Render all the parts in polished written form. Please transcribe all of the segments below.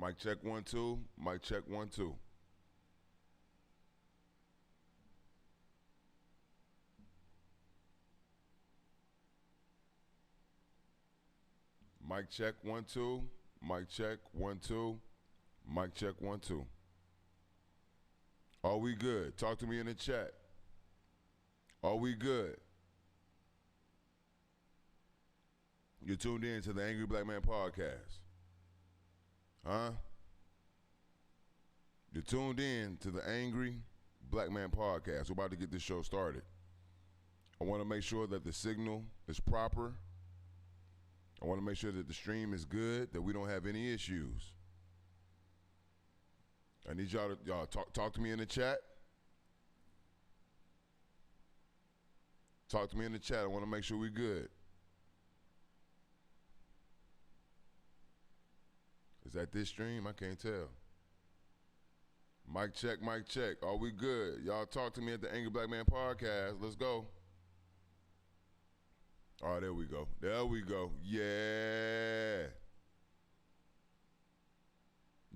Mic check 1 2. Mic check 1 2. Mic check 1 2. Mic check 1 2. Mic check 1 2. Are we good? Talk to me in the chat. Are we good? You're tuned in to the Angry Black Man Podcast. Huh? You're tuned in to the Angry Black Man Podcast. We're about to get this show started. I want to make sure that the signal is proper. I want to make sure that the stream is good, that we don't have any issues. I need y'all to talk to me in the chat. Talk to me in the chat. I want to make sure we're good. Is that this stream? I can't tell. Mic check, mic check. Are we good? Y'all talk to me at the Angry Black Man Podcast. Let's go. Oh, there we go. There we go. Yeah.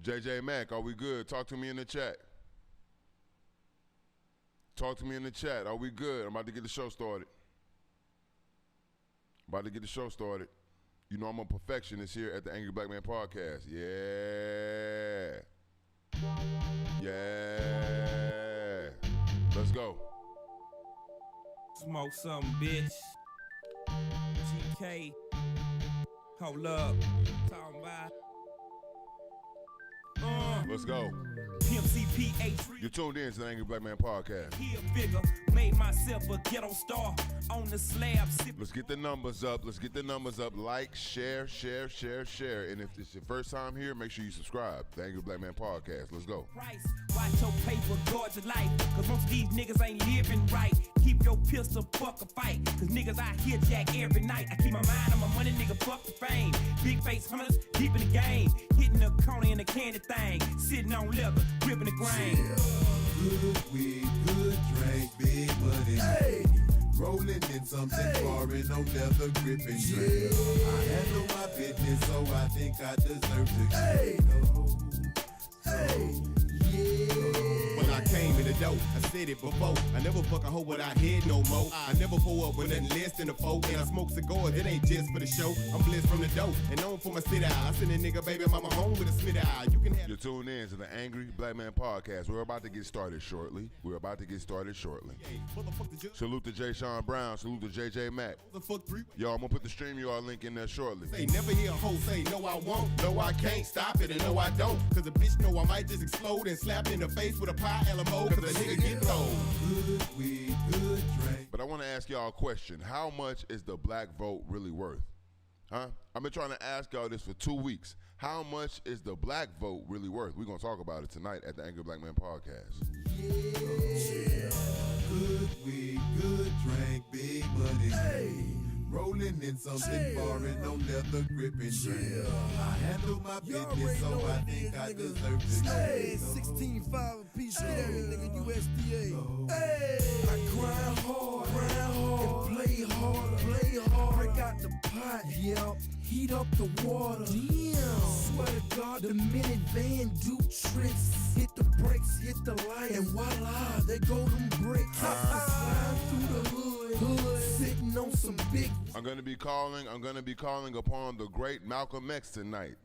JJ Mack, are we good? Talk to me in the chat. Talk to me in the chat. Are we good? I'm about to get the show started. You know I'm a perfectionist here at the Angry Black Man Podcast. Yeah. Yeah. Let's go. Smoke something, bitch. GK. Hold up. Talking about. Let's go. PMCPH. You're tuned in to the Angry Black Man Podcast. Here bigger, made myself a ghetto star on the slab. Let's get the numbers up. Let's get the numbers up. Like, share. And if it's your first time here, make sure you subscribe. The Angry Black Man Podcast. Let's go. Price, watch your paper, guard your life. Cause most of these niggas ain't living right. Keep your pistol, fuck a fight. Cause niggas out here jack every night. I keep my mind on my money, nigga, fuck the fame. Big face hunters, deep in the game. Hitting the corner in the candy thing. Sitting on leather, gripping the grain. Good weed, good drink, big money. Hey. Rolling in something foreign, no leather gripping drink. I handle my business, so I think I deserve to When I came in the dough, I said it before. I never fuck a hoe without head no more. I never pull up with nothing less than a four. And I smoke cigars, it ain't just for the show. I'm blessed from the dough and known for my sit out. I send a nigga baby mama home with a Smith eye. You can have. You're tuned in to the Angry Black Man Podcast. We're about to get started shortly. Salute to Jay Sean Brown. Salute to JJ Mack. Yo, I'm gonna put the StreamYard link in there shortly. Say never hear a hoe say no I won't, no I can't stop it, and no I don't. Cause a bitch know I might just explode and slap in the face with a pie LMO. Cause a nigga get told. good weed, good drink. But I want to ask y'all a question. How much is the black vote really worth? Huh? I've been trying to ask y'all this for 2 weeks. How much is the black vote really worth? We're going to talk about it tonight at the Angry Black Man Podcast. Yeah. Good weed, good drink, big money. Hey. Rolling in something foreign, no leather gripping drink. I handle my business, so I think I deserve to Hey, 16.5 a piece, get every nigga USDA. Hey, I grind hard, and play hard. Break out the pot, heat up the water. Damn, swear to God, the minivan do tricks. Hit the brakes, hit the light, and voila, there go them bricks. Slide through the hood, sitting on some big. I'm gonna be calling upon the great Malcolm X tonight.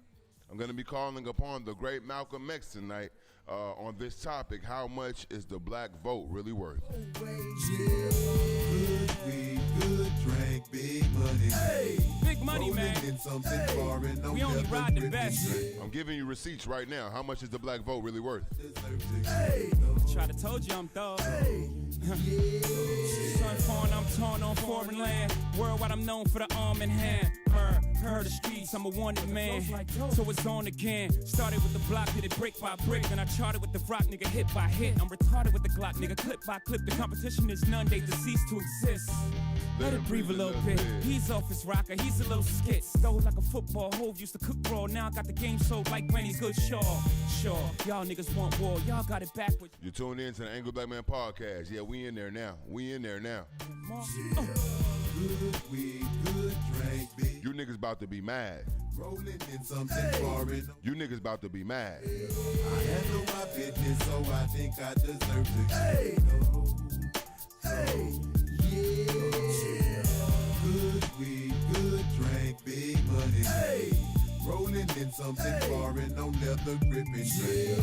On this topic. How much is the black vote really worth? Good weed, good drink, big money. Hey. Big money, man. In something foreign, no We only leather ride the gripping best. drink. I'm giving you receipts right now. How much is the black vote really worth? Try to told you I'm thug. Son foreign, I'm torn on foreign land. Worldwide, I'm known for the arm in hand. Heard the streets, I'm a wanted man. So it's on again. Started with the block, did it brick by brick. Then I charted with the rock, nigga, hit by hit. I'm retarded with the Glock, nigga, clip by clip. The competition is none, they deceased to exist. Let it breathe a little bit. He's off his rocker, he's a little skit. Stole like a football, Hove used to cook raw. Now I got the game sold like Granny's good Shaw. Sure, y'all niggas want war, y'all got it backwards. You're tuned in to the Angry Black Man Podcast. Yeah, we in there now. Good weed, good drink, big. You niggas about to be mad. Rolling in something foreign. You niggas about to be mad. I handle my business, so I think I deserve to. Hey, hey, yeah. Good weed, good drink, big money. Hey, Rolling in something foreign, no leather gripping. yeah. I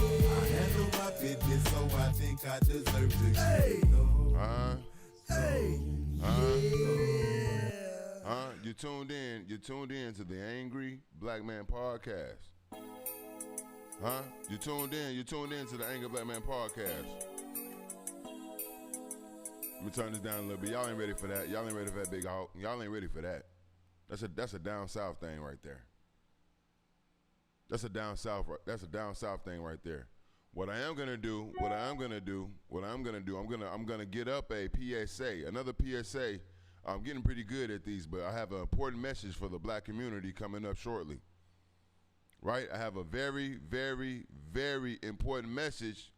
handle my business, so I think I deserve to. Hey, hey, yeah. You tuned in to the Angry Black Man Podcast. You tuned in to the Angry Black Man Podcast. Let me turn this down a little bit. Y'all ain't ready for that. Y'all ain't ready for that big hawk. Y'all ain't ready for that. That's a down south thing right there. That's a down south thing right there. What I am gonna do, I'm gonna get up a PSA, another PSA. I'm getting pretty good at these, but I have an important message for the black community coming up shortly. Right? I have a very, very, very important message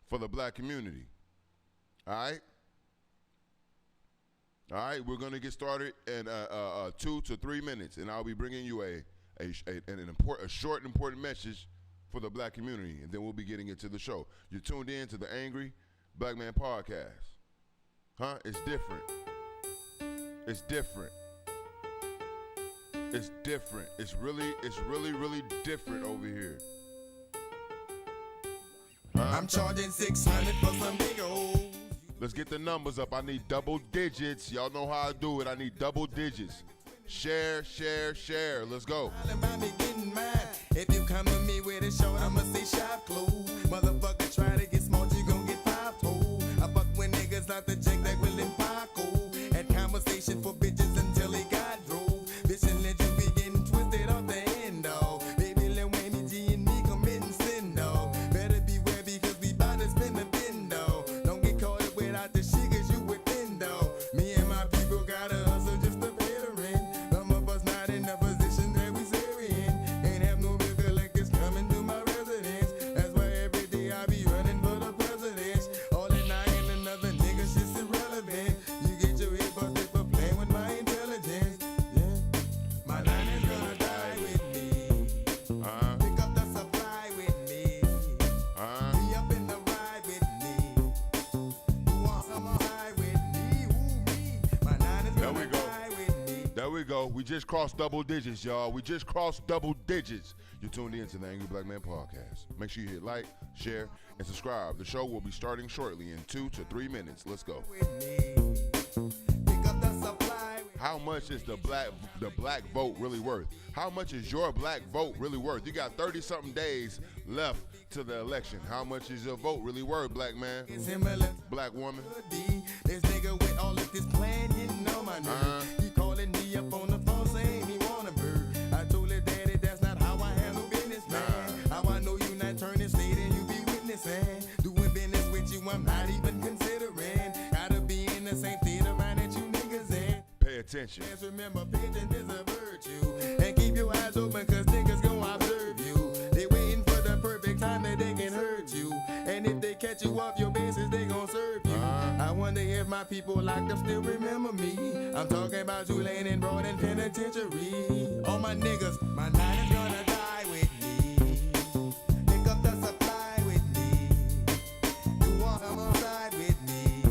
for the black community. All right? All right, we're gonna get started in 2 to 3 minutes, and I'll be bringing you a short, important message for the black community, and then we'll be getting into the show. You're tuned in to the Angry Black Man Podcast. It's different. It's different. It's different. It's really, really different over here. I'm charging 600 for some big old. Let's get the numbers up. I need double digits. Y'all know how I do it. I need double digits. Share. Let's go. If you come to me with a short, I'ma say shop closed. Motherfucker try to get smart, you gon' get popped hole. I fuck with niggas out the jank like Willin Paco. Had conversation for bitches until he got drove. Bitch and let you be getting twisted off the end, dog. Baby, Lil Wayne, G and me committing sin, dog. Better beware because we bout to spin the bin, dog. Don't get caught up without the shit cause you within, dog. Me and my people gotta hustle just to pay the rent. Some of us not in the position that we say we in. Ain't have no real collectors coming to my residence. That's why every day I be running for the presidents. All in I and another nigga shit's irrelevant. You get your head busted for playing with my intelligence. Yeah, my line is gonna die with me. Pick up the supply with me. Be up in the ride with me. You want some ride with me? Who me? My line is There we gonna go. die with me. There we go. We just crossed double digits, y'all. We just crossed double digits. You're tuned in to the Angry Black Man Podcast. Make sure you hit like, share, and subscribe. The show will be starting shortly in 2 to 3 minutes. Let's go. With me. Pick up the supply with How much is the black vote really worth? How much is your black vote really worth? You got 30-something days left to the election. How much is your vote really worth, black man? similar Black woman? to be. This nigga with all of this plan hitting on my nerves. He calling me up on the phone saying he want a bird. I told her daddy that's not how I handle business, man. How I know you not turning state and you be witnessing. Doing business with you, I'm not even considering. Gotta be in the same theater around that you niggas in. Pay attention. Just remember, patience is a virtue. And keep your eyes open, cause niggas gon' observe you. They waiting for the perfect time that they can hurt you. And if they catch you off your bases, they gon' serve you. I wonder if my people locked up still remember me. I'm talking about you laying in broad and penitentiary. All my niggas, my nine is gonna die with me. Pick up the supply with me. You want some outside with me.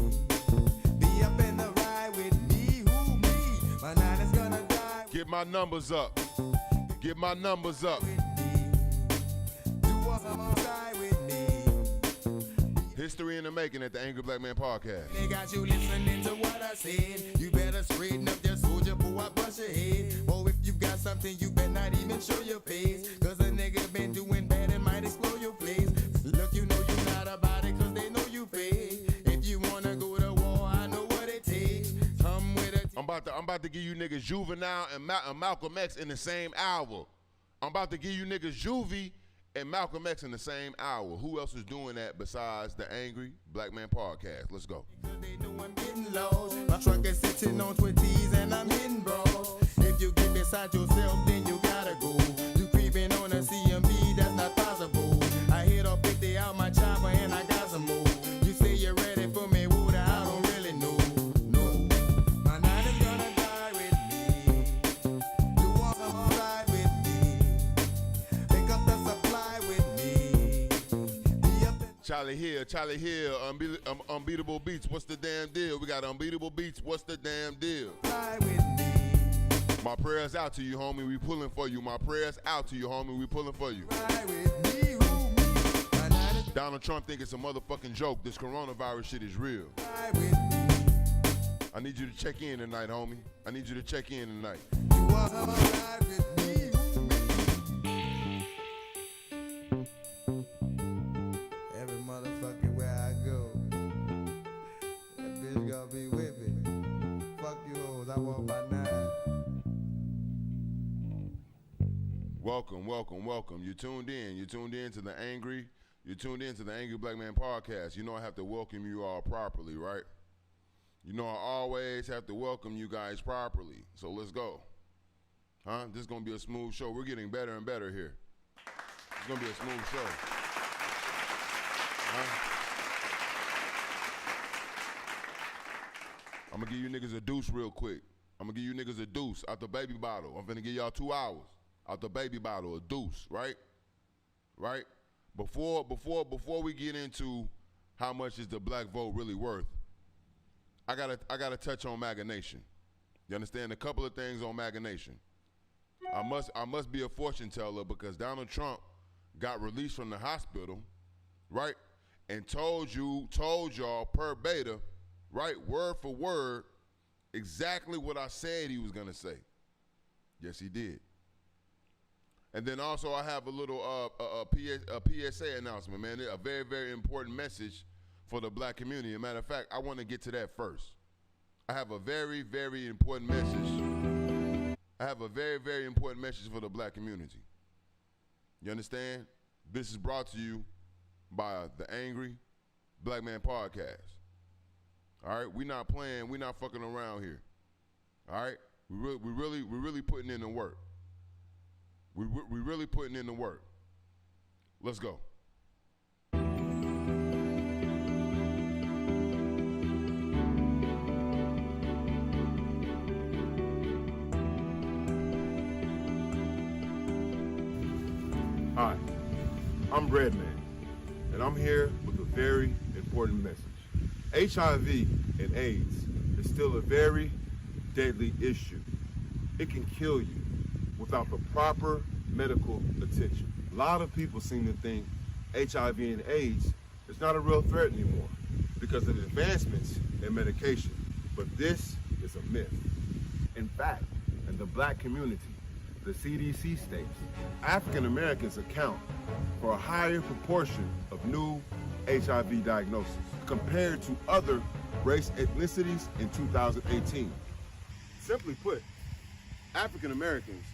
Be up in the ride with me. Who me? My nine is gonna die Get my numbers up. Get my numbers up. with me. You want some outside with me. History in the making at the Angry Black Man Podcast. They got you listening to what I said. You better straighten up your soldier before I bust your head. Or if you got something, you better not even show your face. Cause a nigga been doing bad and might explode your place. Look, you know you not about it cause they know you pay. If you wanna go to war, I know what it takes. Come with a I'm about to give you niggas Juvenile and Malcolm X in the same hour. I'm about to give you niggas Juvie and Malcolm X in the same hour. Who else is doing that besides the Angry Black Man Podcast? Let's go. They know I'm getting lost. My truck is sitting on 20s and I'm hitting bros. If you get beside yourself, then you gotta go. You creeping on a CMB, that's not possible. I hit off 50 out my chopper and I got some more. You say you're ready for me, water, I don't really know. No, my nine is gonna die with me. You want some ride with Charlie Hill, unbeatable beats, what's the damn deal? We got unbeatable beats, what's the damn deal? Fly with me. My prayers out to you, homie, we pulling for you. My prayers out to you, homie, we pulling for you. Fly with me, who me? Donald Trump think it's a motherfucking joke. This coronavirus shit is real. Fly with me. I need you to check in tonight, homie. I need you to check in tonight. You wanna ride with me, who me? Every motherfucker where I go, that bitch gonna be with me. Fuck you hoes, I want my 9. Welcome. You tuned in to the Angry Black Man Podcast. You know I have to welcome you all properly, right? You know I always have to welcome you guys properly. So let's go. This is going to be a smooth show. We're getting better and better here. It's going to be a smooth show. I'm going to give you niggas a deuce real quick. I'm going to give you niggas a deuce out the baby bottle. I'm finna give y'all 2 hours out the baby bottle, a deuce, right? Right? Before we get into how much is the black vote really worth, I gotta touch on MAGA Nation. You understand? A couple of things on MAGA Nation. I must be a fortune teller because Donald Trump got released from the hospital, right? And told y'all per beta, right, word for word, exactly what I said he was gonna say. Yes, he did. And then also I have a little PSA announcement, man. A very, very important message for the black community. As a matter of fact, I want to get to that first. I have a very, very important message. For the black community. You understand? This is brought to you by the Angry Black Man Podcast. All right? We're not playing. We're not fucking around here. All right? We're really putting in the work. We're really putting in the work. Let's go. Hi, I'm Redman, and I'm here with a very important message. HIV and AIDS is still a very deadly issue. It can kill you without the proper medical attention. A lot of people seem to think HIV and AIDS is not a real threat anymore because of the advancements in medication, but this is a myth. In fact, in the black community, the CDC states African Americans account for a higher proportion of new HIV diagnoses compared to other race ethnicities in 2018. Simply put, African Americans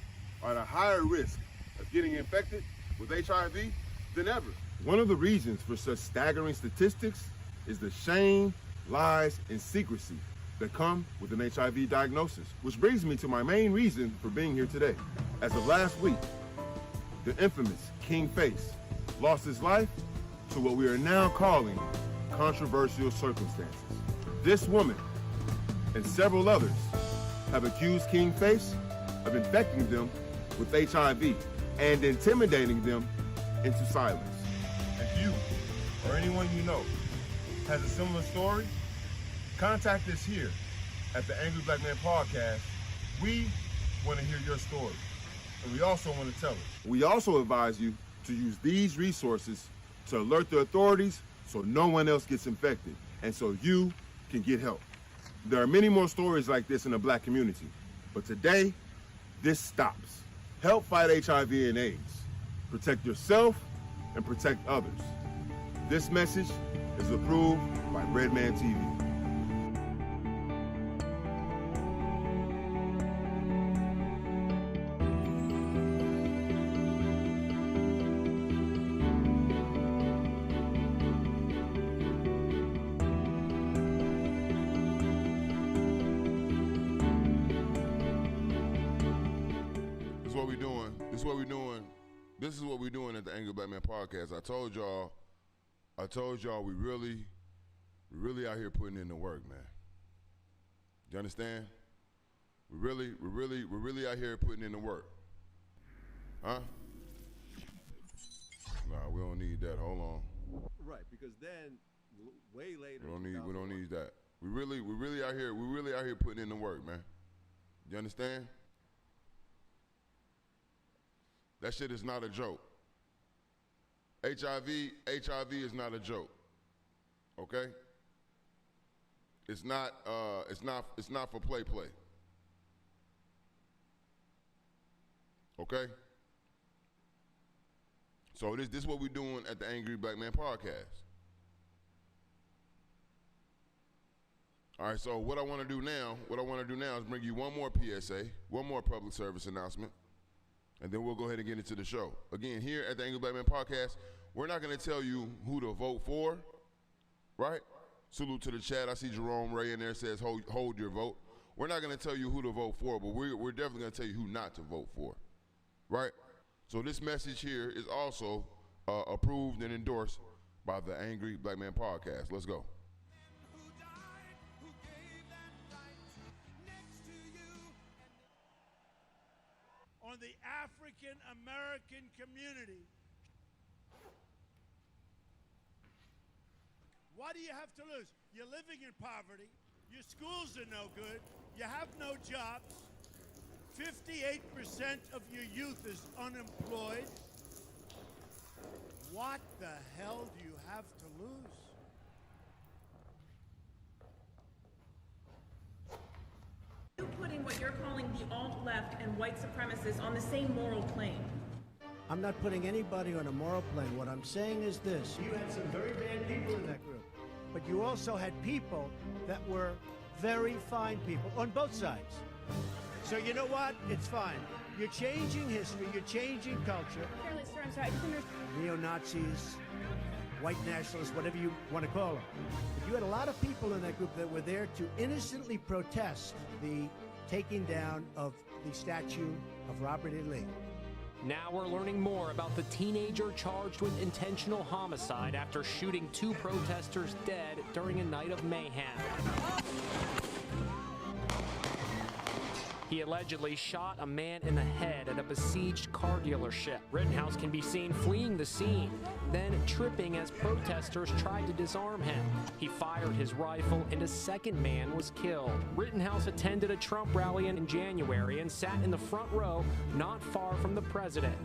are at a higher risk of getting infected with HIV than ever. One of the reasons for such staggering statistics is the shame, lies, and secrecy that come with an HIV diagnosis. Which brings me to my main reason for being here today. As of last week, the infamous King Face lost his life to what we are now calling controversial circumstances. This woman and several others have accused King Face of infecting them with HIV and intimidating them into silence. If you or anyone you know has a similar story, contact us here at the Angry Black Man Podcast. We want to hear your story, and we also want to tell it. We also advise you to use these resources to alert the authorities so no one else gets infected and so you can get help. There are many more stories like this in the black community, but today, this stops. Help fight HIV and AIDS. Protect yourself and protect others. This message is approved by Redman TV. This is what we're doing at the Angry Black Man Podcast. I told y'all we really out here putting in the work, man. You understand? We're really out here putting in the work. Huh? Nah, we don't need that. Hold on. Right, because then way later. We don't need that. We really out here putting in the work, man. You understand? That shit is not a joke. HIV is not a joke. Okay? It's not for play. Okay? So this is what we're doing at the Angry Black Man Podcast. All right, so what I want to do now is bring you one more PSA, one more public service announcement, and then we'll go ahead and get into the show. Again, here at the Angry Black Man Podcast, we're not going to tell you who to vote for, right? Salute to the chat. I see Jerome Ray in there says hold your vote. We're not going to tell you who to vote for, but we're definitely going to tell you who not to vote for, right? So this message here is also approved and endorsed by the Angry Black Man Podcast. Let's go. On the African American community. What do you have to lose? You're living in poverty. Your schools are no good. You have no jobs. 58% of your youth is unemployed. What the hell do you have to lose? You're putting what you're calling the alt-left and white supremacists on the same moral plane. I'm not putting anybody on a moral plane. What I'm saying is this. You had some very bad people in that group, but you also had people that were very fine people on both sides. So you know what? It's fine. You're changing history. You're changing culture. Fairly, sir, I'm sorry. I just understand. Neo-Nazis, white nationalists, whatever you want to call them. But you had a lot of people in that group that were there to innocently protest the taking down of the statue of Robert E. Lee. Now we're learning more about the teenager charged with intentional homicide after shooting 2 protesters dead during a night of mayhem. He allegedly shot a man in the head at a besieged car dealership. Rittenhouse can be seen fleeing the scene, then tripping as protesters tried to disarm him. He fired his rifle and a second man was killed. Rittenhouse attended a Trump rally in January and sat in the front row, not far from the president.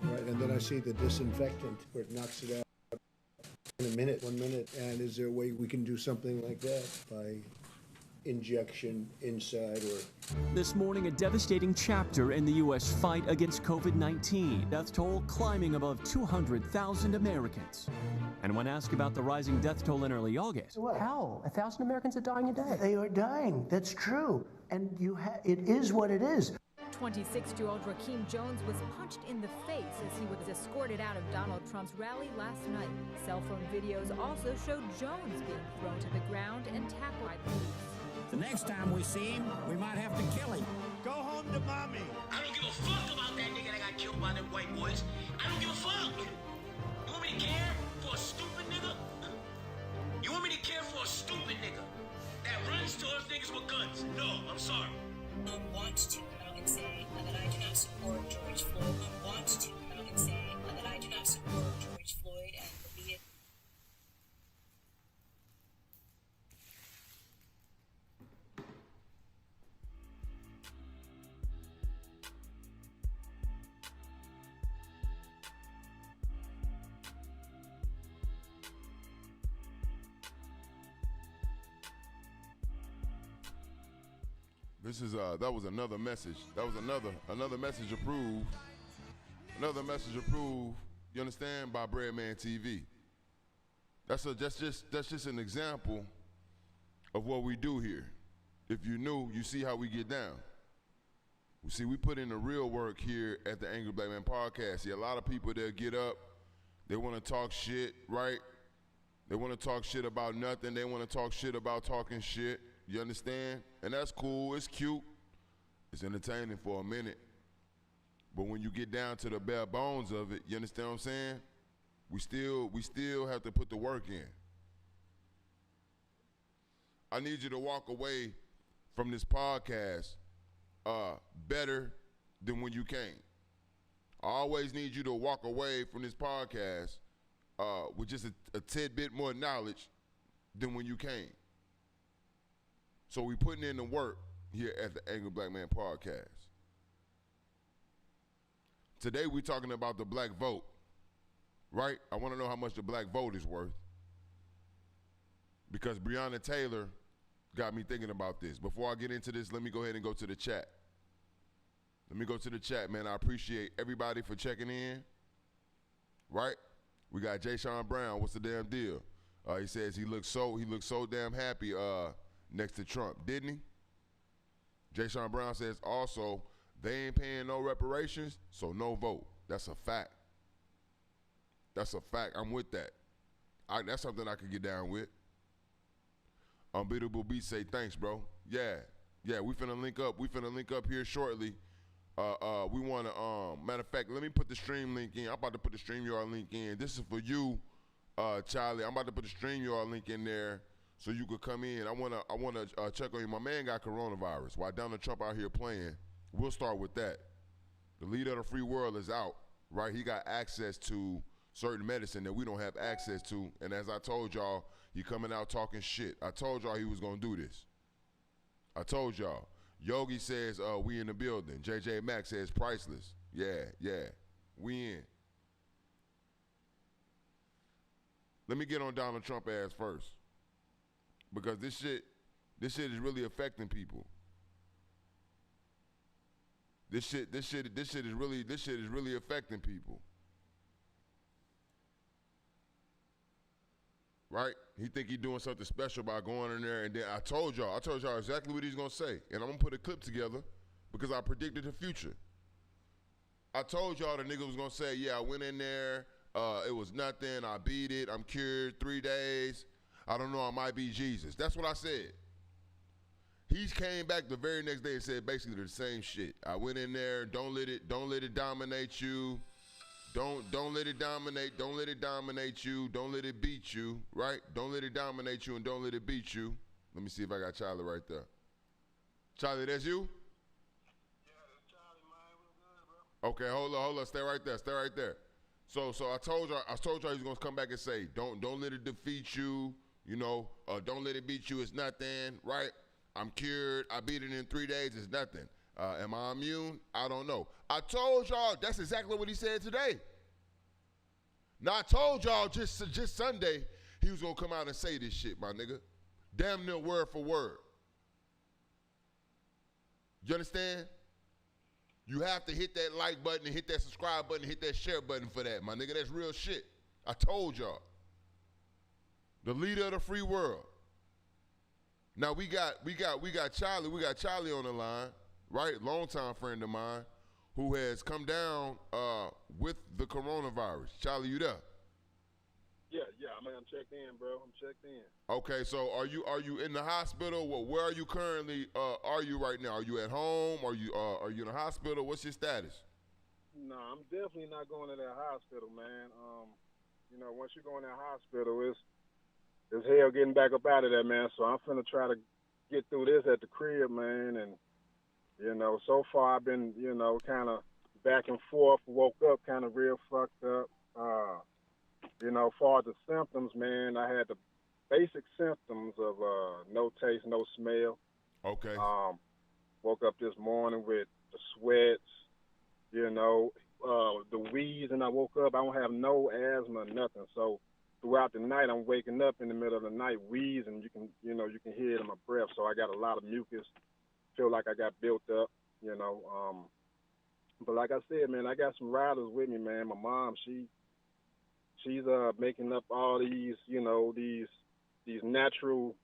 Right, and then I see the disinfectant where it knocks it out in a minute, 1 minute. And is there a way we can do something like that by injection inside or... This morning, a devastating chapter in the U.S. fight against COVID-19. Death toll climbing above 200,000 Americans. And when asked about the rising death toll in early August... Hell, 1,000 Americans are dying a day. They are dying. That's true. And it is what it is. 26-year-old Rakeem Jones was punched in the face as he was escorted out of Donald Trump's rally last night. Cell phone videos also showed Jones being thrown to the ground and tackled by police. The next time we see him, we might have to kill him. Go home to mommy. I don't give a fuck about that nigga that got killed by them white boys. I don't give a fuck. You want me to care for a stupid nigga? You want me to care for a stupid nigga that runs towards niggas with guns? No, I'm sorry. I want to come out and say that I do not support George Floyd. I want to come out and say that I do not support George Floyd and believe it. This is that was another message. That was another message approved. Another message approved. You understand? By Breadman TV. That's just an example of what we do here. If you knew, you see how we get down. You see, we put in the real work here at the Angry Black Man Podcast. See, a lot of people that get up, they want to talk shit, right? They want to talk shit about nothing. They want to talk shit about talking shit. You understand? And that's cool. It's cute. It's entertaining for a minute. But when you get down to the bare bones of it, you understand what I'm saying? We still have to put the work in. I need you to walk away from this podcast better than when you came. I always need you to walk away from this podcast with just a tidbit more knowledge than when you came. So we putting in the work here at the Angry Black Man Podcast. Today we're talking about the black vote, right? I want to know how much the black vote is worth because Breonna Taylor got me thinking about this. Before I get into this, let me go ahead and go to the chat. Let me go to the chat, man. I appreciate everybody for checking in, right? We got Jay Sean Brown. What's the damn deal? He says he looks so damn happy next to Trump, didn't he? Jay Sean Brown says also they ain't paying no reparations, so no vote. That's a fact. That's a fact. I'm with that. That's something I could get down with. Unbeatable Beat say thanks, bro. Yeah, we finna link up. We finna link up here shortly. We want to, matter of fact, let me put the stream link in. I'm about to put the StreamYard link in. This is for you, Charlie. I'm about to put the StreamYard link in there so you could come in. I wanna check on you. My man got coronavirus. While Donald Trump out here playing, we'll start with that. The leader of the free world is out, right? He got access to certain medicine that we don't have access to. And as I told y'all, he coming out talking shit. I told y'all he was gonna do this. I told y'all. Yogi says, we in the building. JJ Max says priceless. Yeah, we in. Let me get on Donald Trump ass first. Because this shit is really affecting people. This shit is really affecting people. Right? He think he doing something special by going in there, and then I told y'all exactly what he's gonna say, and I'm gonna put a clip together because I predicted the future. I told y'all the nigga was gonna say, yeah, I went in there, it was nothing, I beat it, I'm cured, 3 days, I don't know, I might be Jesus. That's what I said. He came back the very next day and said basically the same shit. I went in there, don't let it dominate you. Don't let it dominate. Don't let it dominate you. Don't let it beat you, right? Don't let it dominate you and don't let it beat you. Let me see if I got Charlie right there. Charlie, that's you? Yeah, that's Charlie, man. We're good, bro. Okay, hold on. Stay right there. So I told y'all he's gonna come back and say, don't let it defeat you, don't let it beat you, it's nothing, right? I'm cured, I beat it in 3 days, it's nothing. Am I immune? I don't know. I told y'all that's exactly what he said today. Now I told y'all just Sunday he was gonna come out and say this shit, my nigga. Damn near word for word. You understand? You have to hit that like button and hit that subscribe button and hit that share button for that, my nigga. That's real shit. I told y'all. The leader of the free world. Now we got Charlie. We got Charlie on the line. Right, longtime friend of mine, who has come down with the coronavirus. Charlie, you there? Yeah, I'm checked in, bro. I'm checked in. Okay, so are you in the hospital? Well, where are you currently? Are you right now? Are you at home? Are you in the hospital? What's your status? No, I'm definitely not going to that hospital, man. Once you go in that hospital, it's hell getting back up out of there, man. So I'm finna try to get through this at the crib, man, and. So far I've been, kind of back and forth, woke up kind of real fucked up. Far as the symptoms, man, I had the basic symptoms of no taste, no smell. Okay. Woke up this morning with the sweats, the wheeze, and I woke up, I don't have no asthma, nothing. So throughout the night, I'm waking up in the middle of the night wheezing. You can hear it in my breath. So I got a lot of mucus. Feel like I got built up, but like I said, man, I got some riders with me, man. My mom, she's making up all these, these natural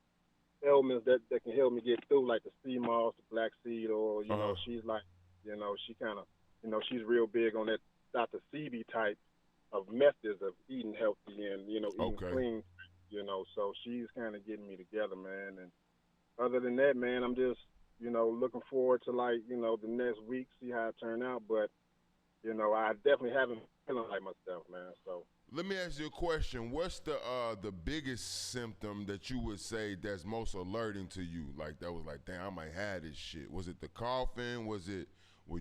ailments that can help me get through, like the sea moss, the black seed oil. She's like, she kind of, she's real big on that Dr. Sebi type of methods of eating healthy and eating clean, So she's kind of getting me together, man. And other than that, man, I'm just looking forward to the next week, see how it turn out. But, I definitely haven't feeling like myself, man. So let me ask you a question. What's the biggest symptom that you would say that's most alerting to you? Like that was like, damn, I might have this shit. Was it the coughing? Were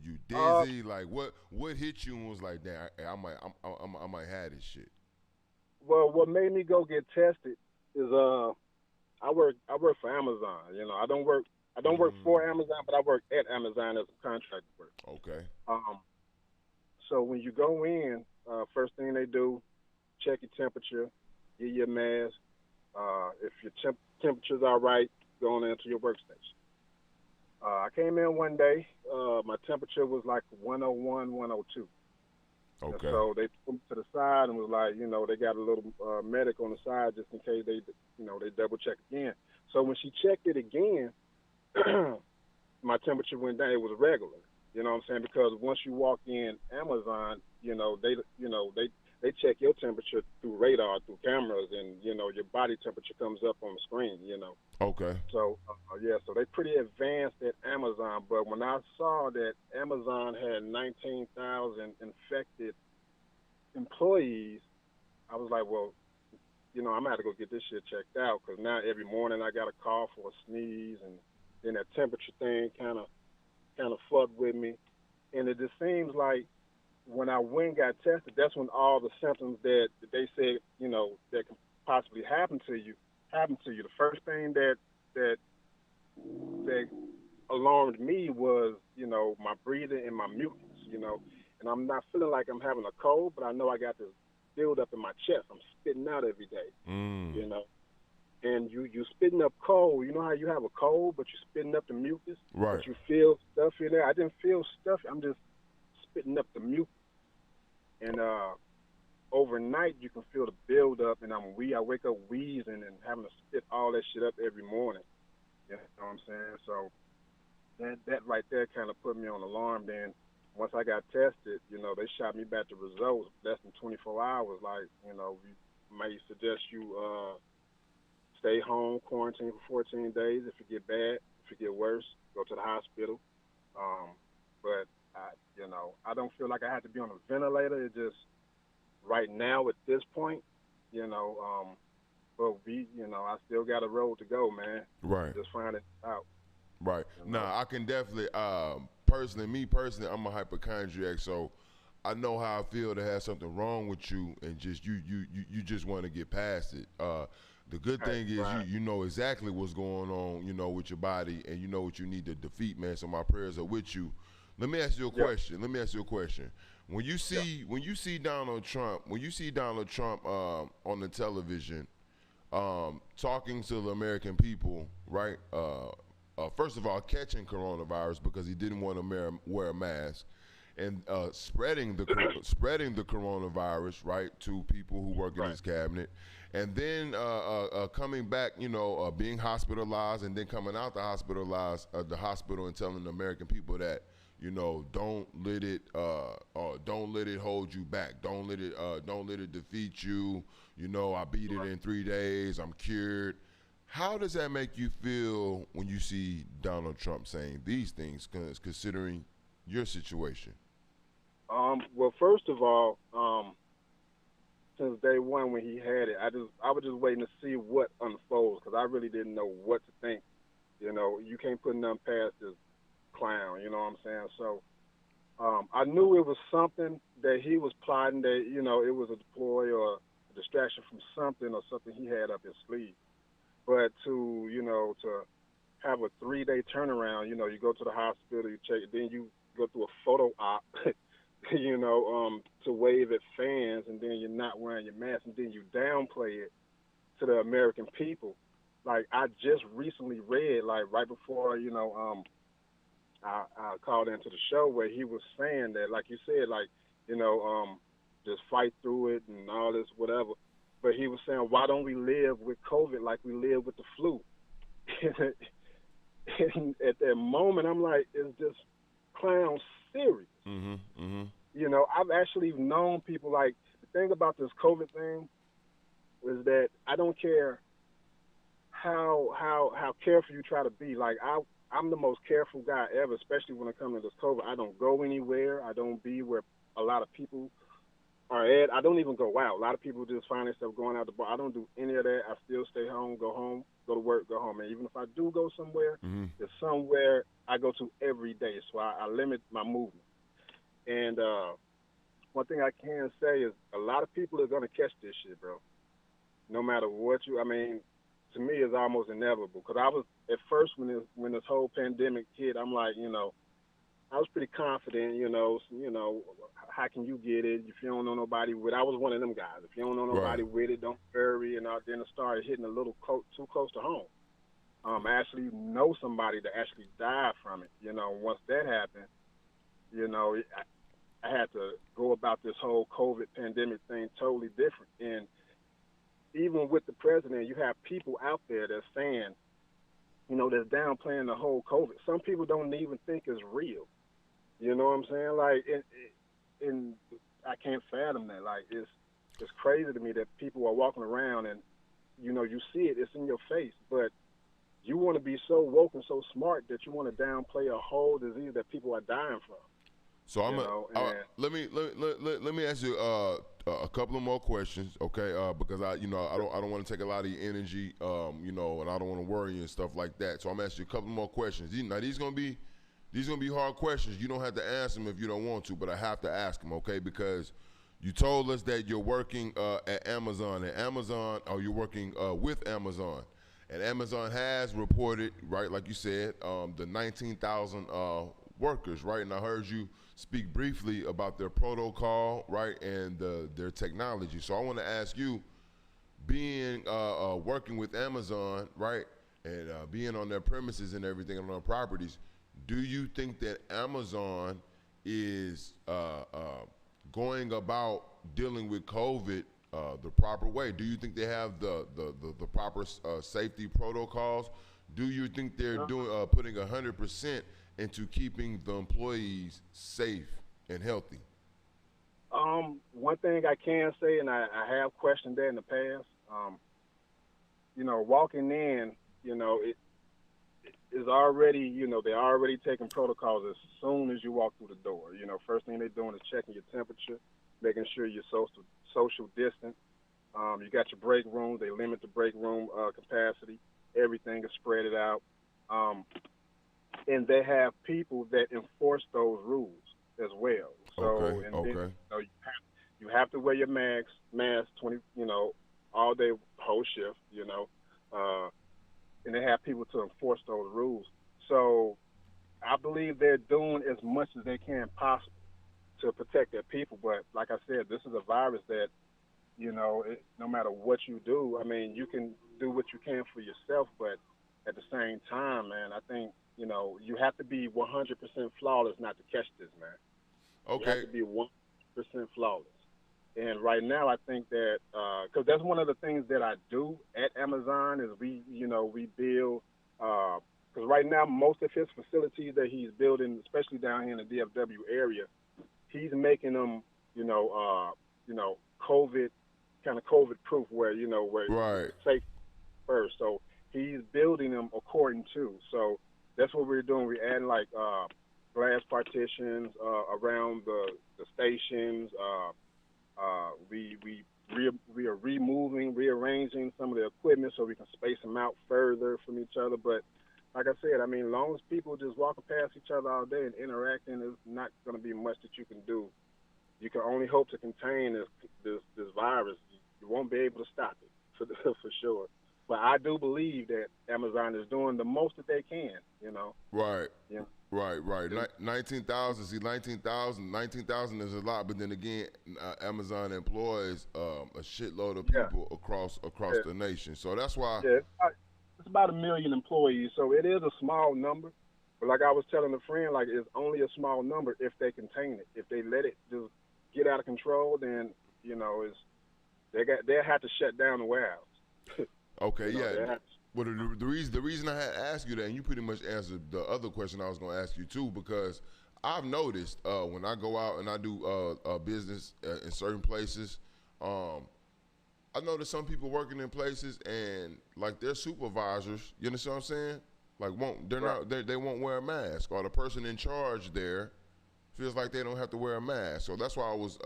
you dizzy? Like what hit you and was like, damn, I might have this shit? Well, what made me go get tested is I work for Amazon. You know, I don't work for Amazon, but I work at Amazon as a contract work. Okay. So when you go in, first thing they do, check your temperature, get your mask. If your temperature's all right, go on into your workstation. I came in one day. My temperature was like 101, 102. And Okay. so they put me to the side and was like, you know, they got a little medic on the side just in case they double check again. So when she checked it again, my temperature went down. It was regular. You know what I'm saying? Because once you walk in Amazon, they check your temperature through radar, through cameras, and your body temperature comes up on the screen. Okay. So so they pretty advanced at Amazon. But when I saw that Amazon had 19,000 infected employees, I was like, well, I'm gonna have to go get this shit checked out, because now every morning I got a cough or a sneeze, and then that temperature thing kind of fucked with me. And it just seems like when I went and got tested, that's when all the symptoms that they said, that can possibly happen to you, happened to you. The first thing that alarmed me was, my breathing and my mucus, and I'm not feeling like I'm having a cold, but I know I got this build up in my chest. I'm spitting out every day, and you spitting up cold. You know how you have a cold, but you're spitting up the mucus, right? But you feel stuff in there. I didn't feel stuff. I'm just spitting up the mucus, and overnight you can feel the build up, and I wake up wheezing and having to spit all that shit up every morning. You know what I'm saying? So that right there kind of put me on alarm. Then once I got tested, they shot me back the results less than 24 hours. Like, we may suggest you stay home, quarantine for 14 days. If it get bad, if it get worse, go to the hospital. But I don't feel like I have to be on a ventilator. It just right now at this point, but I still got a road to go, man. Right. Just find it out. Right. Now, I can definitely, personally, I'm a hypochondriac, so I know how I feel to have something wrong with you, and just you just want to get past it. The good thing is you know exactly what's going on, with your body, and you know what you need to defeat, man. So my prayers are with you. Let me ask you a question. When you see Donald Trump, on the television, talking to the American people, right? First of all, catching coronavirus because he didn't want to wear a mask, and spreading the coronavirus, right, to people who work in his cabinet, and then coming back, being hospitalized, and then coming out the hospital and telling the American people that, don't let it hold you back. Don't let it defeat you. I beat it in 3 days. I'm cured. How does that make you feel when you see Donald Trump saying these things, considering your situation? Well, first of all, since day one when he had it, I was just waiting to see what unfolds, because I really didn't know what to think. You can't put nothing past this clown. You know what I'm saying? So I knew it was something that he was plotting, that it was a ploy or a distraction from something, or something he had up his sleeve. But to have a 3-day turnaround, you go to the hospital, you check it, then you go through a photo op, to wave at fans, and then you're not wearing your mask, and then you downplay it to the American people. Like, I just recently read, like right before, I called into the show, where he was saying that, like you said, like, just fight through it and all this, whatever. But he was saying, why don't we live with COVID like we live with the flu? And at that moment, I'm like, is this clown serious? I've actually known people, like, the thing about this COVID thing is that I don't care how careful you try to be. Like, I'm the most careful guy ever, especially when it comes to this COVID. I don't go anywhere. I don't be where a lot of people are at. I don't even go out. A lot of people just find themselves going out the bar. I don't do any of that. I still stay home, go to work, go home. And even if I do go somewhere, it's somewhere I go to every day. So I limit my movement. And one thing I can say is a lot of people are going to catch this shit, bro. no matter what I mean, to me, it's almost inevitable. Because I was at first when this whole pandemic hit, I'm like, I was pretty confident, how can you get it if you don't know nobody with it? I was one of them guys. If you don't know nobody Right. with it, don't worry. And then it started hitting a little too close to home. I actually know somebody that actually died from it. Once that happened, I had to go about this whole COVID pandemic thing totally different. And even with the president, you have people out there that's saying, that's downplaying the whole COVID. Some people don't even think it's real. You know what I'm saying? Like, and I can't fathom that. Like, it's crazy to me that people are walking around and, you see it, it's in your face, but you want to be so woke and so smart that you want to downplay a whole disease that people are dying from. So let me ask you a couple of more questions, okay? Because I don't want to take a lot of your energy, and I don't want to worry you and stuff like that. So I'm asking you a couple more questions. Now these gonna be hard questions. You don't have to answer them if you don't want to, but I have to ask them, okay? Because you told us that you're working at Amazon, or you're working with Amazon, and Amazon has reported, right, like you said, the 19,000 workers, right? And I heard you speak briefly about their protocol, right, and their technology. So I want to ask you, being working with Amazon, right, and being on their premises and everything on their properties, do you think that Amazon is going about dealing with COVID the proper way? Do you think they have the proper safety protocols? Do you think they're putting 100% into keeping the employees safe and healthy? One thing I can say, and I have questioned that in the past, walking in, it is already, they're already taking protocols as soon as you walk through the door. First thing they're doing is checking your temperature, making sure you're social distance. You got your break rooms. They limit the break room capacity. Everything is spread it out. And they have people that enforce those rules as well. So, then, you have to wear your mask 20, all day, whole shift, and they have people to enforce those rules. So I believe they're doing as much as they can possible to protect their people. But like I said, this is a virus that, no matter what you do, I mean, you can do what you can for yourself, but at the same time, man, I think, you have to be 100% flawless not to catch this, man. Okay. You have to be 100% flawless. And right now, I think that, because that's one of the things that I do at Amazon is we build, because right now, most of his facilities that he's building, especially down here in the DFW area, he's making them, COVID proof where, where it's safe first. So he's building them according to. So that's what we're doing. We're adding like glass partitions around the stations. We are rearranging some of the equipment so we can space them out further from each other. But like I said, I mean, as long as people just walking past each other all day and interacting, there's not going to be much that you can do. You can only hope to contain this virus. You won't be able to stop it for sure. But I do believe that Amazon is doing the most that they can. Right. Yeah. Right. 19,000. See, 19,000 is a lot, but then again, Amazon employs a shitload of people across the nation. So that's why. Yeah, it's about 1 million employees, so it is a small number. But like I was telling a friend, like it's only a small number if they contain it. If they let it just get out of control, then they'll have to shut down the warehouse. Okay, yeah. Well, the reason I had to ask you that, and you pretty much answered the other question I was going to ask you too, because I've noticed when I go out and I do business in certain places, I noticed some people working in places and like their supervisors, you understand what I'm saying? Like they won't wear a mask, or the person in charge there feels like they don't have to wear a mask. So that's why I was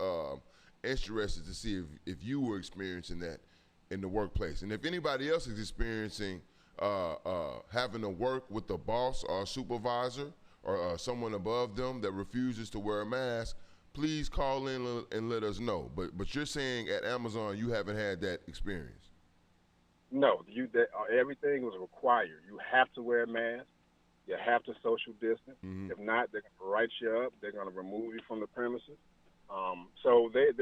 interested to see if you were experiencing that in the workplace, and if anybody else is experiencing having to work with a boss or a supervisor or someone above them that refuses to wear a mask, please call in and let us know. But you're saying at Amazon you haven't had that experience. No, everything was required. You have to wear a mask. You have to social distance. Mm-hmm. If not, they're gonna write you up. They're gonna remove you from the premises. So they're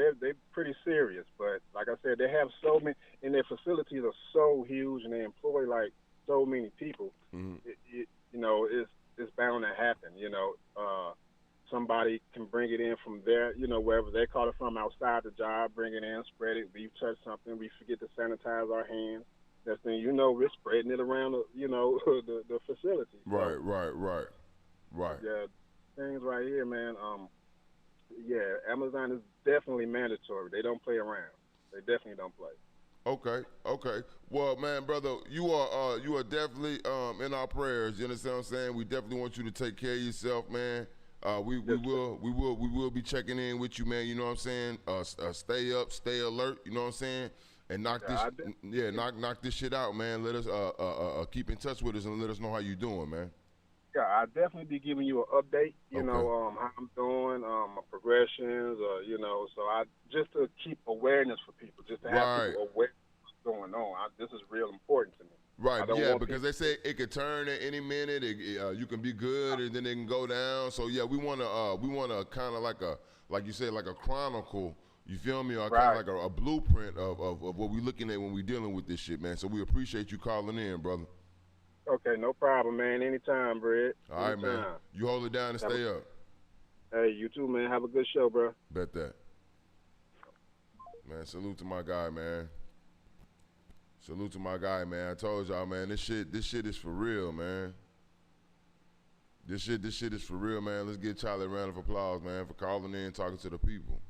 pretty serious. But like I said, they have so many, and their facilities are so huge, and they employ like so many people. Mm-hmm. It's bound to happen. Somebody can bring it in from there, wherever they caught it from outside the job, bring it in, spread it. We've touched something, we forget to sanitize our hands. Next thing you know, we're spreading it around, the facility. Right. Yeah, things right here, man. Yeah, Amazon is definitely mandatory. They don't play around. They definitely don't play. Okay. Well, man, brother, you are definitely in our prayers. You understand what I'm saying? We definitely want you to take care of yourself, man. We will be checking in with you, man. You know what I'm saying? Stay up, stay alert. You know what I'm saying? And knock this shit out, man. Let us keep in touch with us and let us know how you doing, man. Yeah, I'll definitely be giving you an update, how I'm doing, my progressions, so I just to keep awareness for people, just to have people aware of what's going on. This is real important to me. Right, yeah, because they say it could turn at any minute. You can be good, and then it can go down. So yeah, we wanna kind of like you said, like a chronicle. You feel me? Or kind of like a blueprint of what we looking at when we dealing with this shit, man. So we appreciate you calling in, brother. Okay, no problem, man. Anytime, Brett. All right, man. You hold it down and stay up. Hey, you too, man. Have a good show, bro. Bet that. Man, salute to my guy, man. Salute to my guy, man. I told y'all, man, this shit is for real, man. This shit is for real, man. Let's give Charlie a round of applause, man, for calling in and talking to the people.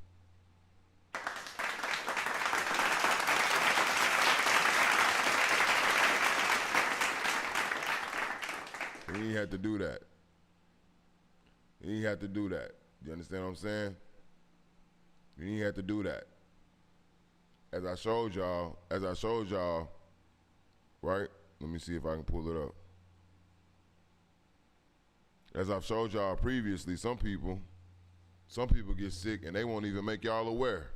He ain't had to do that. You understand what I'm saying? He ain't had to do that. As I showed y'all, right? Let me see if I can pull it up. As I've showed y'all previously, some people get sick and they won't even make y'all aware.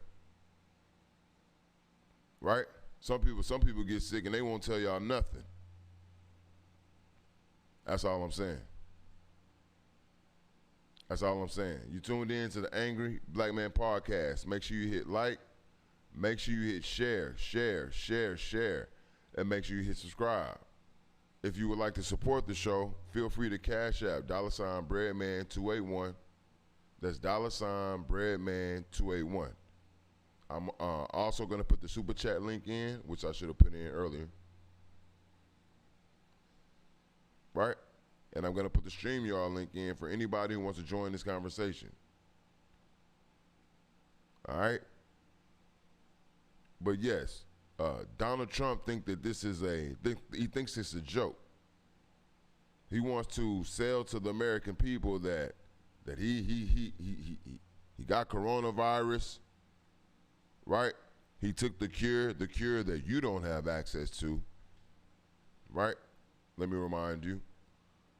Right? Some people get sick and they won't tell y'all nothing. That's all I'm saying. You tuned in to the Angry Black Man Podcast. Make sure you hit like. Make sure you hit share, and make sure you hit subscribe. If you would like to support the show, feel free to Cash App $Breadman281. That's $Breadman281. I'm also going to put the Super Chat link in, which I should have put in earlier. Right? And I'm going to put the StreamYard link in for anybody who wants to join this conversation. All right? But yes, Donald Trump thinks this is a joke. He wants to sell to the American people that he got coronavirus, right? He took the cure that you don't have access to, right? Let me remind you.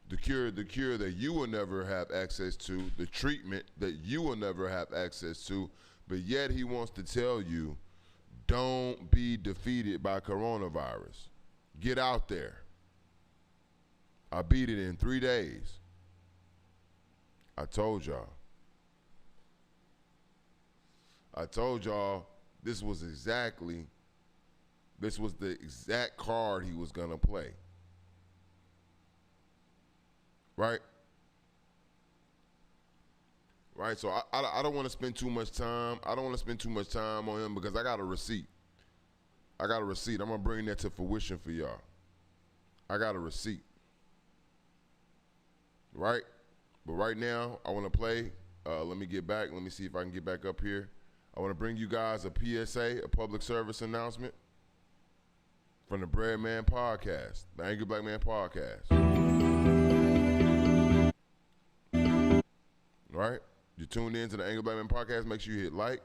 The cure that you will never have access to, the treatment that you will never have access to, but yet he wants to tell you, don't be defeated by coronavirus. Get out there. I beat it in 3 days. I told y'all this was the exact card he was gonna play. Right? Right, so I don't want to spend too much time. I don't want to spend too much time on him because I got a receipt. I'm going to bring that to fruition for y'all. I got a receipt. Right? But right now, I want to play. Let me get back. Let me see if I can get back up here. I want to bring you guys a PSA, a public service announcement from the Bread Man Podcast, the Angry Black Man Podcast. Right? You tuned in to the Angry Black Man Podcast. Make sure you hit like,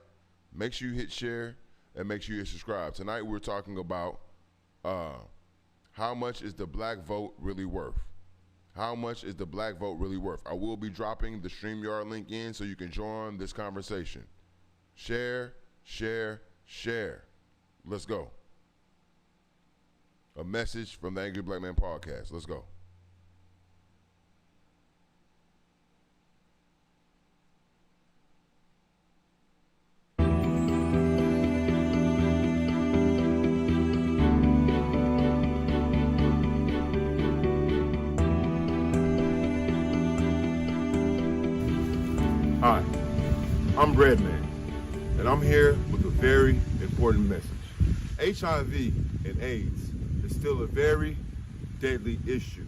make sure you hit share, and make sure you hit subscribe. Tonight we're talking about how much is the black vote really worth? How much is the black vote really worth? I will be dropping the StreamYard link in so you can join this conversation. Share. Let's go. a message from the Angry Black Man podcast. Let's go. Hi, I'm Redman, and I'm here with a very important message. HIV and AIDS is still a very deadly issue.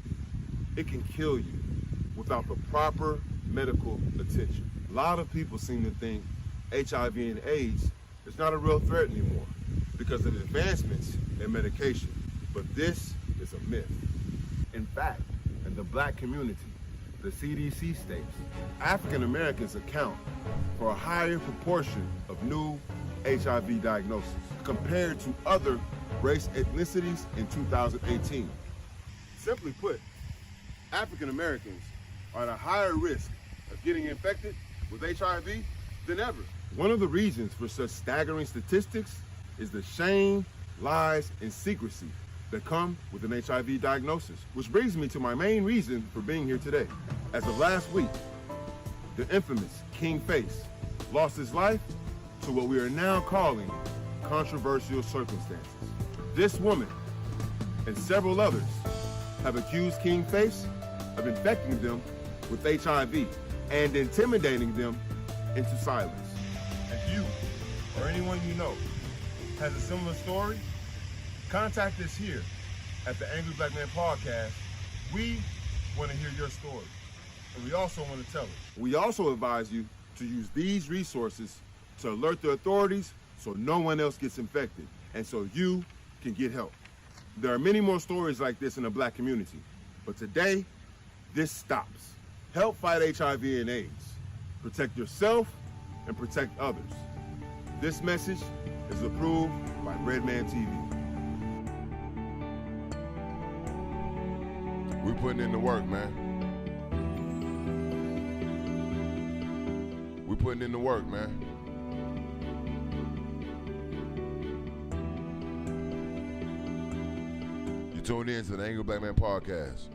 It can kill you without the proper medical attention. A lot of people seem to think HIV and AIDS is not a real threat anymore because of the advancements in medication, but this is a myth. In fact, in the black community, the CDC states African Americans account for a higher proportion of new HIV diagnoses compared to other race ethnicities in 2018. Simply put, African Americans are at a higher risk of getting infected with HIV than ever. One of the reasons for such staggering statistics is the shame, lies, and secrecy that come with an HIV diagnosis. Which brings me to my main reason for being here today. As of last week, the infamous King Face lost his life to what we are now calling controversial circumstances. This woman and several others have accused King Face of infecting them with HIV and intimidating them into silence. If you or anyone you know has a similar story, contact us here at the Angry Black Man podcast. We want to hear your story, and we also want to tell it. We also advise you to use these resources to alert the authorities so no one else gets infected and so you can get help. There are many more stories like this in the black community, but today, this stops. Help fight HIV and AIDS. Protect yourself and protect others. This message is approved by Redman TV. We putting in the work, man. We putting in the work, man. You tuned in to the Angry Black Man podcast.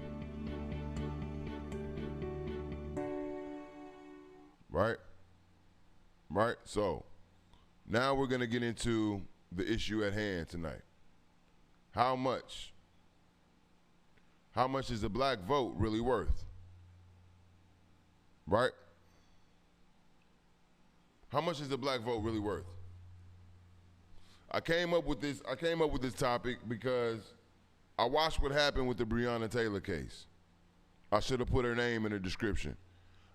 Right? So, now we're going to get into the issue at hand tonight. How much is the black vote really worth? Right? How much is the black vote really worth? I came up with this topic because I watched what happened with the Breonna Taylor case. I should have put her name in the description.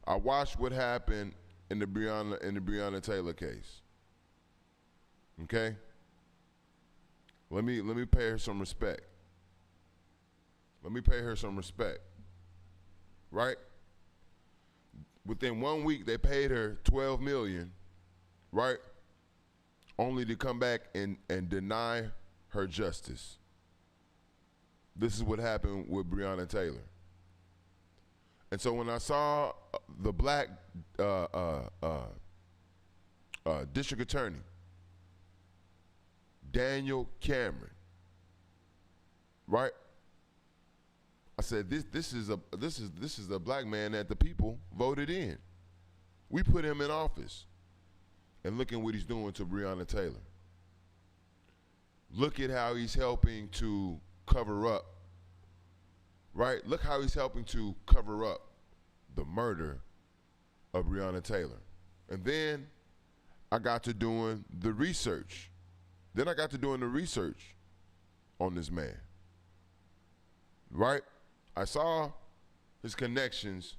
I watched what happened in the Breonna Taylor case. Okay? Let me pay her some respect. Right? Within 1 week, they paid her $12 million, right? Only to come back and deny her justice. This is what happened with Breonna Taylor. And so when I saw the black district attorney, Daniel Cameron, right? I said this is a black man that the people voted in. We put him in office. And look at what he's doing to Breonna Taylor. Look at how he's helping to cover up, right? Look how he's helping to cover up the murder of Breonna Taylor. And then I got to doing the research. On this man, right? I saw his connections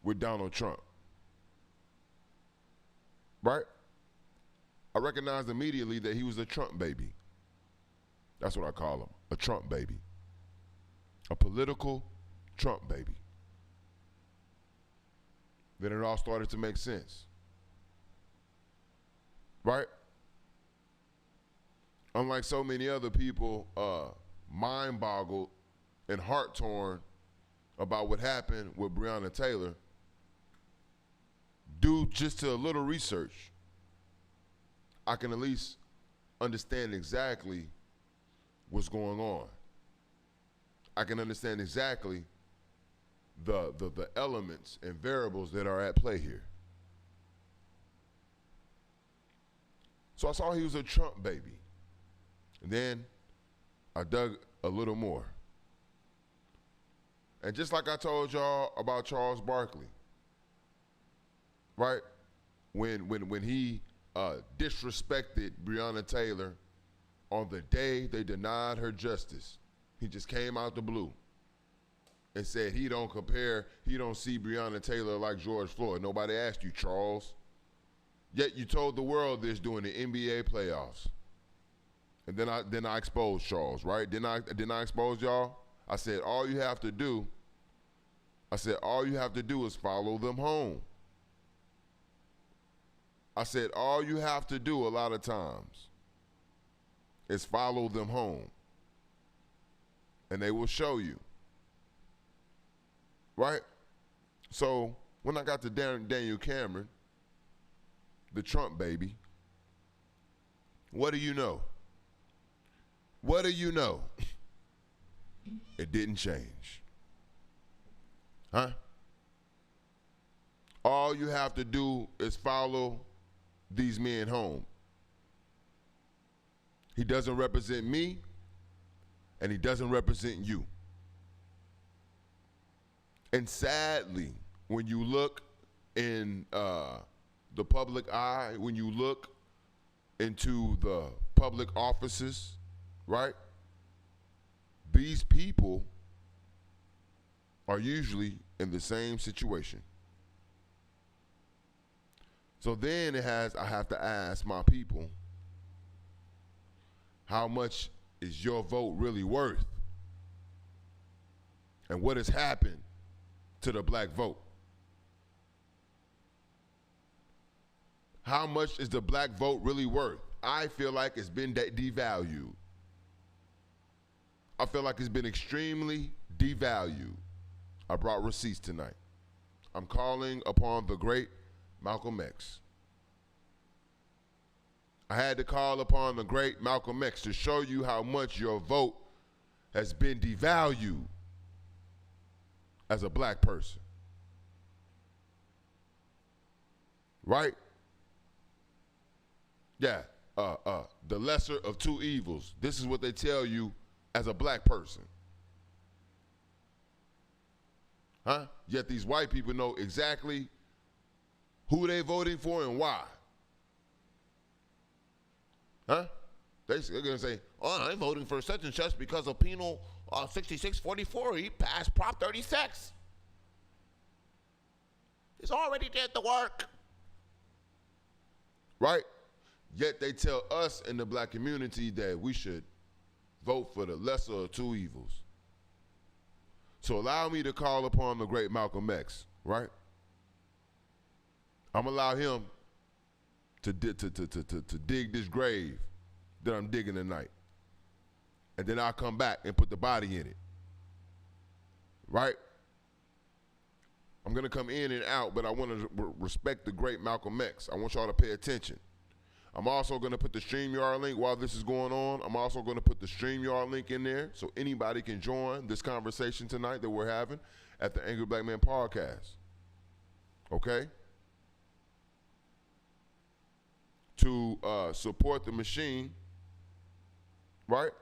with Donald Trump, right? I recognized immediately that he was a Trump baby. That's what I call him, a Trump baby. A political Trump baby. Then it all started to make sense, right? Unlike so many other people, mind-boggled and heart-torn about what happened with Breonna Taylor, due just to a little research, I can at least understand exactly what's going on. I can understand exactly the elements and variables that are at play here. So I saw he was a Trump baby. And then I dug a little more. And just like I told y'all about Charles Barkley, right? When he disrespected Breonna Taylor on the day they denied her justice, he just came out the blue and said he don't see Breonna Taylor like George Floyd. Nobody asked you, Charles. Yet you told the world this during the NBA playoffs. And then I exposed Charles, right? Didn't I expose y'all? I said all you have to do is follow them home. I said all you have to do a lot of times is follow them home. And they will show you. Right? So when I got to Daniel Cameron, the Trump baby, what do you know? What do you know? It didn't change. Huh? All you have to do is follow these men home. He doesn't represent me, and he doesn't represent you. And sadly, when you look in the public eye, when you look into the public offices, right? These people are usually in the same situation. So then I have to ask my people, how much is your vote really worth? And what has happened to the black vote? How much is the black vote really worth? I feel like it's been devalued. I feel like it's been extremely devalued. I brought receipts tonight. I'm calling upon the great Malcolm X. I had to call upon the great Malcolm X to show you how much your vote has been devalued as a black person. Right? Yeah, the lesser of two evils. This is what they tell you as a black person. Huh? Yet these white people know exactly who they voting for and why. Huh? They're going to say, oh, I'm voting for such and such because of Penal 6644. He passed Prop 36. He's already did the work. Right? Yet they tell us in the black community that we should vote for the lesser of two evils. So allow me to call upon the great Malcolm X, right? I'm going to allow him to dig this grave that I'm digging tonight. And then I'll come back and put the body in it. Right? I'm going to come in and out, but I want to respect the great Malcolm X. I want y'all to pay attention. I'm also going to put the StreamYard link while this is going on. I'm also going to put the StreamYard link in there so anybody can join this conversation tonight that we're having at the Angry Black Man Podcast. Okay? To support the machine, right?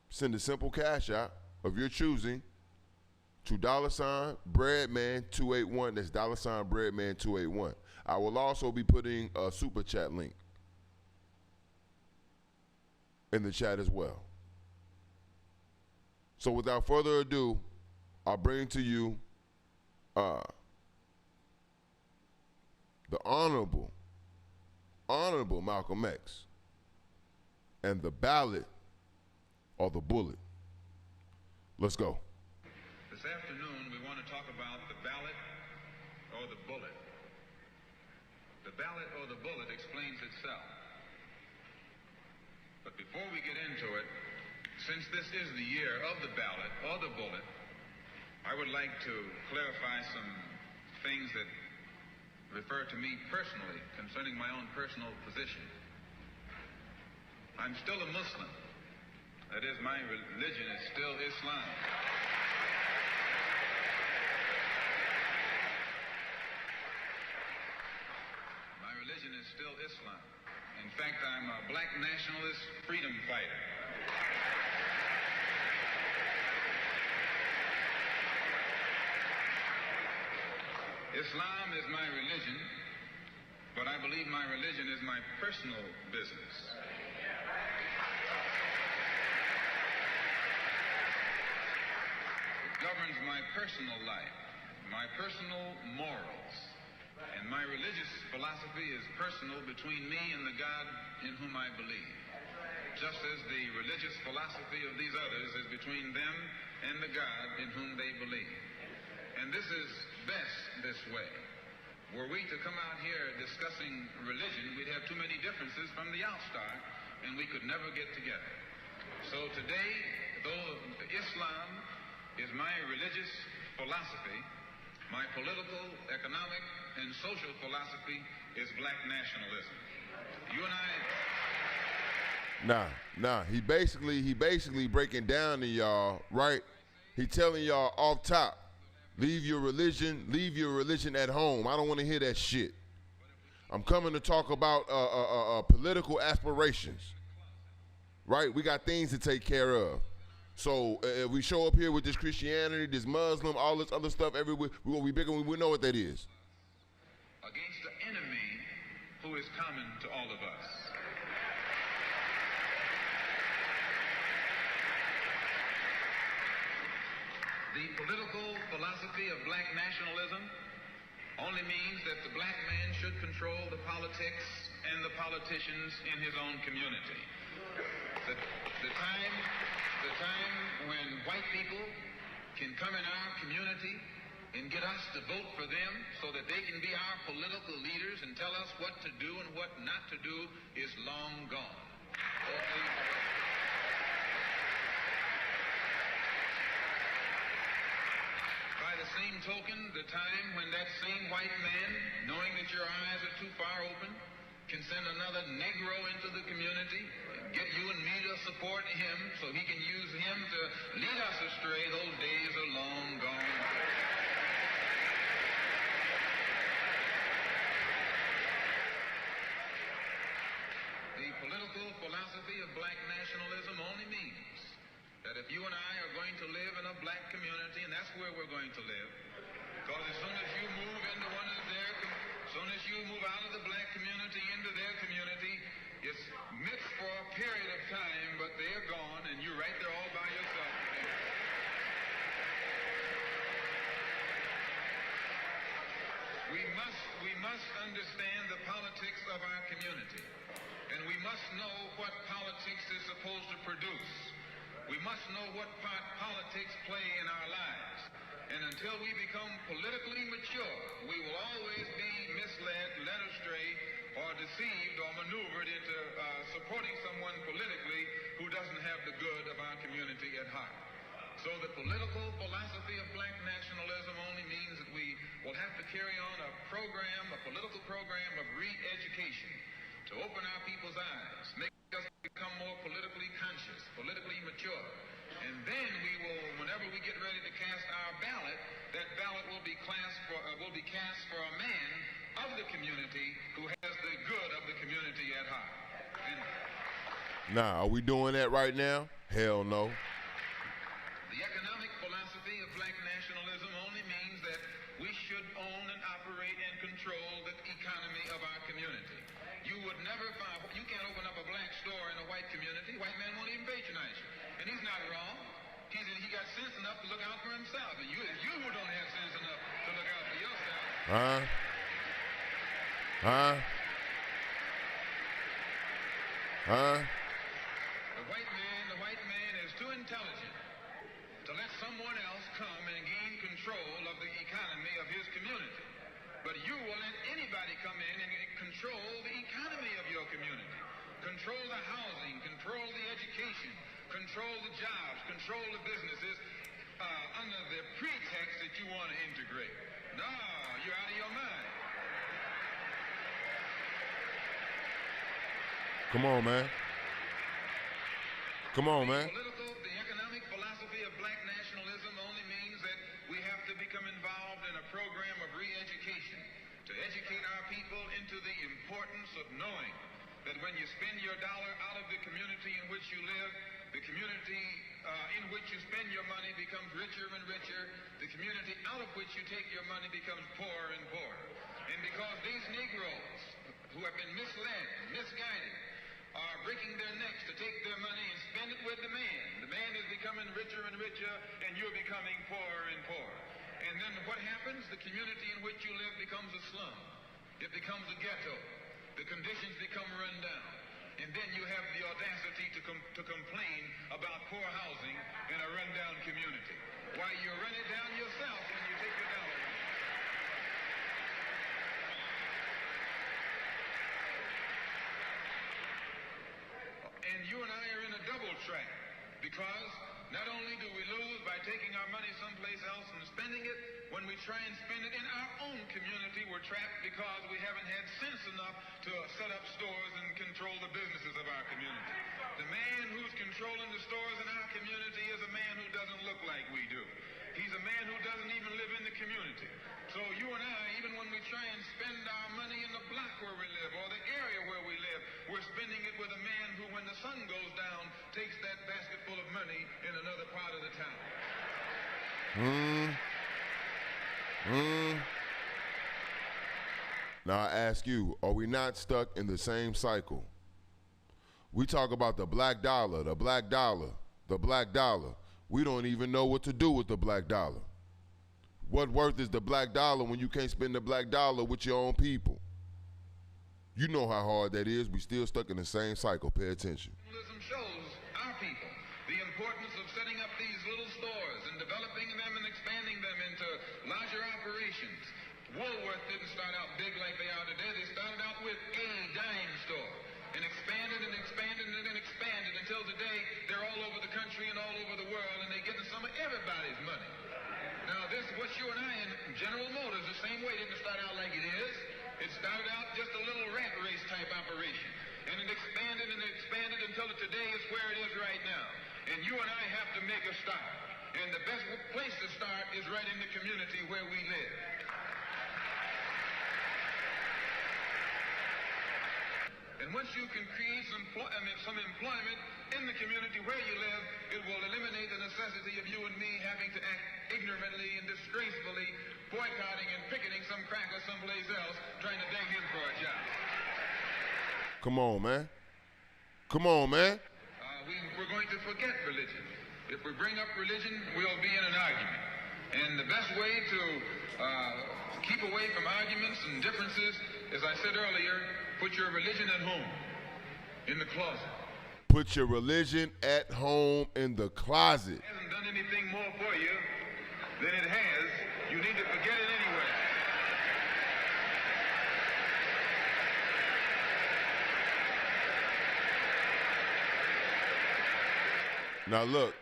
Send a simple cash out of your choosing to $Breadman281. That's $Breadman281. I will also be putting a super chat link in the chat as well. So without further ado, I'll bring to you the Honorable Malcolm X and the ballot or the bullet. Let's go. This afternoon, we want to talk about the ballot or the bullet. The ballot or the bullet explains itself. But before we get into it, since this is the year of the ballot or the bullet, I would like to clarify some things that refer to me personally concerning my own personal position. I'm still a Muslim. That is, my religion is still Islam. My religion is still Islam. In fact, I'm a black nationalist freedom fighter. Islam is my religion, but I believe my religion is my personal business. It governs my personal life, my personal morals, and my religious philosophy is personal between me and the God in whom I believe, just as the religious philosophy of these others is between them and the God in whom they believe. And this is best this way. Were we to come out here discussing religion, we'd have too many differences from the outstart, and we could never get together. So today, though Islam is my religious philosophy, my political, economic, and social philosophy is black nationalism. You and I... Nah, he basically breaking down to y'all, right? He telling y'all off top, leave your religion at home. I don't want to hear that shit. I'm coming to talk about political aspirations, right? We got things to take care of. So if we show up here with this Christianity, this Muslim, all this other stuff everywhere, we're going to be bigger. We know what that is. Against the enemy who is common to all of us. The political philosophy of black nationalism only means that the black man should control the politics and the politicians in his own community. The time when white people can come in our community and get us to vote for them so that they can be our political leaders and tell us what to do and what not to do is long gone. By the same token, the time when that same white man, knowing that your eyes are too far open, can send another Negro into the community and get you and me to support him so he can use him to lead us astray, those days are long gone. The political philosophy of black nationalism only means that if you and I are going to live in a black community, and that's where we're going to live, because as soon as you move into one of their, as soon as you move out of the black community into their community, it's mixed for a period of time, but they're gone, and you're right there all by yourself. We must understand the politics of our community, and we must know what politics is supposed to produce. We must know what part politics play in our lives. And until we become politically mature, we will always be misled, led astray, or deceived or maneuvered into supporting someone politically who doesn't have the good of our community at heart. So the political philosophy of black nationalism only means that we will have to carry on a political program of re-education to open our people's eyes, make us become more politically conscious, politically mature. And then we will, whenever we get ready to cast our ballot, that ballot will be cast for a man of the community who has the good of the community at heart. Nah, are we doing that right now? Hell no. The economic philosophy of black nationalism only means that we should own and operate and control the economy of our community. You would never find, you can't open up a black store in a white community. White man won't even patronize you. And he's not wrong. He got sense enough to look out for himself. And you who don't have sense enough to look out for yourself. The white man is too intelligent to let someone else come and gain control of the economy of his community. But you will let anybody come in and control the economy of your community. Control the housing, control the education, control the jobs, control the businesses under the pretext that you want to integrate. No, you're out of your mind. Come on, man. Come on, man. The economic philosophy of black nationalism only means that we have to become involved in a program of re-education to educate our people into the importance of knowing that when you spend your dollar out of the community in which you live, the community in which you spend your money becomes richer and richer. The community out of which you take your money becomes poorer and poorer. And because these Negroes who have been misled, misguided, are breaking their necks to take their money and spend it with the man. The man is becoming richer and richer, and you're becoming poorer and poorer. And then what happens? The community in which you live becomes a slum. It becomes a ghetto. The conditions become run down. And then you have the audacity to complain about poor housing in a rundown community. Why, you run it down yourself when you take your dollar. And you and I are in a double track, because not only do we lose by taking our money someplace else and spending it, when we try and spend it in our own community, we're trapped because we haven't had sense enough to set up stores and control the businesses of our community. The man who's controlling the stores in our community is a man who doesn't look like we do. He's a man who doesn't even live in the community. So you and I, even when we try and spend our money in the block where we live or the area where we live, we're spending it with a man who, when the sun goes down, takes that basket full of money in another part of the town. Now I ask you, are we not stuck in the same cycle? We talk about the black dollar, the black dollar, the black dollar. We don't even know what to do with the black dollar. What worth is the black dollar when you can't spend the black dollar with your own people? You know how hard that is. We still stuck in the same cycle. Pay attention. Capitalism shows our people the importance of setting up these little stores and developing them and expanding them into larger operations. Woolworth didn't start out big like they are today. They started out with a dime store and expanded and expanded and expanded until today they're all over the country and all over the world, and they're getting some of everybody's money. Now this, what you and I in General Motors, the same way, didn't start out like it is. It started out just a little rat race type operation. And it expanded and expanded until today is where it is right now. And you and I have to make a start. And the best place to start is right in the community where we live. And once you can create some employment in the community where you live, it will eliminate the necessity of you and me having to act ignorantly and disgracefully, boycotting and picketing some cracker someplace else, trying to beg him for a job. Come on, man. Come on, man. We're going to forget religion. If we bring up religion, we'll be in an argument. And the best way to keep away from arguments and differences, as I said earlier, put your religion at home, in the closet. Put your religion at home in the closet. It hasn't done anything more for you than it has. You need to forget it anyway. Now look,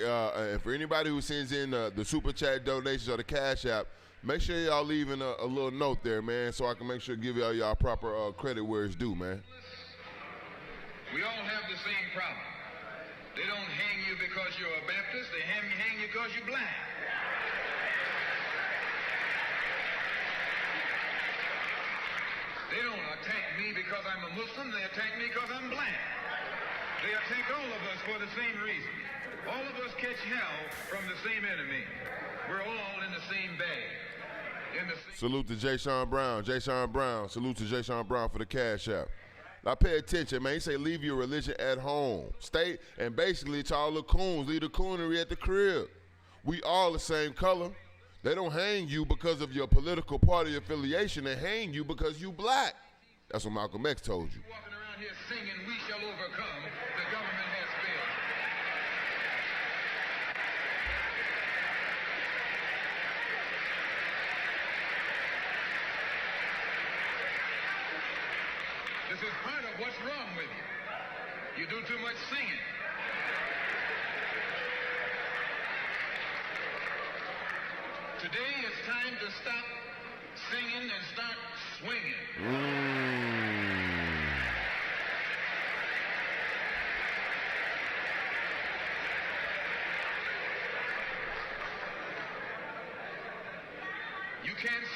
and for anybody who sends in the Super Chat donations or the Cash App, make sure y'all leaving a little note there, man, so I can make sure to give y'all proper credit where it's due, man. We all have the same problem. They don't hang you because you're a Baptist. They hang you because you're black. They don't attack me because I'm a Muslim. They attack me because I'm black. They attack all of us for the same reason. All of us catch hell from the same enemy. We're all in the same bag. Salute to Jay Sean Brown. Jay Sean Brown. Salute to Jay Sean Brown for the Cash App. Now pay attention, man. He say leave your religion at home. Stay, and basically to all the coons, leave the coonery at the crib. We all the same color. They don't hang you because of your political party affiliation. They hang you because you black. That's what Malcolm X told you. Walking around here singing, "We shall overcome." The government has failed. This is part of what's wrong with you. You do too much singing. Today it's time to stop singing and start swinging.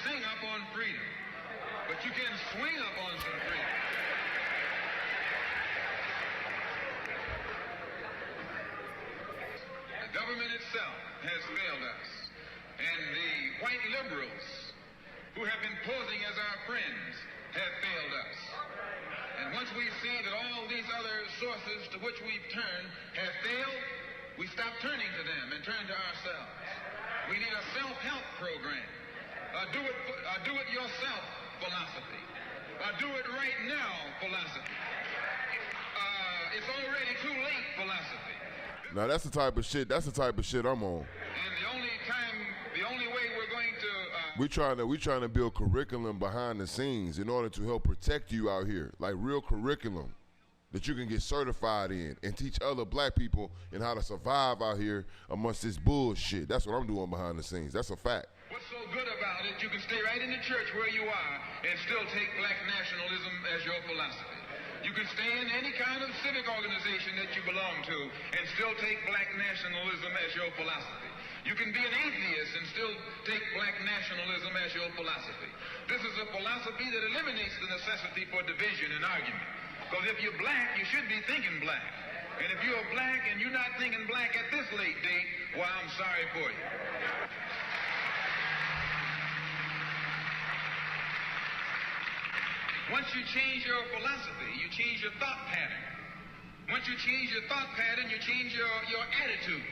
sing up on freedom, but you can swing up on some freedom. The government itself has failed us, and the white liberals who have been posing as our friends have failed us. And once we see that all these other sources to which we've turned have failed, we stop turning to them and turn to ourselves. We need a self-help program, do it yourself philosophy, do it right now philosophy, it's already too late philosophy. Now that's the type of shit. That's the type of shit I'm on. And the only way we're going to We trying to build curriculum behind the scenes in order to help protect you out here, like real curriculum that you can get certified in and teach other black people in how to survive out here amongst this bullshit. That's what I'm doing behind the scenes. That's a fact. What's so good about it, you can stay right in the church where you are and still take black nationalism as your philosophy. You can stay in any kind of civic organization that you belong to and still take black nationalism as your philosophy. You can be an atheist and still take black nationalism as your philosophy. This is a philosophy that eliminates the necessity for division and argument. Because if you're black, you should be thinking black. And if you're black and you're not thinking black at this late date, well, I'm sorry for you. Once you change your philosophy, you change your thought pattern. Once you change your thought pattern, you change your attitude.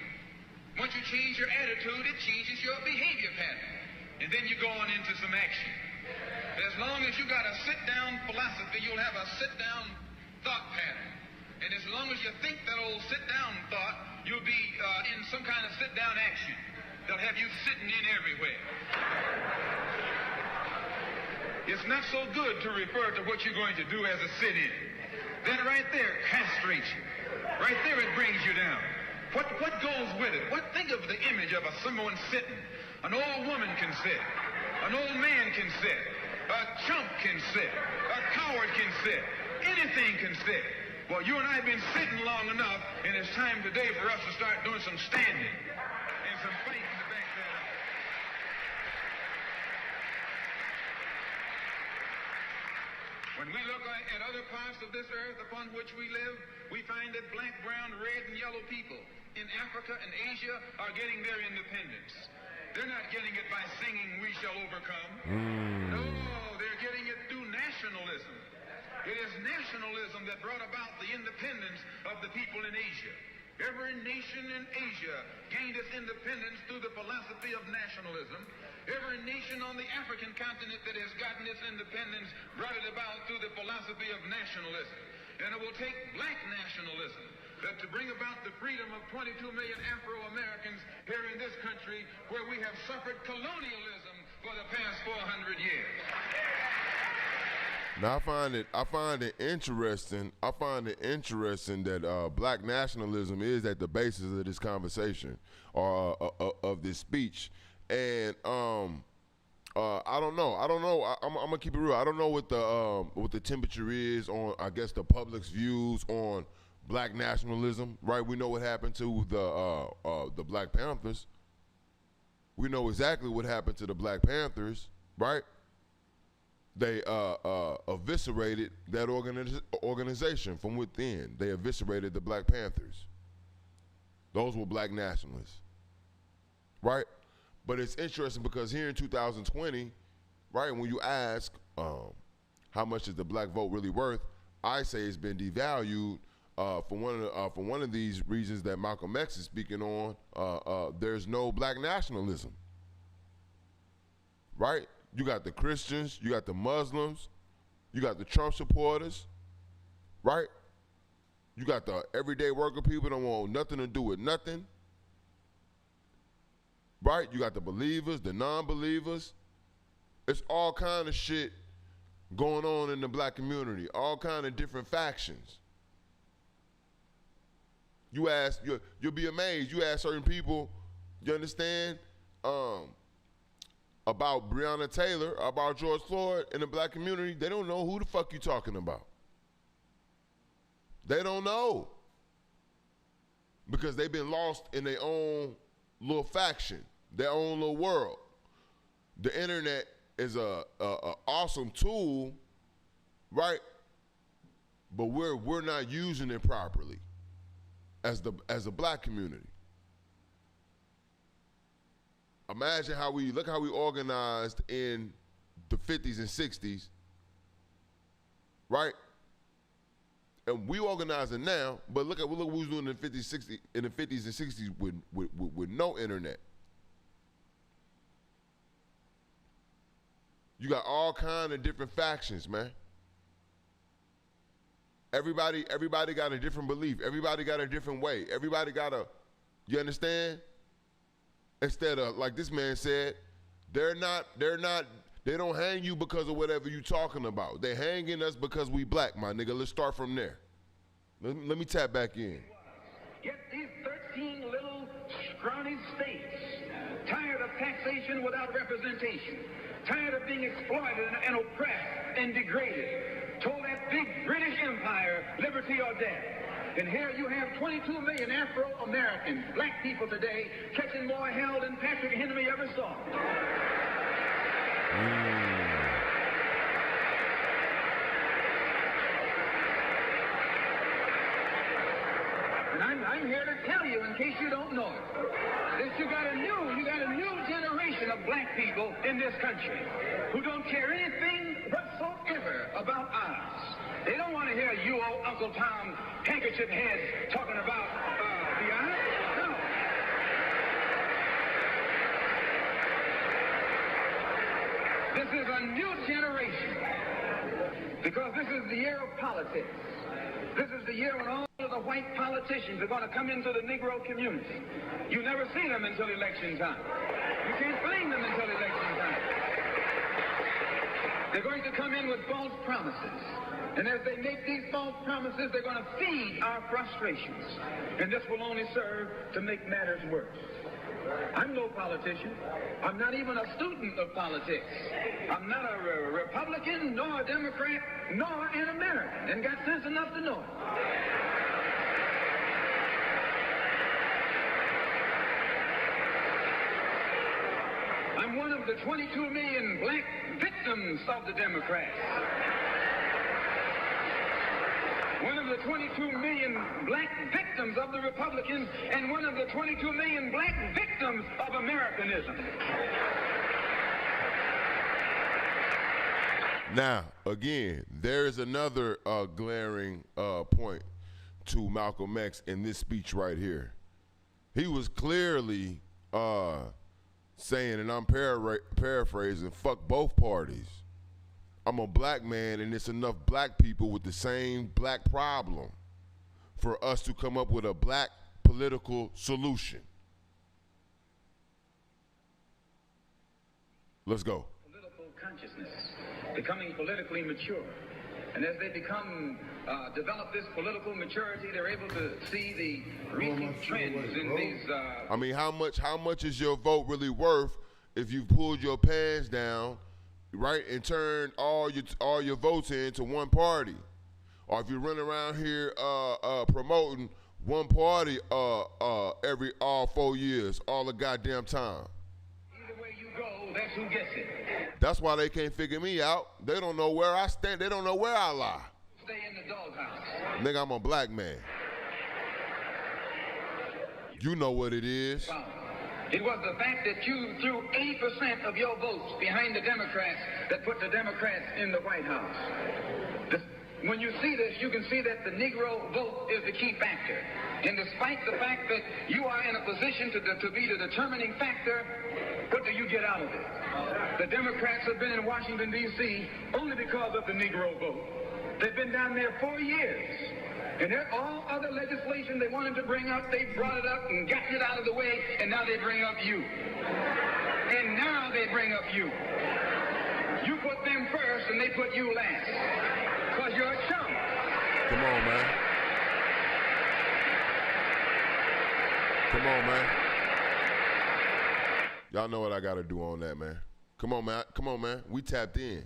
Once you change your attitude, it changes your behavior pattern. And then you go on into some action. As long as you got a sit-down philosophy, you'll have a sit-down thought pattern. And as long as you think that old sit-down thought, you'll be in some kind of sit-down action. They'll have you sitting in everywhere. It's not so good to refer to what you're going to do as a sit-in. That right there castrates you. Right there it brings you down. What goes with it? Think of the image of someone sitting. An old woman can sit. An old man can sit. A chump can sit. A coward can sit. Anything can sit. Well, you and I have been sitting long enough, and it's time today for us to start doing some standing and some fighting to back that up. When we look at other parts of this earth upon which we live, we find that black, brown, red, and yellow people in Africa and Asia are getting their independence. They're not getting it by singing "We Shall Overcome." No, they're getting it through nationalism. It is nationalism that brought about the independence of the people in Asia. Every nation in Asia gained its independence through the philosophy of nationalism. Every nation on the African continent that has gotten its independence brought it about through the philosophy of nationalism. And it will take black nationalism to bring about the freedom of 22 million Afro-Americans here in this country where we have suffered colonialism for the past 400 years. Now I find it interesting. I find it interesting that black nationalism is at the basis of this conversation or of this speech. And I don't know. I'm gonna keep it real. I don't know what the temperature is on, I guess, the public's views on black nationalism. Right? We know what happened to the Black Panthers. We know exactly what happened to the Black Panthers. Right? They eviscerated that organization from within. They eviscerated the Black Panthers. Those were black nationalists. Right? But it's interesting because here in 2020, right, when you ask how much is the black vote really worth, I say it's been devalued for one of these reasons that Malcolm X is speaking on. There's no black nationalism, right? You got the Christians, you got the Muslims, you got the Trump supporters, right? You got the everyday worker people that don't want nothing to do with nothing. Right? You got the believers, the non-believers. It's all kind of shit going on in the black community, all kind of different factions. You ask, you'll be amazed. You ask certain people, you understand, about Breonna Taylor, about George Floyd in the black community, they don't know who the fuck you talking about. They don't know. Because they've been lost in their own little faction, their own little world. The internet is a awesome tool, right? But we're not using it properly as a black community. Imagine look how we organized in the 50s and 60s, right? And we organizing now, but look what we was doing in the 50s, and 60s with no internet. You got all kind of different factions, man. Everybody got a different belief. Everybody got a different way. Everybody got you understand? Instead of, like this man said, they don't hang you because of whatever you talking about. They hanging us because we black, my nigga. Let's start from there. Let me tap back in. Yet these 13 little scrawny states, tired of taxation without representation, tired of being exploited and oppressed and degraded, told that big British Empire, liberty or death. And here you have 22 million Afro-Americans, black people today, catching more hell than Patrick Henry ever saw. And I'm here to tell you, in case you don't know it, that you got a new generation of black people in this country who don't care anything whatsoever about ours. They don't want to hear you old Uncle Tom handkerchief heads talking about the ours. No. This is a new generation because this is the year of politics. This is the year when all of the white politicians are going to come into the Negro community. You never see them until election time. You can't find them until election time. They're going to come in with false promises. And as they make these false promises, they're going to feed our frustrations. And this will only serve to make matters worse. I'm no politician. I'm not even a student of politics. I'm not a Republican, nor a Democrat, nor an American, and got sense enough to know it. I'm one of the 22 million black victims of the Democrats. One of the 22 million black victims of the Republicans, and one of the 22 million black victims of Americanism. Now, again, there is another glaring point to Malcolm X in this speech right here. He was clearly saying, and I'm paraphrasing, fuck both parties. I'm a black man, and it's enough black people with the same black problem for us to come up with a black political solution. Let's go. Political consciousness, becoming politically mature. And as they develop this political maturity, they're able to see the recent trends in these... I mean, how much is your vote really worth if you've pulled your pants down, right, and turn all your votes into one party? Or if you run around here promoting one party every all 4 years, all the goddamn time. Either way you go, that's who gets it. That's why they can't figure me out. They don't know where I stand. They don't know where I lie. Stay in the doghouse. Nigga, I'm a black man. You know what it is. It was the fact that you threw 80% of your votes behind the Democrats that put the Democrats in the White House. When you see this, you can see that the Negro vote is the key factor. And despite the fact that you are in a position to be the determining factor, what do you get out of it? The Democrats have been in Washington, D.C. only because of the Negro vote. They've been down there 4 years. And all other legislation they wanted to bring up, they brought it up and got it out of the way, and now they bring up you. And now they bring up you. You put them first, and they put you last. Because you're a chump. Come on, man. Come on, man. Y'all know what I got to do on that, man. Come on, man. Come on, man. We tapped in.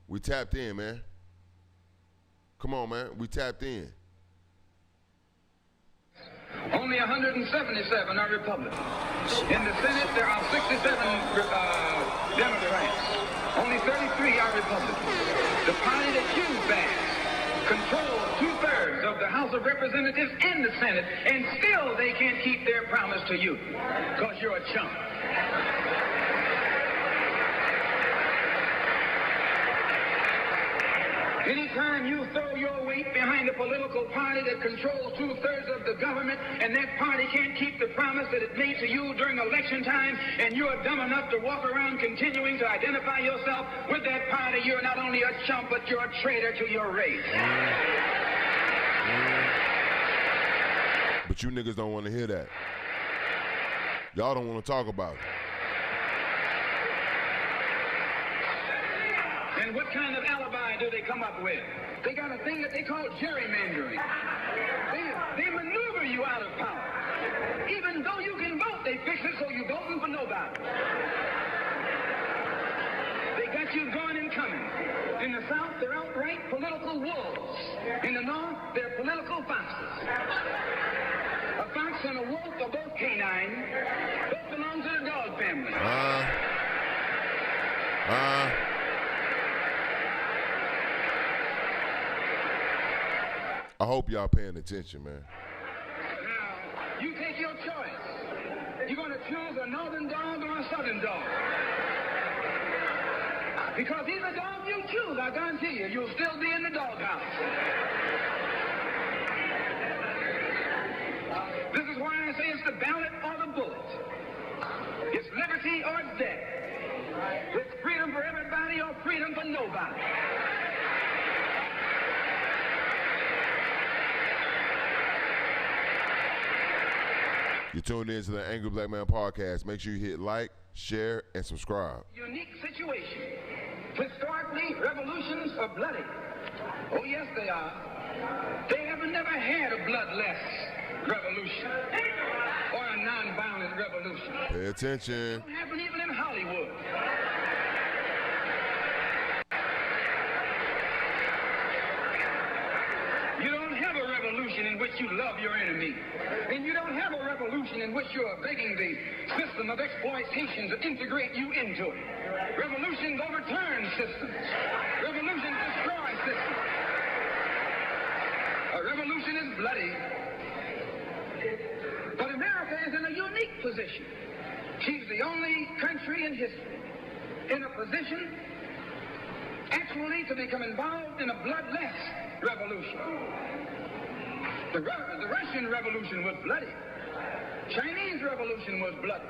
We tapped in, man. Come on, man. We tapped in. Only 177 are Republicans. In the Senate, there are 67 Democrats. Only 33 are Republicans. The party that you bash controls 2/3 of the House of Representatives and the Senate, and still they can't keep their promise to you, because you're a chump. Anytime you throw your weight behind a political party that controls 2/3 of the government, and that party can't keep the promise that it made to you during election time, and you're dumb enough to walk around continuing to identify yourself with that party, you're not only a chump, but you're a traitor to your race. But you niggas don't want to hear that. Y'all don't want to talk about it. And what kind of alibi do they come up with? They got a thing that they call gerrymandering. They maneuver you out of power. Even though you can vote, they fix it so you're voting for nobody. They got you going and coming. In the South, they're outright political wolves. In the North, they're political foxes. A fox and a wolf are both canine. Both belong to the dog family. I hope y'all paying attention, man. Now, you take your choice. You're going to choose a northern dog or a southern dog. Because either dog you choose, I guarantee you, you'll still be in the doghouse. This is why I say it's the ballot or the bullet. It's liberty or it's death. It's freedom for everybody or freedom for nobody. You tuned in to the Angry Black Man Podcast. Make sure you hit like, share, and subscribe. Unique situation. Historically, revolutions are bloody. Oh, yes, they are. They have never had a bloodless revolution or a non-violent revolution. Pay attention. It don't happen even in Hollywood. You don't have a revolution in which you love your enemy. And you don't have a revolution in which you are begging the system of exploitation to integrate you into it. Revolutions overturn systems. Revolutions destroy systems. A revolution is bloody. But America is in a unique position. She's the only country in history in a position actually to become involved in a bloodless revolution. The Russian Revolution was bloody. Chinese Revolution was bloody.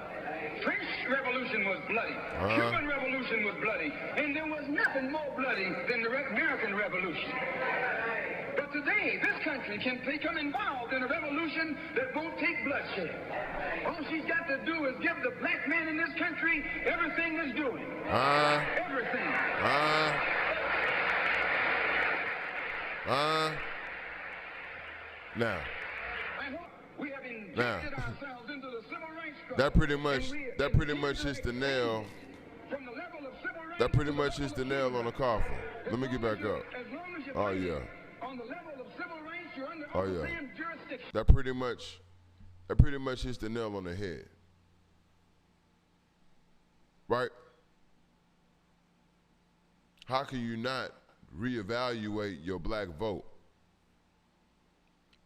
French Revolution was bloody. Cuban Revolution was bloody. And there was nothing more bloody than the American Revolution. But today, this country can become involved in a revolution that won't take bloodshed. All she's got to do is give the black man in this country everything that's doing. Everything. Now. We have injected ourselves into the civil rights struggle. That pretty much hits the nail. That pretty much hits the nail on the coffin. Let me get back up. Oh yeah. On the level of civil rights, you're under Oh yeah. jurisdiction. That pretty much hits the nail on the head. Right? How can you not reevaluate your black vote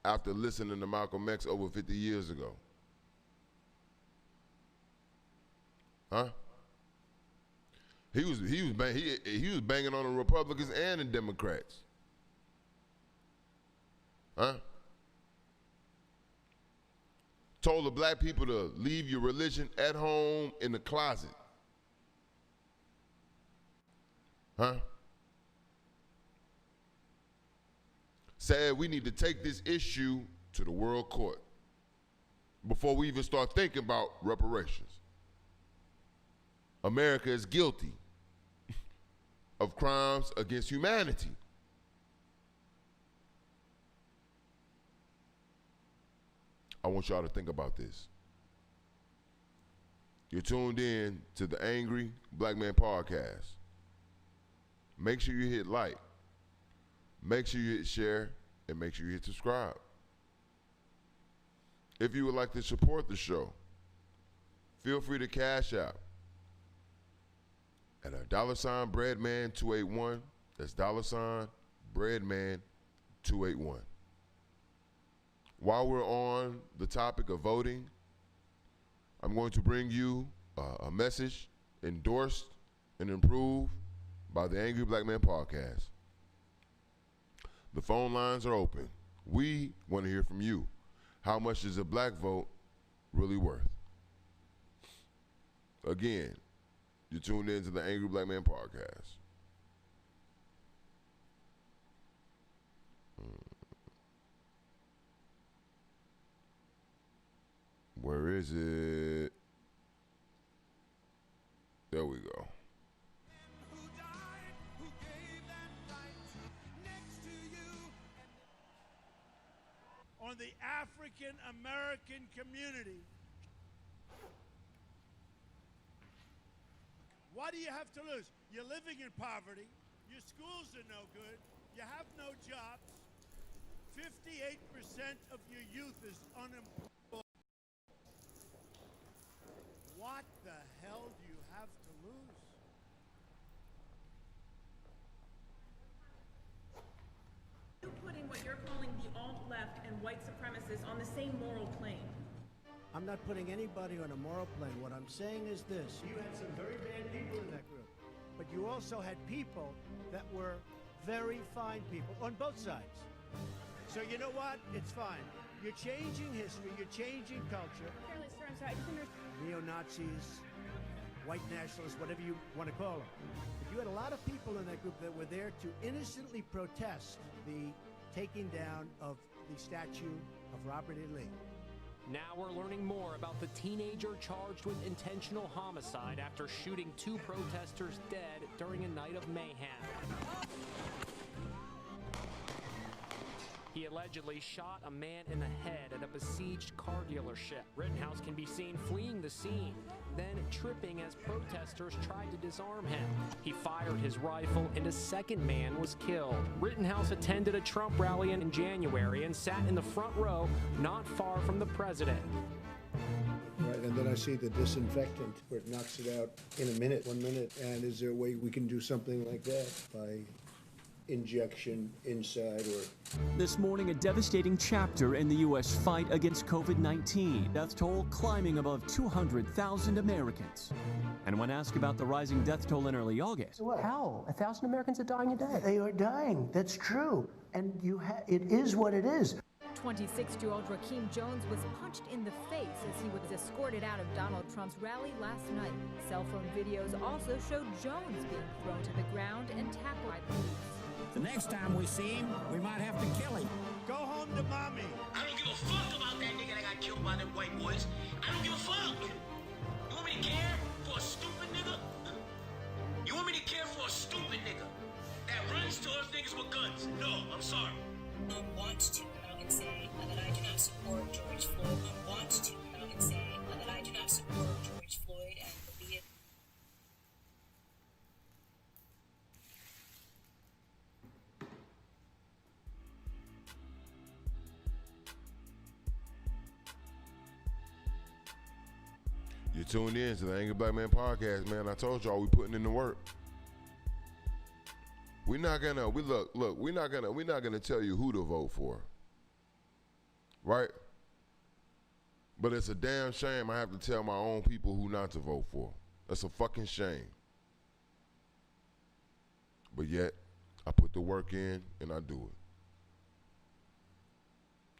after listening to Malcolm X over 50 years ago? Huh? He was banging on the Republicans and the Democrats. Huh? Told the black people to leave your religion at home in the closet. Huh? Said we need to take this issue to the world court before we even start thinking about reparations. America is guilty of crimes against humanity. I want y'all to think about this. You're tuned in to the Angry Black Man Podcast. Make sure you hit like, make sure you hit share, and make sure you hit subscribe. If you would like to support the show, feel free to cash out at a $Breadman281. That's $Breadman281. While we're on the topic of voting, I'm going to bring you a message endorsed and improved by the Angry Black Man Podcast. The phone lines are open. We want to hear from you. How much is a black vote really worth? Again, you're tuned in to the Angry Black Man Podcast. Where is it? There we go. On the African American community. What do you have to lose? You're living in poverty. Your schools are no good. You have no jobs. 58% of your youth is unemployed. What the hell do you have to lose? You putting what you're calling the alt-left and white supremacists on the same moral plane. I'm not putting anybody on a moral plane. What I'm saying is this. You had some very bad people in that group. But you also had people that were very fine people on both sides. So you know what? It's fine. You're changing history. You're changing culture. Neo-Nazis, white nationalists, whatever you want to call them. But you had a lot of people in that group that were there to innocently protest the taking down of the statue of Robert E. Lee. Now we're learning more about the teenager charged with intentional homicide after shooting 2 protesters dead during a night of mayhem. He allegedly shot a man in the head at a besieged car dealership. Rittenhouse can be seen fleeing the scene, then tripping as protesters tried to disarm him. He fired his rifle and a second man was killed. Rittenhouse attended a Trump rally in January and sat in the front row, not far from the president. Right, and then I see the disinfectant where it knocks it out in a minute, 1 minute. And is there a way we can do something like that by injection inside or... This morning, a devastating chapter in the U.S. fight against COVID-19. Death toll climbing above 200,000 Americans. And when asked about the rising death toll in early August... How? 1,000 Americans are dying a day. They are dying. That's true. And it is what it is. 26-year-old Rakeem Jones was punched in the face as he was escorted out of Donald Trump's rally last night. Cell phone videos also showed Jones being thrown to the ground and tackled by police. The next time we see him, we might have to kill him. Go home to mommy. I don't give a fuck about that nigga that got killed by them white boys. I don't give a fuck. You want me to care for a stupid nigga? You want me to care for a stupid nigga that runs towards niggas with guns? No, I'm sorry. I want to come out and say that I do not support George Floyd. I want to come out and say that I do not support George Floyd and the vehicle. You're tuned in to the Angry Black Man Podcast, man. I told y'all we putting in the work. We're not gonna tell you who to vote for. Right? But it's a damn shame I have to tell my own people who not to vote for. That's a fucking shame. But yet, I put the work in and I do it.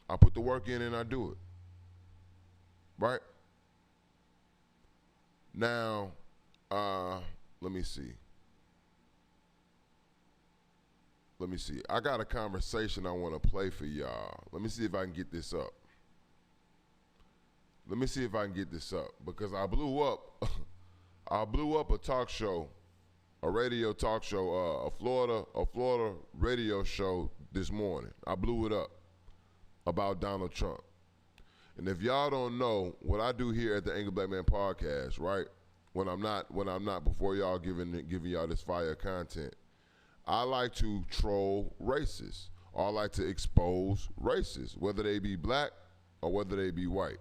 I put the work in and I do it. Right? Now, let me see. I got a conversation I want to play for y'all. Let me see if I can get this up. Because I blew up a talk show, a radio talk show, a Florida radio show this morning. I blew it up about Donald Trump. And if y'all don't know what I do here at the Angry Black Man Podcast, right? When I'm not before y'all giving y'all this fire content, I like to troll racists, or I like to expose racists, whether they be black or whether they be white.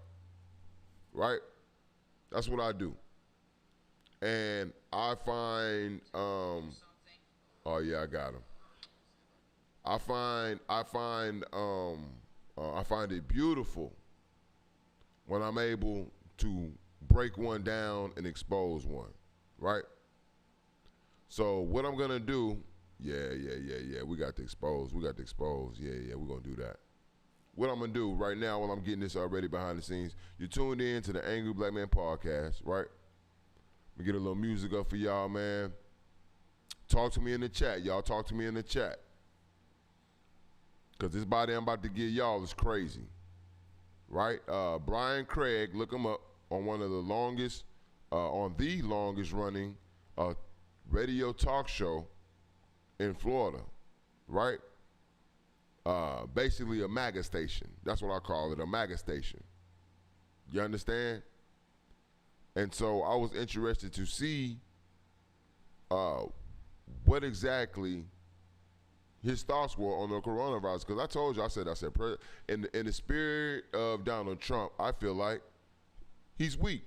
Right? That's what I do. And I find, oh yeah, I got him. I find it beautiful when I'm able to break one down and expose one, right? So what I'm gonna do, yeah, we got to expose. Yeah, we're gonna do that. What I'm gonna do right now while I'm getting this already behind the scenes, you're tuned in to the Angry Black Man Podcast, right? We get a little music up for y'all, man. Talk to me in the chat, y'all. Talk to me in the chat. Because this body I'm about to give y'all is crazy, right? Brian Craig, look him up, on one of the longest, on the longest running radio talk show in Florida, right? Basically a MAGA station. That's what I call it, a MAGA station. You understand? And so I was interested to see what exactly his thoughts were on the coronavirus. Because I told you, I said, in the spirit of Donald Trump, I feel like he's weak.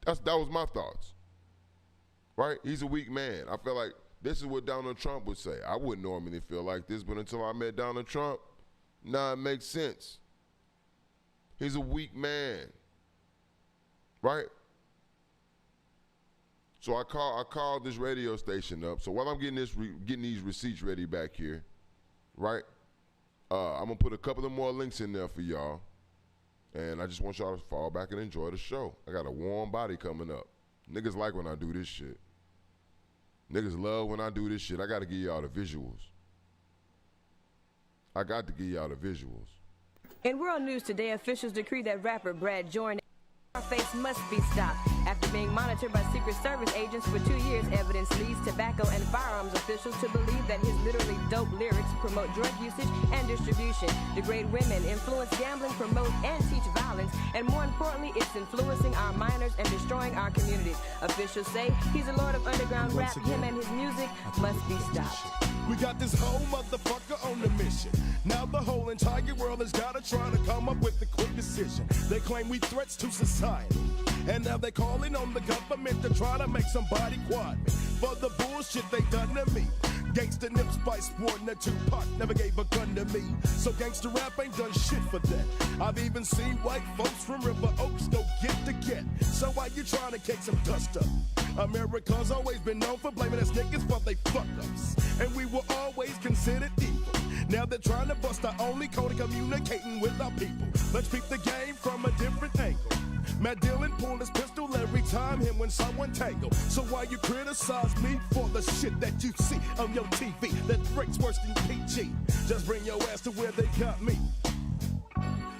That was my thoughts, right? He's a weak man. I feel like this is what Donald Trump would say. I wouldn't normally feel like this, but until I met Donald Trump, it makes sense. He's a weak man, right? So I called this radio station up. So while I'm getting these receipts ready back here, right? I'm gonna put a couple of more links in there for y'all, and I just want y'all to fall back and enjoy the show. I got a warm body coming up. Niggas like when I do this shit. Niggas love when I do this shit. I got to give y'all the visuals. In world news today, officials decree that rapper Brad Jordan face must be stopped. After being monitored by Secret Service agents for 2 years, evidence leads tobacco and firearms officials to believe that his literally dope lyrics promote drug usage and distribution, degrade women, influence gambling, promote and teach violence, and more importantly, it's influencing our minors and destroying our communities. Officials say he's a lord of underground rap. Him and his music must be stopped. We got this whole motherfucker on the mission. Now the whole entire world has gotta try to come up with a quick decision. They claim we threats to society, and now they calling on the government to try to make somebody quiet me for the bullshit they done to me. Gangsta Nip Spice sporting a Tupac never gave a gun to me, so gangsta rap ain't done shit for that. I've even seen white folks from River Oaks go get to get. So why you trying to kick some dust up? America's always been known for blaming us niggas for they fuck ups, and we were always considered evil. Now they're trying to bust our only code of communicating with our people. Let's peep the game from a different angle. Matt Dillon pulled his pistol every time him when someone tangled. So why you criticize me for the shit that you see on your TV that breaks worse than PG? Just bring your ass to where they got me,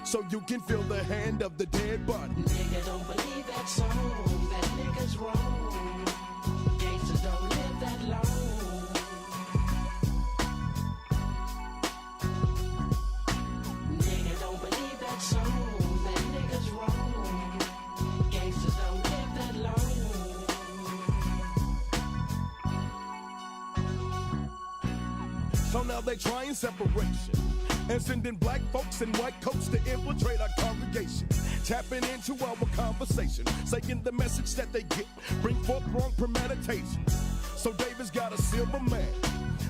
so you can feel the hand of the dead body. Nigga, don't believe that song. That nigga's wrong. Gangsters don't live that long. Nigga, don't believe that song. That nigga's wrong. Gangsters don't live that long. So now they trying separation and sending black folks in white coats to infiltrate our congregation, tapping into our conversation, saying the message that they get bring forth wrong premeditations. So David's got a silver man,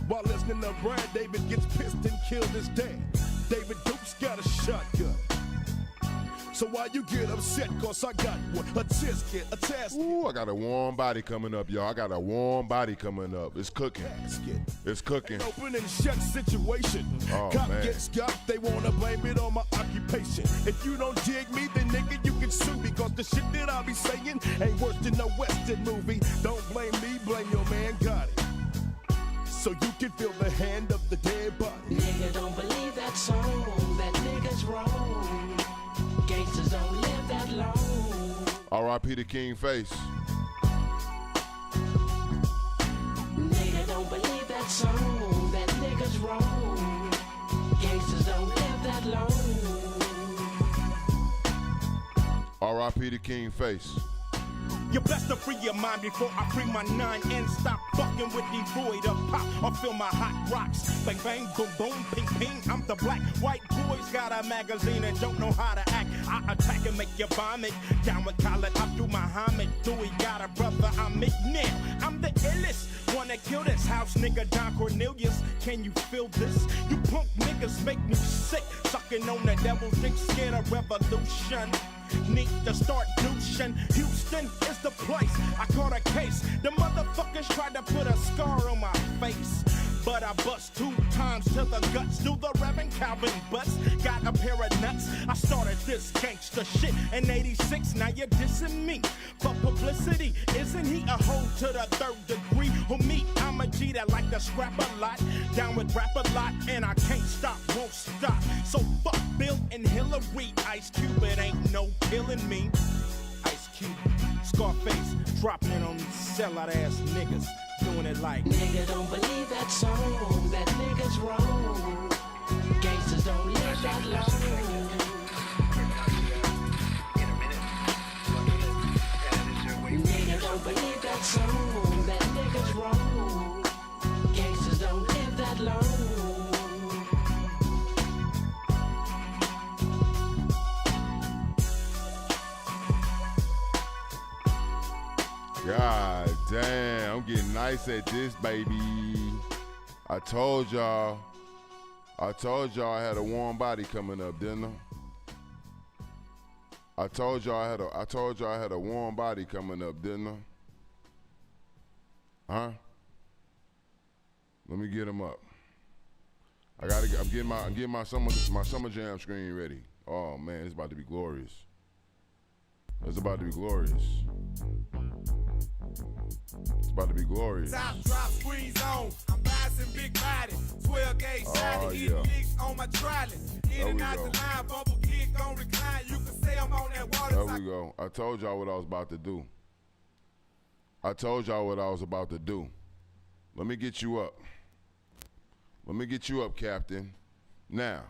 while listening to Brad, David gets pissed and killed his dad. David Duke's got a shotgun. So why you get upset? Cause I got one, a test kit, a task. Ooh, I got a warm body coming up, y'all. I got a warm body coming up. It's cooking. It's cooking. Open and shut situation. Oh, Cop man. gets got, they wanna blame it on my occupation. If you don't dig me, then nigga, you can sue me. Cause the shit that I be saying ain't worse than a Western movie. Don't blame me, blame your man got it. So you can feel the hand of the dead body. Nigga, don't believe that song. That nigga's wrong. Gangsters don't live that long. R.I.P. the King Face. Nigga, don't believe that song. That nigga's wrong. Gangsters don't live that long. R.I.P. the King Face. You best to free your mind before I free my nine and stop fucking with devoid of pop or feel my hot rocks. Bang bang, boom boom, ping ping. I'm the black. White boys got a magazine and don't know how to act. I attack and make you vomit. Down with Khaled Abdul Muhammad. Dewey got a brother, I'm McNair. I'm the illest. Wanna kill this house nigga Don Cornelius. Can you feel this? You punk niggas make me sick. Sucking on the devil's dick, scared of revolution. Need to start douching. Houston is the place. I caught a case. The motherfuckers tried to put a scar on my face, but I bust 2 times to the guts. Do the Reverend Calvin butts. Got a pair of nuts. I started this gangster shit in 86. Now you're dissing me for publicity. Isn't he a hoe to the 3rd degree? Who me? I'm a G that like to scrap a lot. Down with rap a lot, and I can't stop, won't stop. So fuck Bill and Hillary. Ice Cube, it ain't no killing me. Ice Cube, Scarface, dropping it on these sellout ass niggas. Doing it like Nigga don't believe that song, that nigga's wrong. Gangsters don't live that long. Nigga don't believe that song, that nigga's wrong. Gangsters don't live that long. God damn, I'm getting nice at this, baby. I told y'all I had a warm body coming up, didn't I? I told y'all I had a warm body coming up, didn't I? Huh? Let me get him up. I'm getting my summer jam screen ready. Oh man, it's about to be glorious. It's about to be glorious. It's about to be glorious. Top drop squeeze on. I'm bouncing big body. 12 gauge shot. Hitting licks on my trolley. In and out the line. Bubble kick on recline. You can say I'm on that water. There we go. I told y'all what I was about to do. Let me get you up. Captain. Now,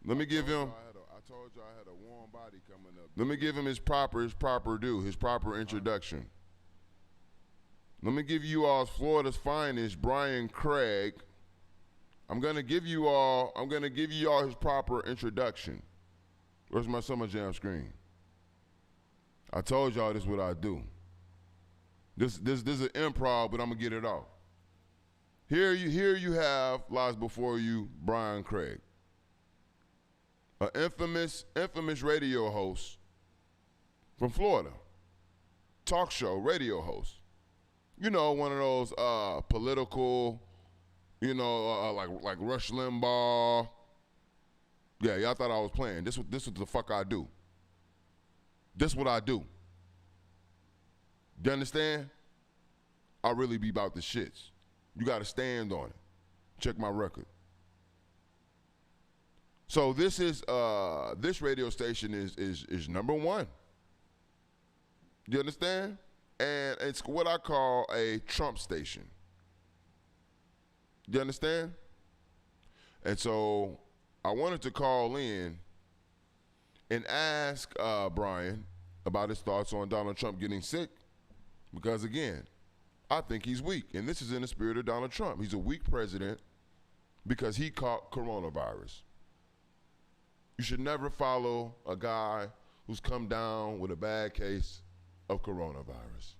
let me give him. I told y'all I had a warm body coming up. Let me give him his proper introduction. Let me give you all Florida's finest, Brian Craig. I'm gonna give you all his proper introduction. Where's my summer jam screen? I told y'all this is what I do. This is an improv, but I'm gonna get it off. Here you have, lies before you, Brian Craig, an infamous radio host from Florida, talk show radio host. You know, one of those political, like Rush Limbaugh. Yeah, y'all thought I was playing. This was the fuck I do. This what I do. You understand? I really be about the shits. You got to stand on it. Check my record. So this radio station is number 1. You understand? And it's what I call a Trump station. You understand? And so I wanted to call in and ask Brian about his thoughts on Donald Trump getting sick. Because again, I think he's weak. And this is in the spirit of Donald Trump. He's a weak president because he caught coronavirus. You should never follow a guy who's come down with a bad case of coronavirus.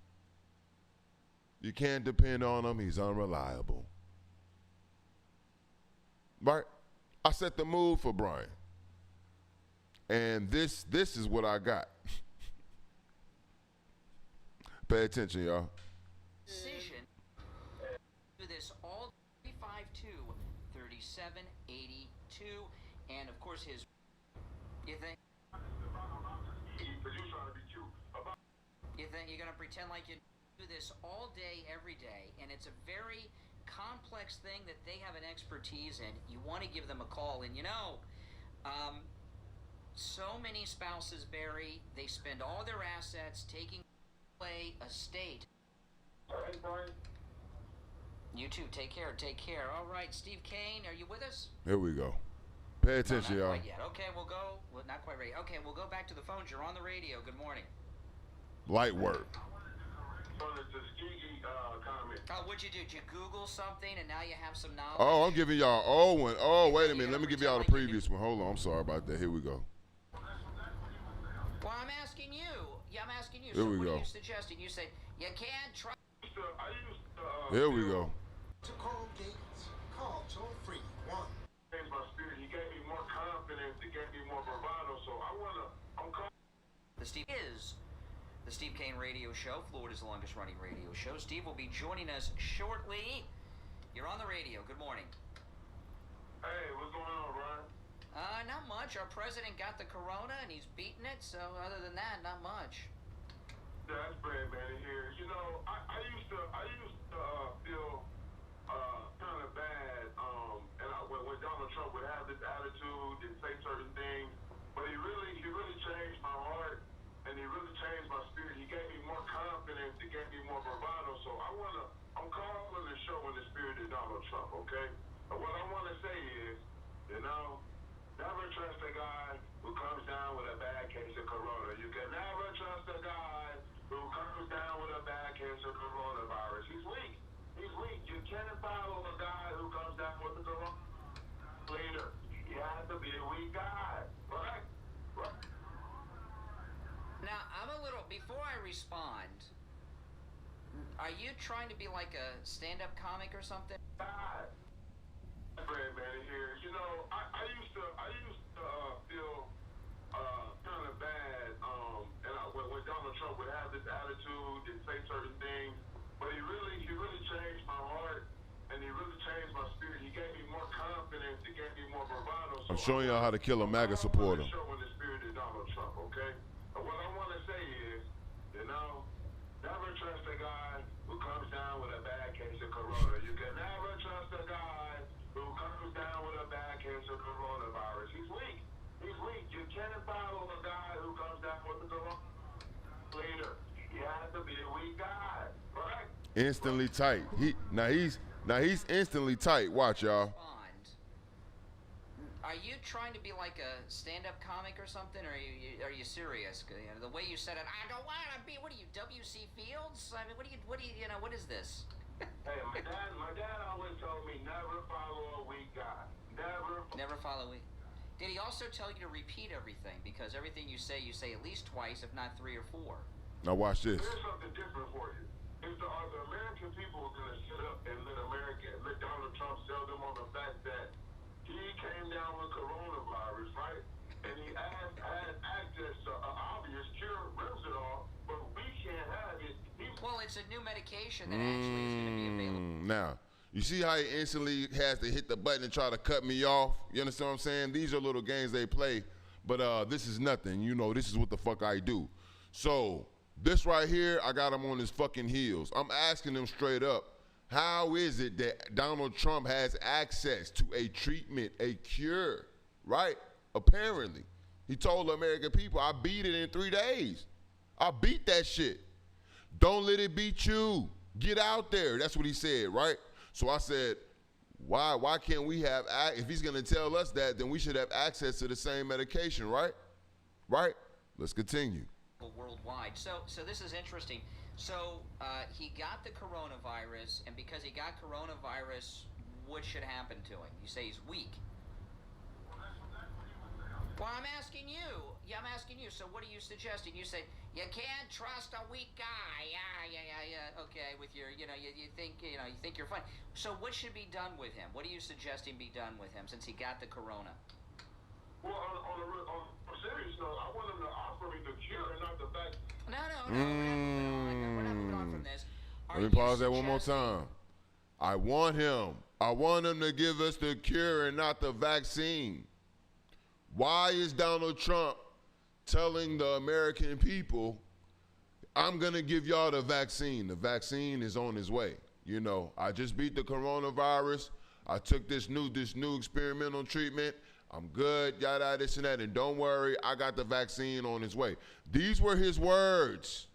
You can't depend on him. He's unreliable. Right? I set the mood for Brian. And this is what I got. Pay attention, y'all. Decision. Do this all 352-3782. And of course his... You think you're going to pretend like you do this all day, every day, and it's a very complex thing that they have an expertise in. You want to give them a call, and so many spouses, Barry, they spend all their assets taking away a state. All right, Brian. You too, take care. All right, Steve Kane, are you with us? Here we go. Pay attention, y'all. Not quite yet. Okay, we'll go. Well, not quite ready. Okay, we'll go back to the phones. You're on the radio. Good morning. Light work. What'd you do? Did you Google something and now you have some knowledge? Oh, I'm giving y'all old one. Oh, wait a minute. Let me give y'all the previous one. Hold on. I'm sorry about that. Here we go. Well, I'm asking you. Yeah, I'm asking you. Here so we what go. are you suggesting? You said you can't try. Here we go. To call Gates, call toll free 1. Changed my spirit. He gave me more confidence. He gave me more bravado. So I'm The Steve is the Steve Kane Radio Show, Florida's longest running radio show. Steve will be joining us shortly. You're on the radio. Good morning. Hey, what's going on, Ryan? Not much. Our president got the corona and he's beating it. So other than that, not much. Yeah, that's Brad Manning here. You know, I used to feel kind of bad, when Donald Trump would have this attitude and say certain things, but he really changed my heart and he really changed my spirit. He gave me more confidence. He gave me more bravado. So I'm calling and showing the spirit of Donald Trump. Okay, and what I want to say is, never trust a guy who comes down with a bad case of corona. You can never trust a guy who comes down with a bad case of coronavirus. He's weak. He's weak. You can't follow a guy who comes down with the corona leader. You have to be a weak guy, right? Now, I'm a little, before I respond, are you trying to be like a stand-up comic or something? Brad Manning here. You know, I used to feel kind of bad, when Donald Trump would have this attitude and say certain things, but he really changed my heart and he really changed my spirit. He gave me more confidence. He gave me more bravado. So I'm showing y'all how to kill a MAGA supporter. I'm showing the spirit of Donald Trump. Okay, and what I want to say is, never trust a guy who comes down with a bad case of corona. You can never trust a guy who comes down with a bad case of coronavirus. He's weak. He's weak. You can't follow a guy who comes down with the corona leader. You have to be a weak guy, right? Instantly tight. He's instantly tight. Watch, y'all. Are you trying to be like a stand-up comic or something, or are you serious? The way you said it, I don't want to be. What are you, W.C. Fields? I mean, what is this? Hey, my dad always told me never follow a weak guy. Never follow weak. Did he also tell you to repeat everything? Because everything you say at least twice, if not 3 or 4. Now watch this. Here's something different for you. Are the American people going to sit up and let Donald Trump sell them on the fact that he came down with coronavirus, right? And he had access to an obvious cure, rims it all, but we can't have it. Well, it's a new medication that actually is going to be available. Now, you see how he instantly has to hit the button and try to cut me off? You understand what I'm saying? These are little games they play, but this is nothing. This is what the fuck I do. So this right here, I got him on his fucking heels. I'm asking him straight up, how is it that Donald Trump has access to a treatment, a cure, right? Apparently. He told the American people, I beat it in 3 days. I beat that shit. Don't let it beat you. Get out there. That's what he said, right? So I said, why can't we have, if he's going to tell us that, then we should have access to the same medication, right? Right? Let's continue. Worldwide. So this is interesting. So he got the coronavirus, and because he got coronavirus, what should happen to him? You say he's weak. Well, I'm asking you. Yeah, I'm asking you. So what are you suggesting? You say you can't trust a weak guy. Yeah. Okay, with your, you think you're fine. So what should be done with him? What are you suggesting be done with him since he got the corona? Well, on a serious note, I want him to offer me the cure and not the fact. No. We're not moving on from this. Let me pause that one more time. I want him to give us the cure and not the vaccine. Why is Donald Trump telling the American people, I'm going to give y'all the vaccine? The vaccine is on its way. I just beat the coronavirus. I took this new experimental treatment. I'm good, yada, this and that. And don't worry, I got the vaccine on its way. These were his words.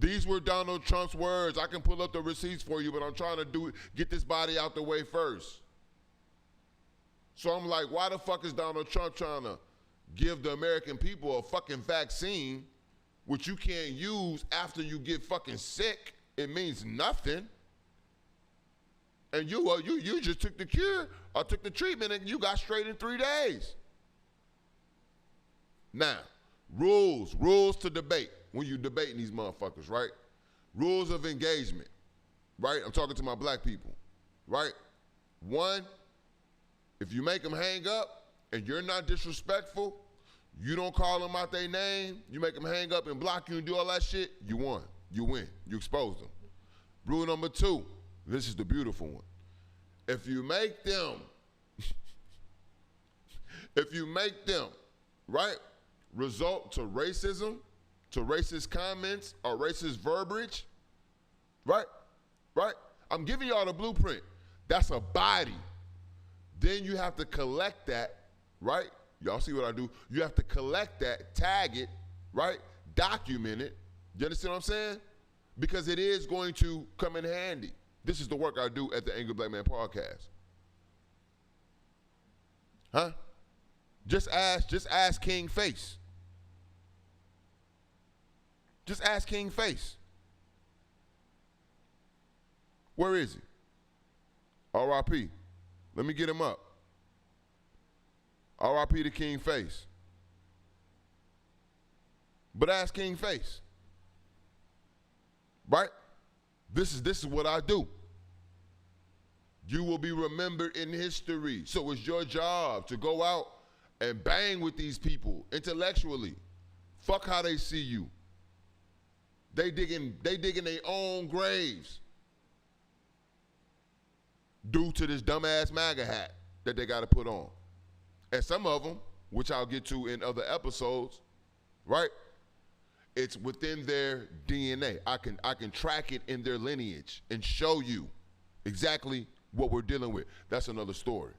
These were Donald Trump's words. I can pull up the receipts for you, but I'm trying to get this body out the way first. So I'm like, why the fuck is Donald Trump trying to give the American people a fucking vaccine which you can't use after you get fucking sick, it means nothing. And you just took the cure or took the treatment and you got straight in 3 days. Now, rules to debate when you debating these motherfuckers, right? Rules of engagement, right? I'm talking to my black people, right? One, if you make them hang up and you're not disrespectful, you don't call them out their name, you make them hang up and block you and do all that shit, you won. You win. You expose them. Rule number 2, this is the beautiful one. If you make them, right, result to racism, to racist comments or racist verbiage, right? I'm giving y'all the blueprint. That's a body. Then you have to collect that, right? Y'all see what I do? You have to collect that, tag it, right? Document it. You understand what I'm saying? Because it is going to come in handy. This is the work I do at the Angry Black Man Podcast. Huh? Just ask King Face. Just ask King Face. Where is he? R.I.P. Let me get him up. R.I.P. to King Face. But ask King Face. Right? This is what I do. You will be remembered in history. So it's your job to go out and bang with these people intellectually. Fuck how they see you. They digging their own graves due to this dumbass MAGA hat that they got to put on. And some of them, which I'll get to in other episodes, right? It's within their DNA. I can track it in their lineage and show you exactly what we're dealing with. That's another story.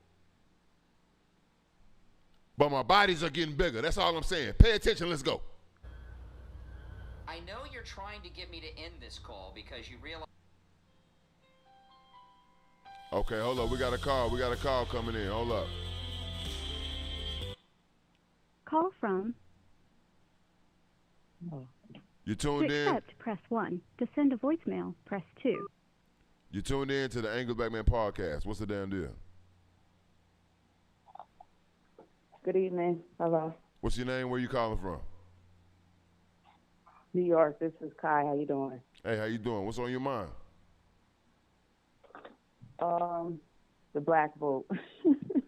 But my bodies are getting bigger. That's all I'm saying. Pay attention. Let's go. I know you're trying to get me to end this call because you realize... Okay, hold up. We got a call coming in. Hold up. Call from. You tuned to in? accept, press 1. To send a voicemail, press 2. You tuned in to the Angry Black Man Podcast. What's the damn deal? Good evening. Hello. What's your name? Where you calling from? New York. This is Kai. How you doing? Hey, how you doing? What's on your mind? The black vote.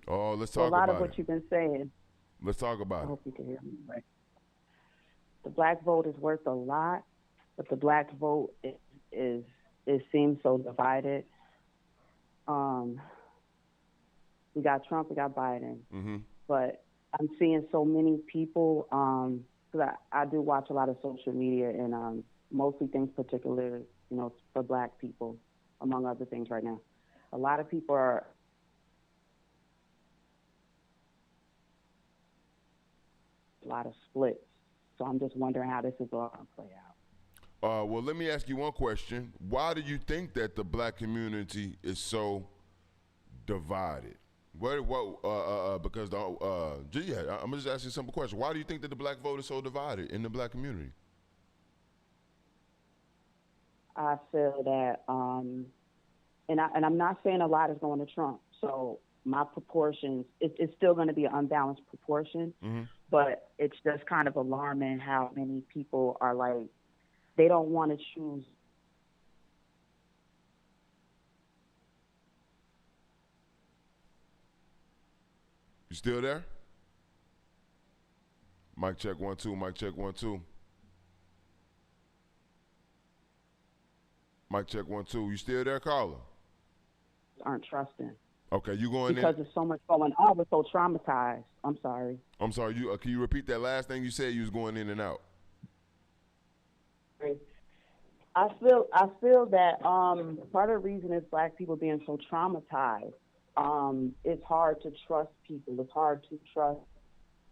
Oh, let's talk about it. A lot of it. what you've been saying. Let's talk about I it. hope you can hear me right. The black vote is worth a lot, but the black vote is it seems so divided. We got Trump, we got Biden, but I'm seeing so many people. Because I do watch a lot of social media and mostly things particular, for black people, among other things right now. A lot of people are a lot of splits. So I'm just wondering how this is all going to play out. Well, let me ask you one question. Why do you think that the black community is so divided? Because I'm gonna just ask you a simple question. Why do you think that the black vote is so divided in the black community? I feel that, and I'm not saying a lot is going to Trump. So my proportions, it's still going to be an unbalanced proportion, but it's just kind of alarming how many people are like, they don't want to choose. You still there? Mic check 1 2. Mic check 1 2. Mic check 1 2. You still there, caller? Aren't trusting. Okay, you going because in? there's so much going on. We're so traumatized. I'm sorry. I'm sorry. Can you repeat that last thing you said? You was going in and out. I feel that part of the reason is black people being so traumatized. It's hard to trust people. It's hard to trust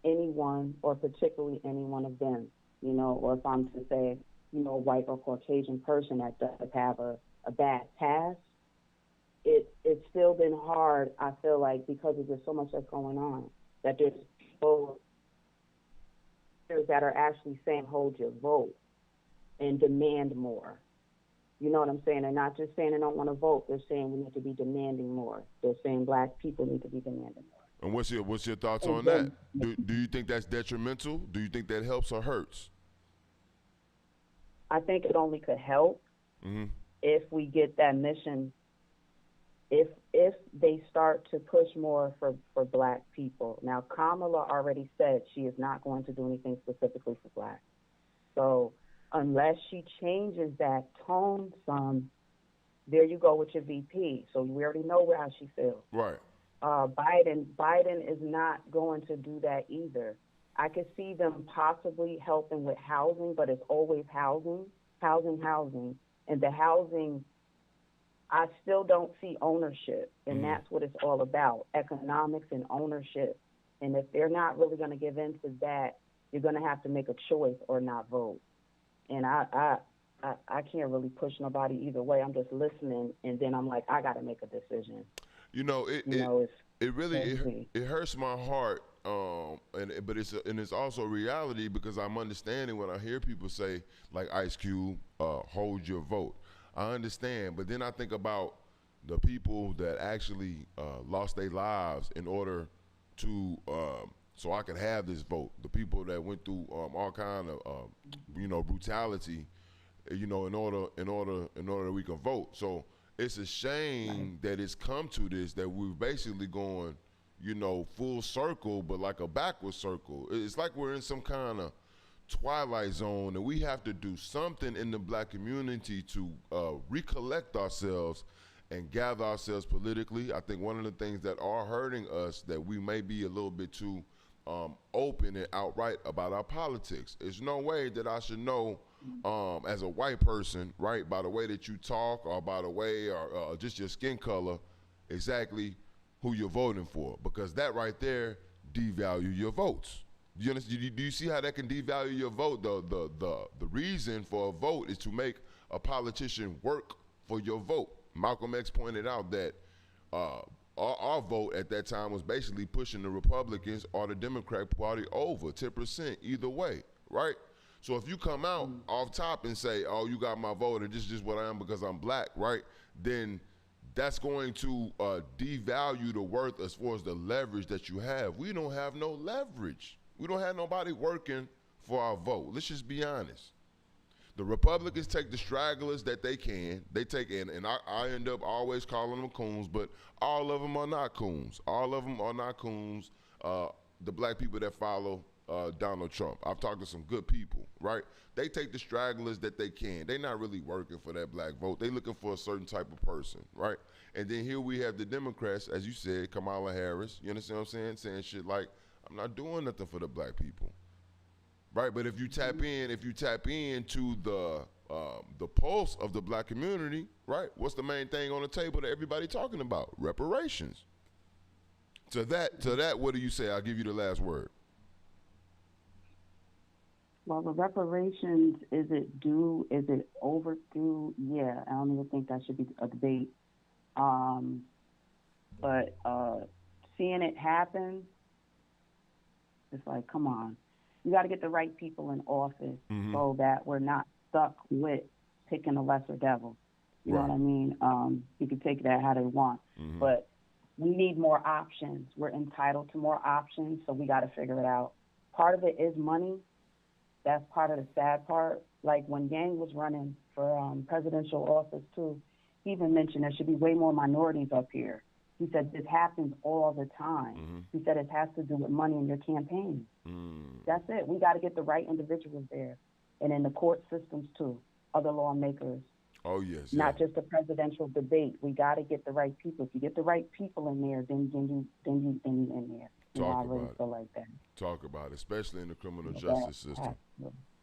anyone, or particularly any one of them, or if I'm to say, a white or Caucasian person that does have a bad past, it's still been hard, I feel like, because there's so much that's going on, that there's people that are actually saying hold your vote and demand more. You know what I'm saying? They're not just saying they don't want to vote. They're saying we need to be demanding more. They're saying black people need to be demanding more. And what's your thoughts on then, that? Do you think that's detrimental? Do you think that helps or hurts? I think it only could help if we get that mission. If they start to push more for black people. Now, Kamala already said she is not going to do anything specifically for black. So unless she changes that tone some, there you go with your VP. So we already know how she feels. Right. Biden is not going to do that either. I could see them possibly helping with housing, but it's always housing. And the housing, I still don't see ownership, and that's what it's all about, economics and ownership. And if they're not really going to give in to that, you're going to have to make a choice or not vote. And I can't really push nobody either way. I'm just listening, and then I'm like, I got to make a decision. It really hurts my heart, but it's also reality, because I'm understanding when I hear people say, like Ice Cube, hold your vote. I understand, but then I think about the people that actually lost their lives in order to so I could have this vote. The people that went through all kind of brutality, in order that we can vote. So it's a shame that it's come to this, that we're basically going, full circle, but like a backward circle. It's like we're in some kind of twilight zone, and we have to do something in the black community to recollect ourselves and gather ourselves politically. I think one of the things that are hurting us, that we may be a little bit too open and outright about our politics. There's no way that I should know as a white person, right, by the way that you talk, or by the way, or just your skin color, exactly who you're voting for, because that right there devalue your votes. Do you see how that can devalue your vote? The reason for a vote is to make a politician work for your vote. Malcolm X pointed out that our vote at that time was basically pushing the Republicans or the Democrat Party over 10%, either way, right? So if you come out off top and say, oh, you got my vote, and this is just what I am because I'm black, right, then that's going to devalue the worth as far as the leverage that you have. We don't have no leverage. We don't have nobody working for our vote. Let's just be honest. The Republicans take the stragglers that they can. They take in, and I end up always calling them coons, but all of them are not coons. All of them are not coons. The black people that follow Donald Trump. I've talked to some good people, right? They take the stragglers that they can. They're not really working for that black vote. They're looking for a certain type of person, right? And then here we have the Democrats, as you said, Kamala Harris, you understand what I'm saying? Saying shit like, I'm not doing nothing for the black people, right? But if you tap into the pulse of the black community, right? What's the main thing on the table that everybody talking about? Reparations. To that, what do you say? I'll give you the last word. Well, the reparations, is it due? Is it overdue? Yeah, I don't even think that should be a debate. But seeing it happen, it's like, come on. You got to get the right people in office so that we're not stuck with picking a lesser devil. You know what I mean? You can take that how they want. But we need more options. We're entitled to more options, so we got to figure it out. Part of it is money. That's part of the sad part. Like when Yang was running for presidential office too, he even mentioned there should be way more minorities up here. He said this happens all the time. He said it has to do with money in your campaign. That's it. We got to get the right individuals there. And in the court systems too, other lawmakers. Oh, yes. Not just a presidential debate. We got to get the right people. If you get the right people in there, then you in there. Talk I about really it. feel like that. Talk about it, especially in the criminal justice system.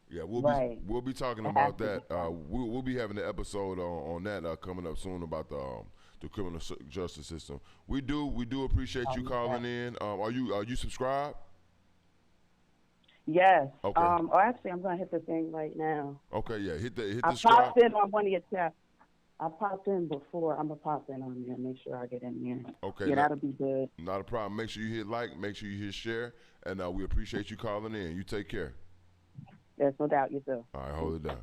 Yeah, Right. we'll be talking about that. We'll be having an episode on that coming up soon about the criminal justice system. We do appreciate you calling in. Are you subscribed? Yes. Okay. Actually, I'm gonna hit the thing right now. Okay, yeah. Hit the I subscribe. popped in on one of your chats. I popped in before. I'm gonna pop in on there. Make sure I get in there. Okay. Yeah, that'll be good. Not a problem. Make sure you hit like. Make sure you hit share. And we appreciate you calling in. You take care. There's no doubt, yes, sir. All right, hold it down.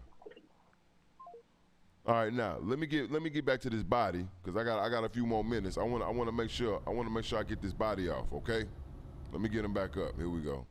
All right, now let me get back to this body because I got a few more minutes. I want to make sure I get this body off. Okay, let me get him back up. Here we go.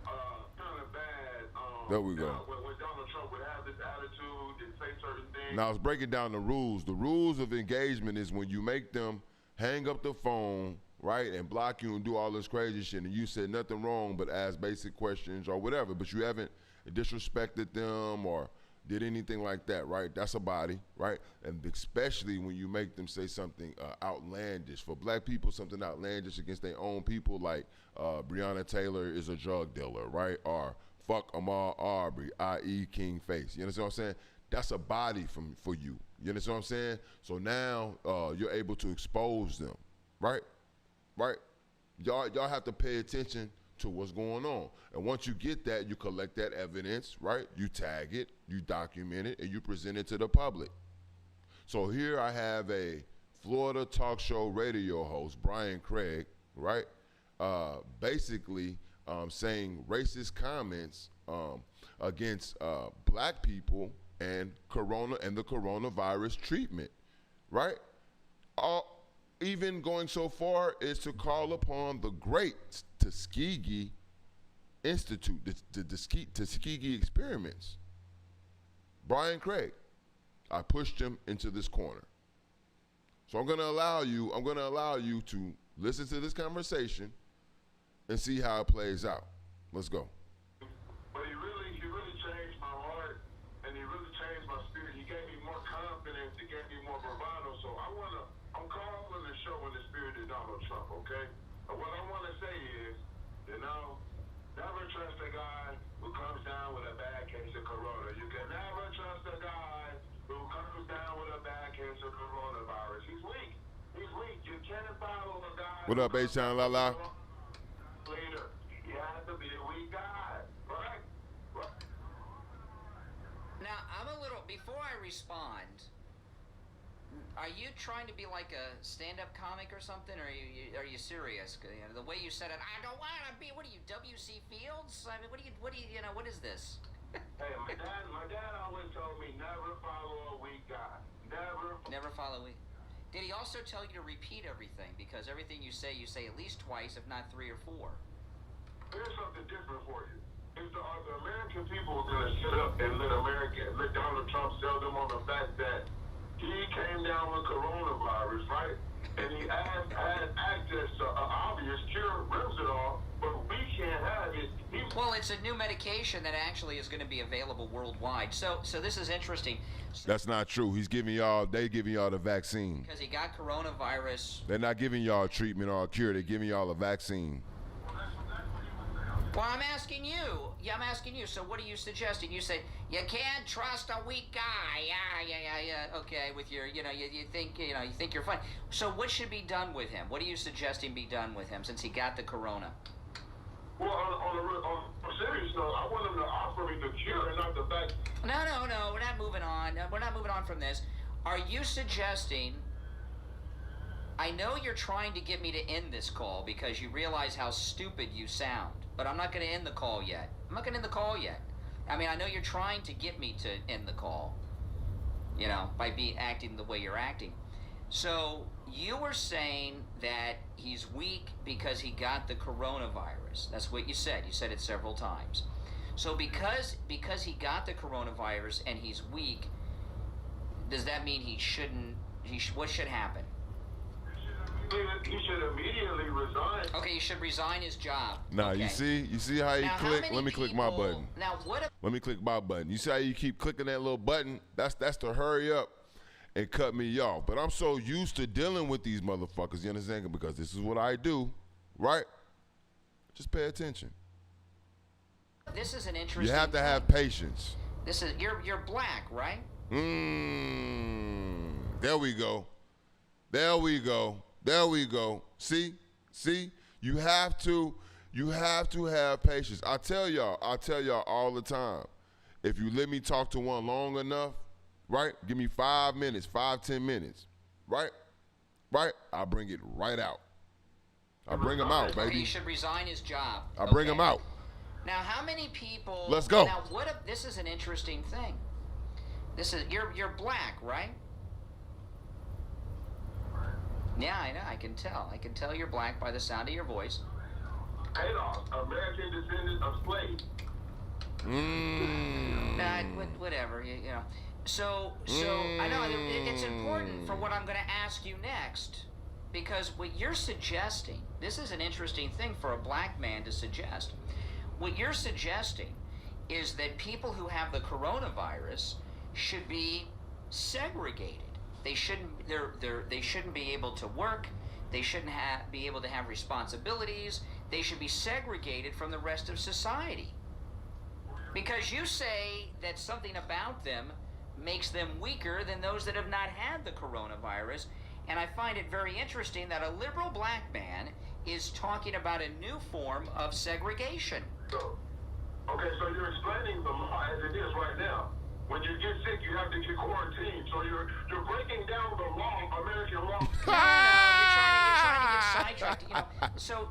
Kind of bad. There we go. When Donald Trump would have this attitude and say certain things. Now let's break it down the rules. The rules of engagement is when you make them hang up the phone, right, and block you and do all this crazy shit, and you said nothing wrong but ask basic questions or whatever, but you haven't disrespected them or did anything like that, right? That's a body, right? And especially when you make them say something outlandish. For black people, something outlandish against their own people, like Breonna Taylor is a drug dealer, right? Or fuck Ahmaud Arbery, i.e. King Face. You understand what I'm saying? That's a body for you. You understand what I'm saying? So now you're able to expose them, right? Right? Y'all have to pay attention to what's going on. And once you get that, you collect that evidence, right? You tag it, you document it, and you present it to the public. So here I have a Florida talk show radio host, Brian Craig, right? Basically saying racist comments against black people and the coronavirus treatment, right? Even going so far as to call upon the great Tuskegee Institute, the Tuskegee experiments. Brian Craig, I pushed him into this corner. So I'm gonna allow you to listen to this conversation and see how it plays out. Let's go. But he really changed my heart, and he really changed my spirit. He gave me more confidence. He gave me more bravado. So I'm calling and showing the spirit of Donald Trump, okay? And what I want to say is, never trust a guy who comes down with a bad case of corona. You can never trust a guy who comes down with a bad case of coronavirus. He's weak. You can't follow a guy. What up, H-Town La? Leader. You have to be a weak guy, right? Now, before I respond, are you trying to be like a stand-up comic or something, or are you serious? You know, the way you said it, I don't want to be. What are you, W.C. Fields? I mean, what is this? Hey, my dad always told me never follow a weak guy. Never follow a weak. Did he also tell you to repeat everything? Because everything you say at least twice, if not 3 or 4. Here's something different for you. Are the American people going to sit up and let Donald Trump sell them on the fact that he came down with coronavirus, right? And he had access to an obvious cure, rims it all, but we can't have it. Well, it's a new medication that actually is going to be available worldwide. So this is interesting. That's not true. They giving y'all the vaccine. Because he got coronavirus. They're not giving y'all a treatment or a cure. They're giving y'all a vaccine. Well, I'm asking you. Yeah, I'm asking you. So what are you suggesting? You say you can't trust a weak guy. Yeah. Okay, with your, you think you're fine. So what should be done with him? What are you suggesting be done with him since he got the corona? Well, on a serious note, I want him to offer me the cure and not the vaccine. No. We're not moving on. We're not moving on from this. Are you suggesting? I know you're trying to get me to end this call because you realize how stupid you sound. But I'm not going to end the call yet. I mean, I know you're trying to get me to end the call, by acting the way you're acting. So you were saying that he's weak because he got the coronavirus. That's what you said. You said it several times. So because he got the coronavirus and he's weak, does that mean what should happen? He should immediately resign. Okay, he should resign his job. Nah, okay. You see how you click? Let me click my button. Now what? Let me click my button. You see how you keep clicking that little button? That's to hurry up and cut me off. But I'm so used to dealing with these motherfuckers, you understand? Because this is what I do, right? Just pay attention. This is an interesting. You have to have patience. This is you're black, right? There we go. See? You have to have patience. I tell y'all all the time. If you let me talk to one long enough, right? Give me 5 minutes, 10 minutes, right? I'll bring it right out. I bring him out, baby. He should resign his job. I bring him out. Now, how many people? Let's go. Now, what if this is an interesting thing? This is you're black, right? Yeah, I know. I can tell. I can tell you're black by the sound of your voice. Adolf, American descendant of slaves. Whatever. You know. So I know it's important for what I'm going to ask you next, because what you're suggesting, this is an interesting thing for a black man to suggest. What you're suggesting is that people who have the coronavirus should be segregated. They shouldn't. They shouldn't be able to work. They shouldn't be able to have responsibilities. They should be segregated from the rest of society. Because you say that something about them makes them weaker than those that have not had the coronavirus. And I find it very interesting that a liberal black man is talking about a new form of segregation. Okay, so you're explaining the law as it is right now. When you get sick, you have to get quarantined. So you're breaking down the law, American law. You're trying to get sidetracked. You know, so.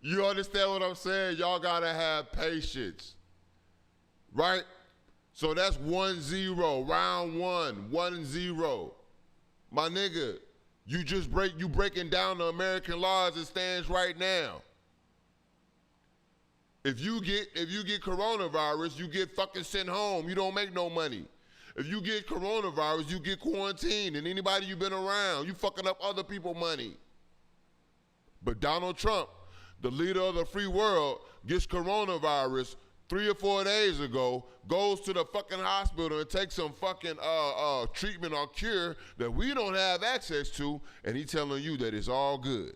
You understand what I'm saying? Y'all gotta have patience, right? So that's 1-0, round 1-0. My nigga, you breaking down the American law as it stands right now. If you get coronavirus, you get fucking sent home. You don't make no money. If you get coronavirus, you get quarantined, and anybody you've been around, you fucking up other people's money. But Donald Trump, the leader of the free world, gets coronavirus 3 or 4 days ago, goes to the fucking hospital and takes some fucking treatment or cure that we don't have access to, and he's telling you that it's all good.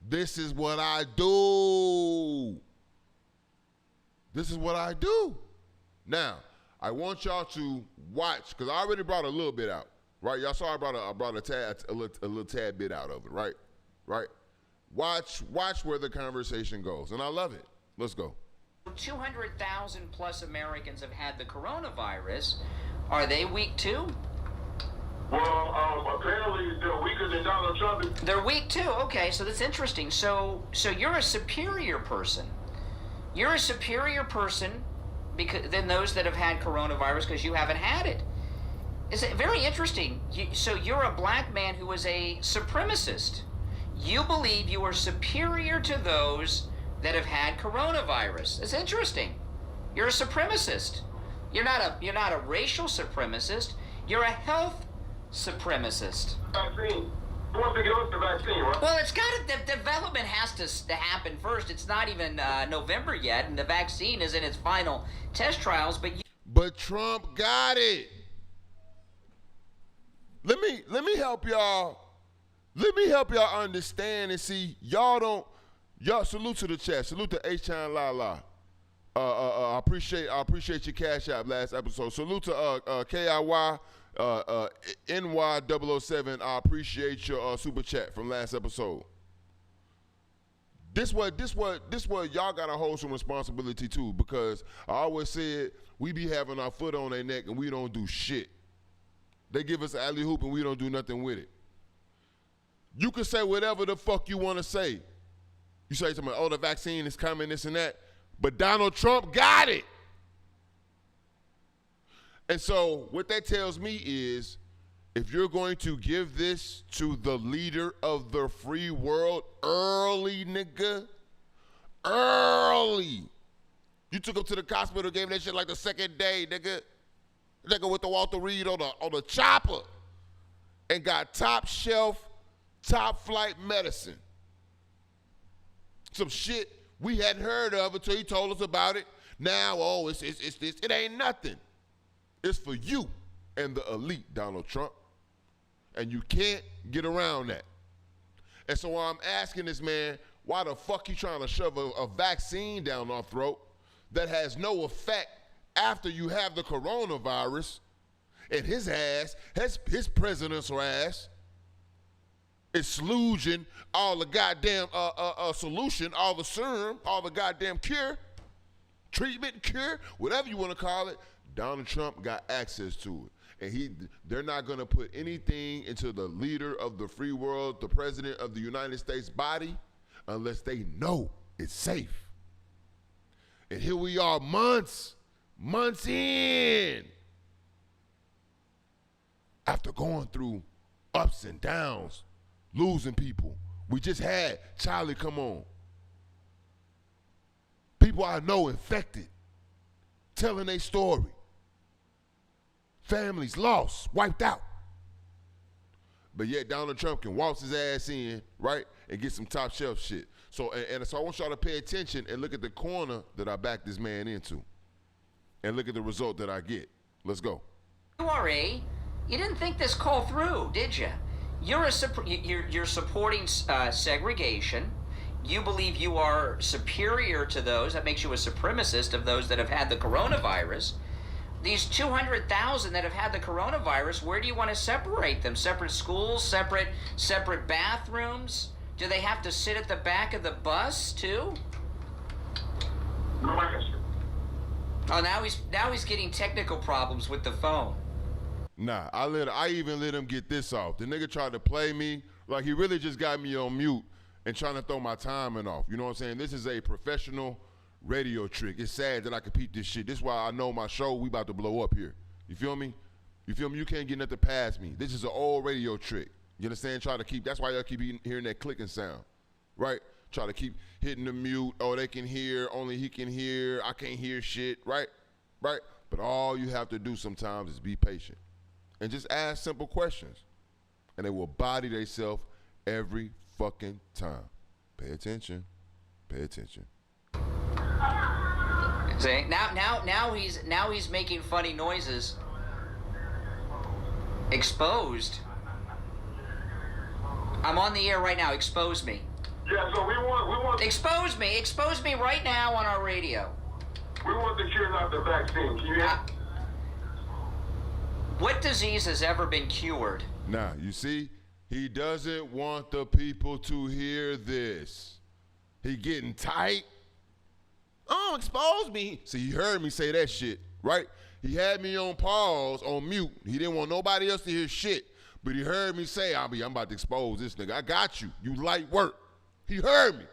This is what I do. This is what I do. Now, I want y'all to watch, because I already brought a little bit out, right? Y'all saw I brought a little tad bit out of it, right? Right? Watch where the conversation goes, and I love it. Let's go. 200,000 plus Americans have had the coronavirus. Are they weak too? Well, apparently they're weaker than Donald Trump. They're weak too. Okay, so that's interesting. So you're a superior person. You're a superior person than those that have had coronavirus because you haven't had it. It's very interesting. So you're a black man who is a supremacist. You believe you are superior to those that have had coronavirus. It's interesting. You're a supremacist. You're not a racial supremacist. You're a health supremacist. Vaccine. Who wants to give us the vaccine, right? Well, the development has to happen first. It's not even November yet, and the vaccine is in its final test trials. But Trump got it. Let me help y'all. Let me help y'all understand and see. Y'all salute to the chat. Salute to H-Chan La. I appreciate your cash app last episode. Salute to KIY NY007. I appreciate your super chat from last episode. This what y'all gotta hold some responsibility too, because I always said we be having our foot on their neck and we don't do shit. They give us alley hoop and we don't do nothing with it. You can say whatever the fuck you want to say. You say to me, oh, the vaccine is coming, this and that. But Donald Trump got it. And so what that tells me is, if you're going to give this to the leader of the free world early, nigga, early. You took him to the hospital, gave him that shit like the second day, nigga. Nigga with the Walter Reed on the chopper and got top shelf, top flight medicine. Some shit we hadn't heard of until he told us about it. Now, it's this. It ain't nothing. It's for you and the elite, Donald Trump. And you can't get around that. And so I'm asking this man, why the fuck he trying to shove a vaccine down our throat that has no effect after you have the coronavirus, and his ass, his presidential ass, is slooging all the goddamn solution, all the serum, all the goddamn cure, treatment, cure, whatever you want to call it. Donald Trump got access to it. And they're not going to put anything into the leader of the free world, the president of the United States body, unless they know it's safe. And here we are months in, after going through ups and downs, losing people. We just had Charlie come on. People I know infected, telling their story. Families lost, wiped out. But yet Donald Trump can waltz his ass in, right, and get some top shelf shit. So, so I want y'all to pay attention and look at the corner that I backed this man into, and look at the result that I get. Let's go. You didn't think this call through, did you? You're supporting segregation. You believe you are superior to those. That makes you a supremacist of those that have had the coronavirus. These 200,000 that have had the coronavirus, where do you want to separate them? Separate schools, separate bathrooms? Do they have to sit at the back of the bus too? Oh, now he's getting technical problems with the phone. Nah, I even let him get this off. The nigga tried to play me like he really just got me on mute and trying to throw my timing off. You know what I'm saying? This is a professional radio trick. It's sad that I compete this shit. This is why I know my show, we about to blow up here. You feel me? You feel me? You can't get nothing past me. This is an old radio trick. You understand? That's why y'all keep hearing that clicking sound, right? Try to keep hitting the mute. Oh, they can hear, only he can hear. I can't hear shit, right? Right? But all you have to do sometimes is be patient and just ask simple questions, and they will body themselves every fucking time. Pay attention. Pay attention. See, now he's making funny noises. Exposed. I'm on the air right now. Expose me. Yeah, so we want. Expose me right now on our radio. We want the cure, not the vaccine. Can you hear? What disease has ever been cured? Now, you see, he doesn't want the people to hear this. He getting tight. Oh, expose me. See, he heard me say that shit, right? He had me on pause, on mute. He didn't want nobody else to hear shit. But he heard me say, I'm about to expose this nigga. I got you. You light work. He heard me.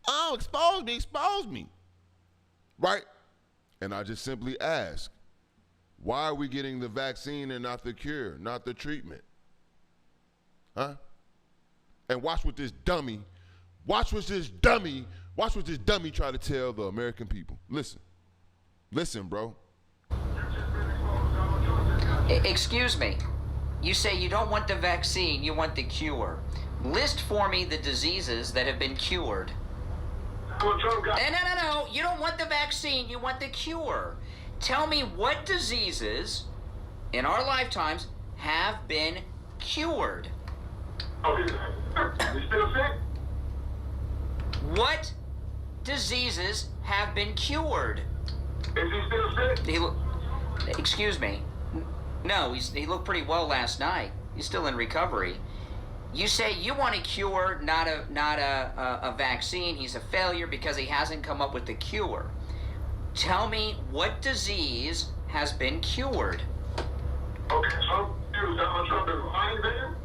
Oh, expose me. Right? And I just simply ask, why are we getting the vaccine and not the cure, not the treatment? Huh? And watch what this dummy try to tell the American people. Listen, bro. Excuse me. You say you don't want the vaccine, you want the cure. List for me the diseases that have been cured. No. You don't want the vaccine, you want the cure. Tell me what diseases in our lifetimes have been cured. You still sick? What diseases have been cured? Is he still sick? Excuse me. No, he looked pretty well last night. He's still in recovery. You say you want a cure, not a vaccine. He's a failure because he hasn't come up with the cure. Tell me what disease has been cured. Okay, so Donald Trump is lying then?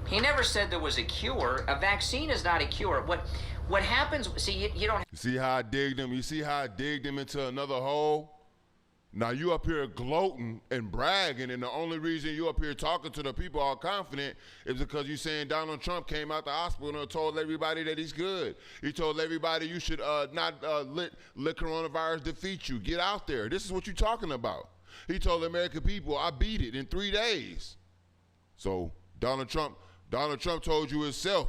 He never said there was a cure. A vaccine is not a cure. What happens? See, you don't. You see how I digged him? You see how I digged him into another hole? Now you up here gloating and bragging, and the only reason you up here talking to the people all confident is because you saying Donald Trump came out the hospital and told everybody that he's good. He told everybody you should not let coronavirus defeat you. Get out there. This is what you're talking about. He told the American people, I beat it in 3 days. So Donald Trump told you himself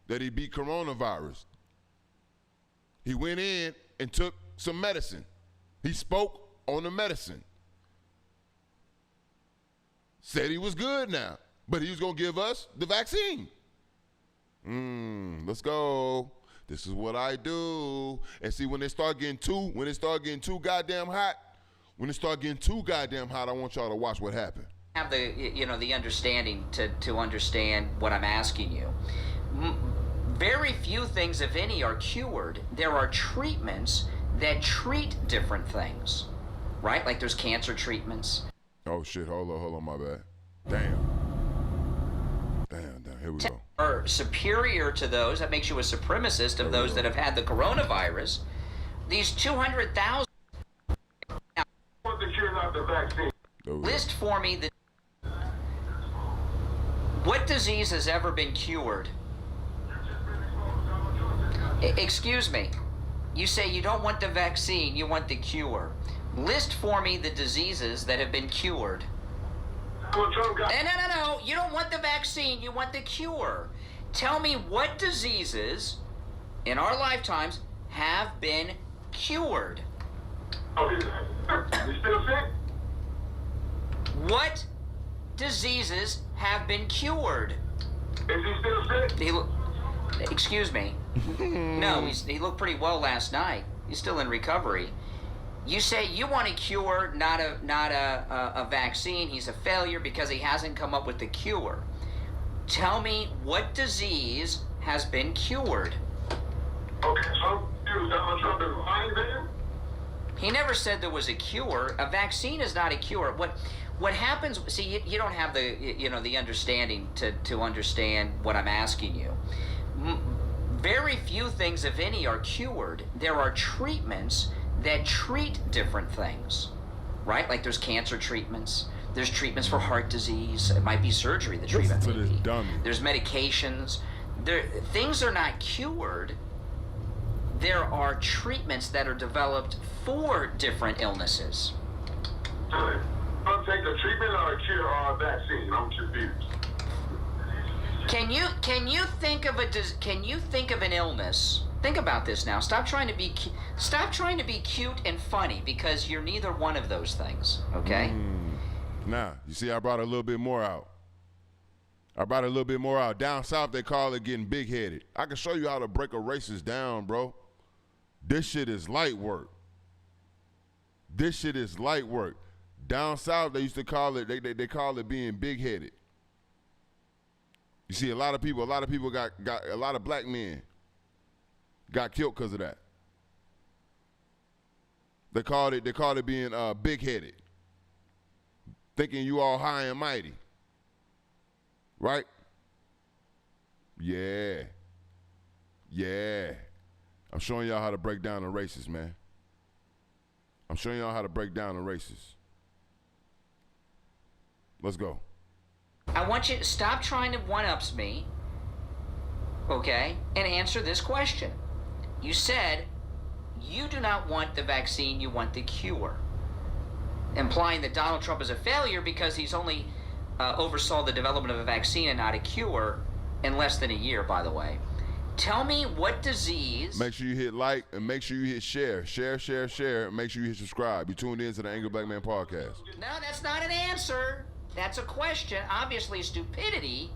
that he beat coronavirus. He went in and took some medicine. He spoke on the medicine. Said he was good now, but he was going to give us the vaccine. Let's go. This is what I do. And see, when it start getting too goddamn hot, I want y'all to watch what happened. Have the understanding to understand what I'm asking you. Very few things, if any, are cured. There are treatments that treat different things, right? Like there's cancer treatments. Oh shit! Hold on, my bad. Damn. Here we go. Are superior to those. That makes you a supremacist of those that have had the coronavirus. These 200,000. What the cure, not the vaccine? List for me what disease has ever been cured? Excuse me. You say you don't want the vaccine, you want the cure. List for me the diseases that have been cured. No. You don't want the vaccine, you want the cure. Tell me what diseases in our lifetimes have been cured. Oh, you still sick? What diseases have been cured? Is he still sick? Excuse me. No, he looked pretty well last night. He's still in recovery. You say you want a cure, not a vaccine. He's a failure because he hasn't come up with the cure. Tell me what disease has been cured. Okay, so Donald Trump is lying then? He never said there was a cure. A vaccine is not a cure. What happens? See, you don't have the understanding to understand what I'm asking you. Very few things, if any, are cured. There are treatments that treat different things, right? Like there's cancer treatments. There's treatments for heart disease. It might be surgery. The treatment may be. There's medications. Things are not cured. There are treatments that are developed for different illnesses. I'll take a treatment or a cure or a vaccine. I'm confused. Can you think of an illness? Think about this now. Stop trying to be cute and funny because you're neither one of those things. Okay? Nah, you see, I brought a little bit more out. Down south, they call it getting big-headed. I can show you how to break a racist down, bro. This shit is light work. Down south, they used to call it, they call it being big-headed. You see, a lot of people got a lot of black men got killed because of that. They called it being big-headed, thinking you all high and mighty, right? Yeah. I'm showing y'all how to break down the racists, man. Let's go. I want you to stop trying to one-ups me, okay, and answer this question. You said you do not want the vaccine, you want the cure, implying that Donald Trump is a failure because he's only oversaw the development of a vaccine and not a cure in less than a year, by the way. Tell me what disease... Make sure you hit like and make sure you hit share. Share, and make sure you hit subscribe. You tuned in to the Angry Black Man Podcast. No, that's not an answer. That's a question. Obviously, stupidity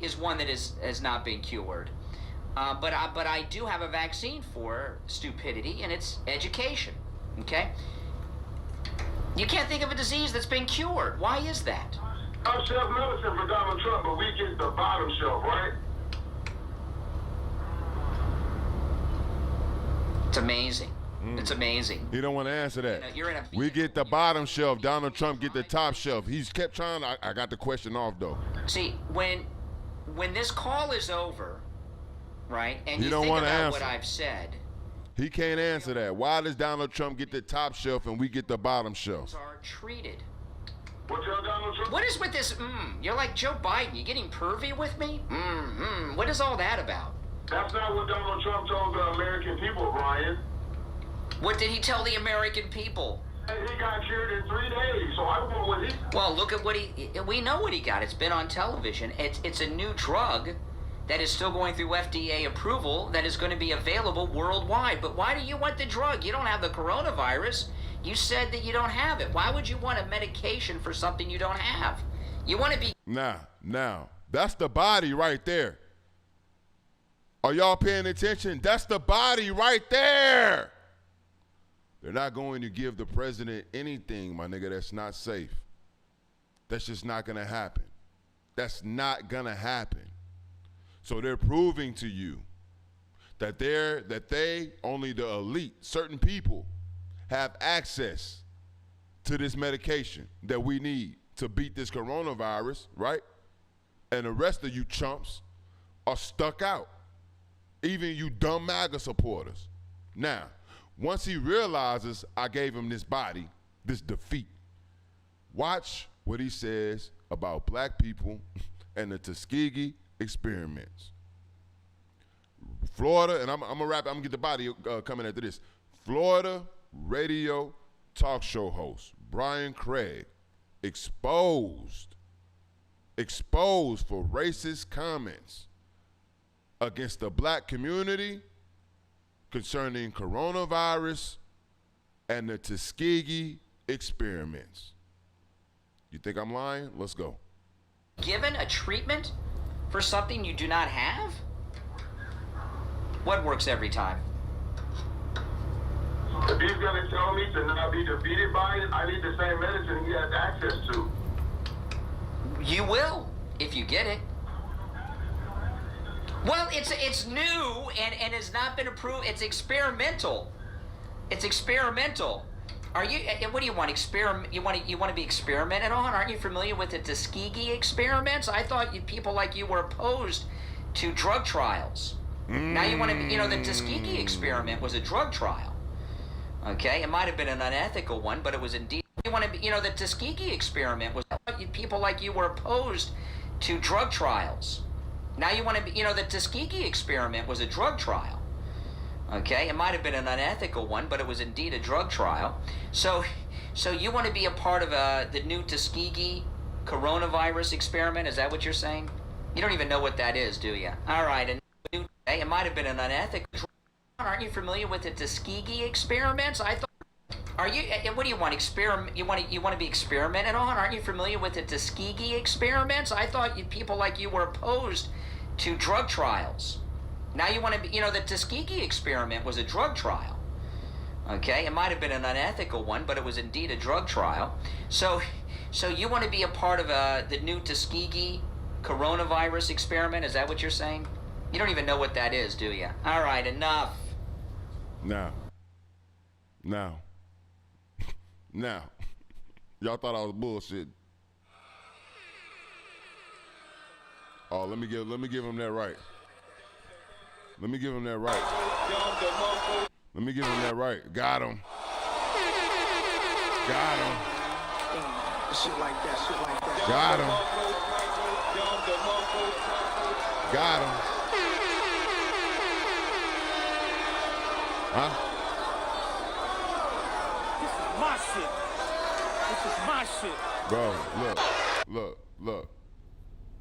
is one that has not been cured. But I do have a vaccine for stupidity, and it's education. Okay? You can't think of a disease that's been cured. Why is that? I'm self-medicine for Donald Trump, but we get the bottom shelf, right? It's amazing. It's amazing. He don't want to answer that. You're in we get the bottom shelf. Donald Trump get the top shelf. He's kept trying. I got the question off, though. See, when this call is over, right, and he you don't think want to about answer. what I've said. He can't answer that. Why does Donald Trump get the top shelf and we get the bottom shelf? Are treated. Donald Trump? What is with this? You're like Joe Biden. You getting pervy with me? What is all that about? That's not what Donald Trump told the American people, Brian. What did he tell the American people? He got cured in 3 days, so I don't know what he... Well, look at what we know what he got. It's been on television. It's a new drug that is still going through FDA approval that is going to be available worldwide. But why do you want the drug? You don't have the coronavirus. You said that you don't have it. Why would you want a medication for something you don't have? You want to be... Now, that's the body right there. Are y'all paying attention? That's the body right there. They're not going to give the president anything, my nigga, that's not safe. That's just not going to happen. That's not going to happen. So they're proving to you that they, only the elite, certain people, have access to this medication that we need to beat this coronavirus, right? And the rest of you chumps are stuck out. Even you dumb MAGA supporters. Now, once he realizes I gave him this body, this defeat, watch what he says about black people and the Tuskegee experiments. Florida, and I'm gonna get the body coming after this. Florida radio talk show host Brian Craig exposed for racist comments against the black community concerning coronavirus and the Tuskegee experiments. You think I'm lying? Let's go. Given a treatment for something you do not have? What works every time? If he's going to tell me to not be defeated by it, I need the same medicine he has access to. You will, if you get it. Well, it's new and has not been approved. It's experimental. It's experimental. Are you? What do you want? You want to be experimented on? Aren't you familiar with the Tuskegee experiments? I thought people like you were opposed to drug trials. Now you want to be. The Tuskegee experiment was a drug trial. Okay, it might have been an unethical one, but it was indeed. You want to be. The Tuskegee experiment was. People like you were opposed to drug trials. Now you want to be. The Tuskegee experiment was a drug trial. Okay, it might have been an unethical one, but it was indeed a drug trial. So you want to be a part of the new Tuskegee coronavirus experiment? Is that what you're saying? You don't even know what that is, do you? All right, it might have been an unethical. Aren't you familiar with the Tuskegee experiments? I thought. Are you? What do you want? You want to be experimented on? Aren't you familiar with the Tuskegee experiments? I thought people like you were opposed to drug trials. Now you want to be. The Tuskegee experiment was a drug trial. Okay, it might have been an unethical one, but it was indeed a drug trial. So you want to be a part of the new Tuskegee coronavirus experiment? Is that what you're saying? You don't even know what that is, do you? All right, enough. Now. Y'all thought I was bullshit. Oh, let me give him that right. Let me give him that right. Got him. Shit like that. Got him. Huh? This is my shit. Bro,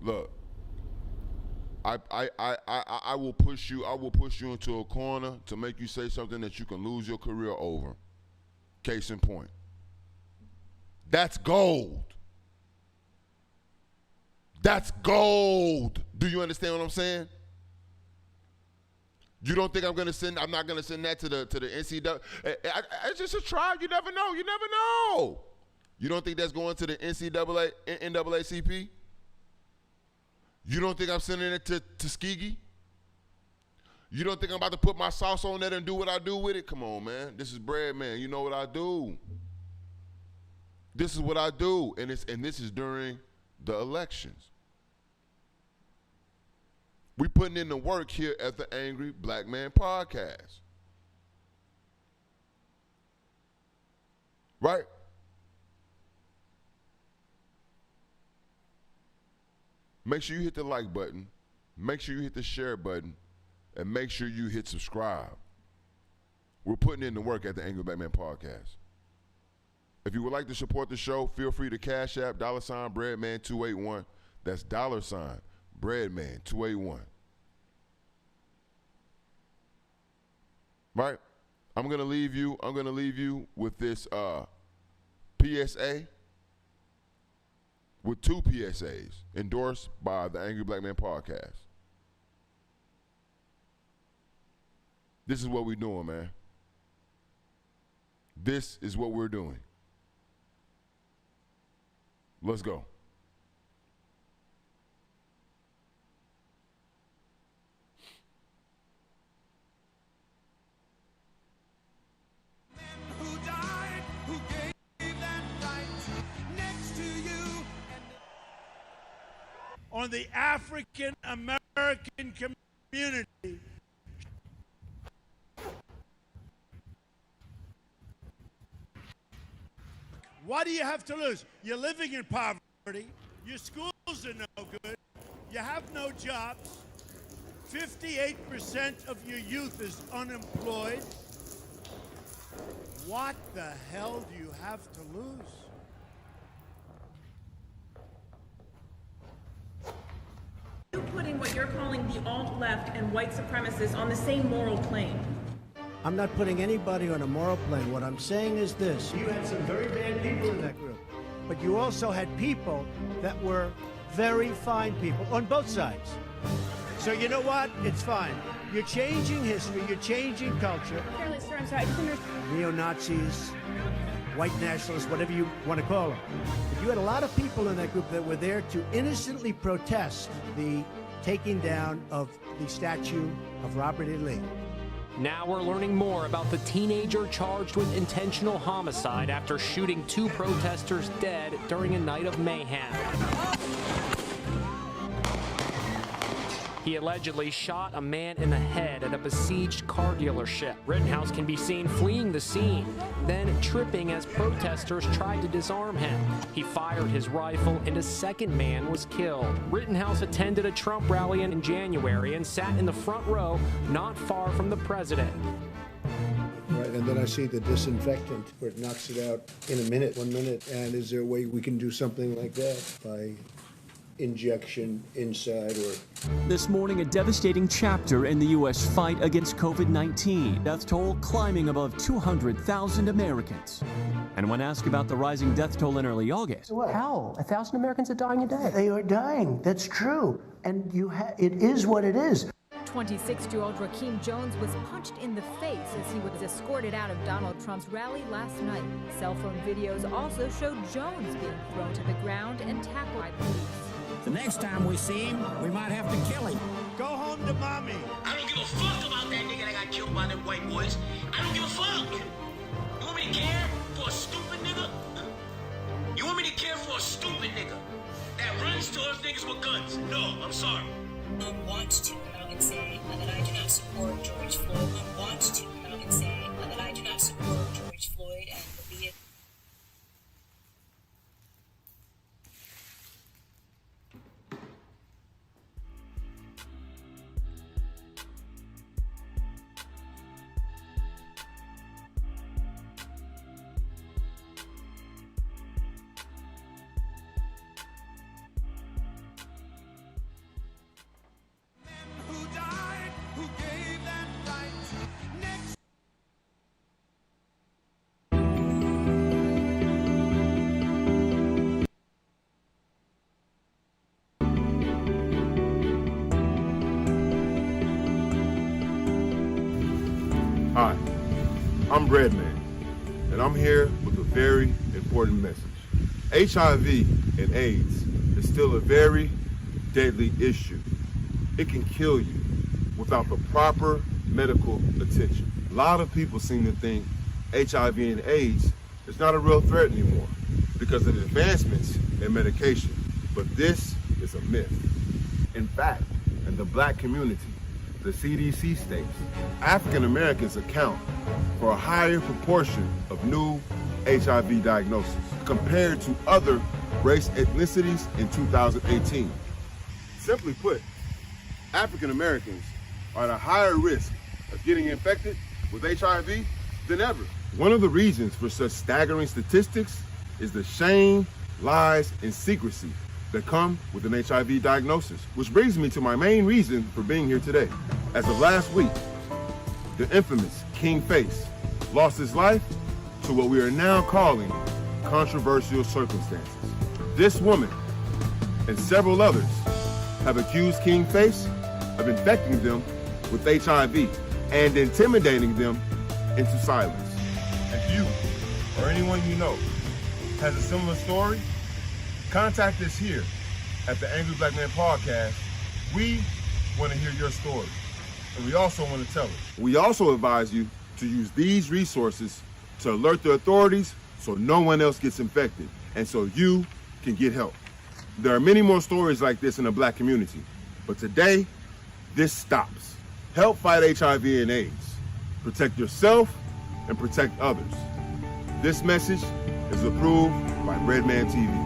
look. I will push you into a corner to make you say something that you can lose your career over. Case in point. That's gold. Do you understand what I'm saying? You don't think I'm not gonna send that to the NCAA? It's just a trial. You never know. You don't think that's going to the NAACP? You don't think I'm sending it to Tuskegee? You don't think I'm about to put my sauce on that and do what I do with it? Come on, man. This is bread, man. You know what I do. This is what I do, and this is during the elections. We putting in the work here at the Angry Black Man Podcast. Right? Make sure you hit the like button, make sure you hit the share button, and make sure you hit subscribe. We're putting in the work at the Angry Black Man Podcast. If you would like to support the show, feel free to Cash App, $Breadman281. That's $Breadman281. Right? I'm gonna leave you with this PSA. With two PSAs endorsed by the Angry Black Man Podcast. This is what we're doing, man. This is what we're doing. Let's go. Who died? Who gave that on the African American community. What do you have to lose? You're living in poverty. Your schools are no good. You have no jobs. 58% of your youth is unemployed. What the hell do you have to lose? You're putting what you're calling the alt-left and white supremacists on the same moral plane. I'm not putting anybody on a moral plane. What I'm saying is this. You had some very bad people in that group, but you also had people that were very fine people on both sides. So you know what? It's fine. You're changing history. You're changing culture. Careless, sir, I'm sorry. I just understand. Neo-Nazis, white nationalists, whatever you want to call them. But you had a lot of people in that group that were there to innocently protest the taking down of the statue of Robert E. Lee. Now we're learning more about the teenager charged with intentional homicide after shooting 2 protesters dead during a night of mayhem. He allegedly shot a man in the head at a besieged car dealership. Rittenhouse can be seen fleeing the scene, then tripping as protesters tried to disarm him. He fired his rifle and a second man was killed. Rittenhouse attended a Trump rally in January and sat in the front row not far from the president. Right, and then I see the disinfectant where it knocks it out in a minute, 1 minute. And is there a way we can do something like that by injection inside or... This morning, a devastating chapter in the U.S. fight against COVID-19. Death toll climbing above 200,000 Americans. And when asked about the rising death toll in early August... Hell, 1,000 Americans are dying a day. They are dying. That's true. And it is what it is. 26-year-old Rakeem Jones was punched in the face as he was escorted out of Donald Trump's rally last night. Cell phone videos also showed Jones being thrown to the ground and tackled by police. The next time we see him, we might have to kill him. Go home to mommy. I don't give a fuck about that nigga that got killed by them white boys. I don't give a fuck. You want me to care for a stupid nigga? You want me to care for a stupid nigga that runs towards niggas with guns? No, I'm sorry. I want to come out and say that I do not support George Floyd. I want to come out and say that I do not support George Floyd and the vehicle. Hi, I'm Breadman, and I'm here with a very important message. HIV and AIDS is still a very deadly issue. It can kill you without the proper medical attention. A lot of people seem to think HIV and AIDS is not a real threat anymore because of the advancements in medication, but this is a myth. In fact, in the black community, the CDC states African Americans account for a higher proportion of new HIV diagnoses compared to other race ethnicities in 2018. Simply put, African Americans are at a higher risk of getting infected with HIV than ever. One of the reasons for such staggering statistics is the shame, lies, and secrecy that come with an HIV diagnosis. Which brings me to my main reason for being here today. As of last week, the infamous King Face lost his life to what we are now calling controversial circumstances. This woman and several others have accused King Face of infecting them with HIV and intimidating them into silence. If you or anyone you know has a similar story, contact us here at the Angry Black Man Podcast. We want to hear your story, and we also want to tell it. We also advise you to use these resources to alert the authorities so no one else gets infected and so you can get help. There are many more stories like this in the black community, but today, this stops. Help fight HIV and AIDS. Protect yourself and protect others. This message is approved by Redman TV.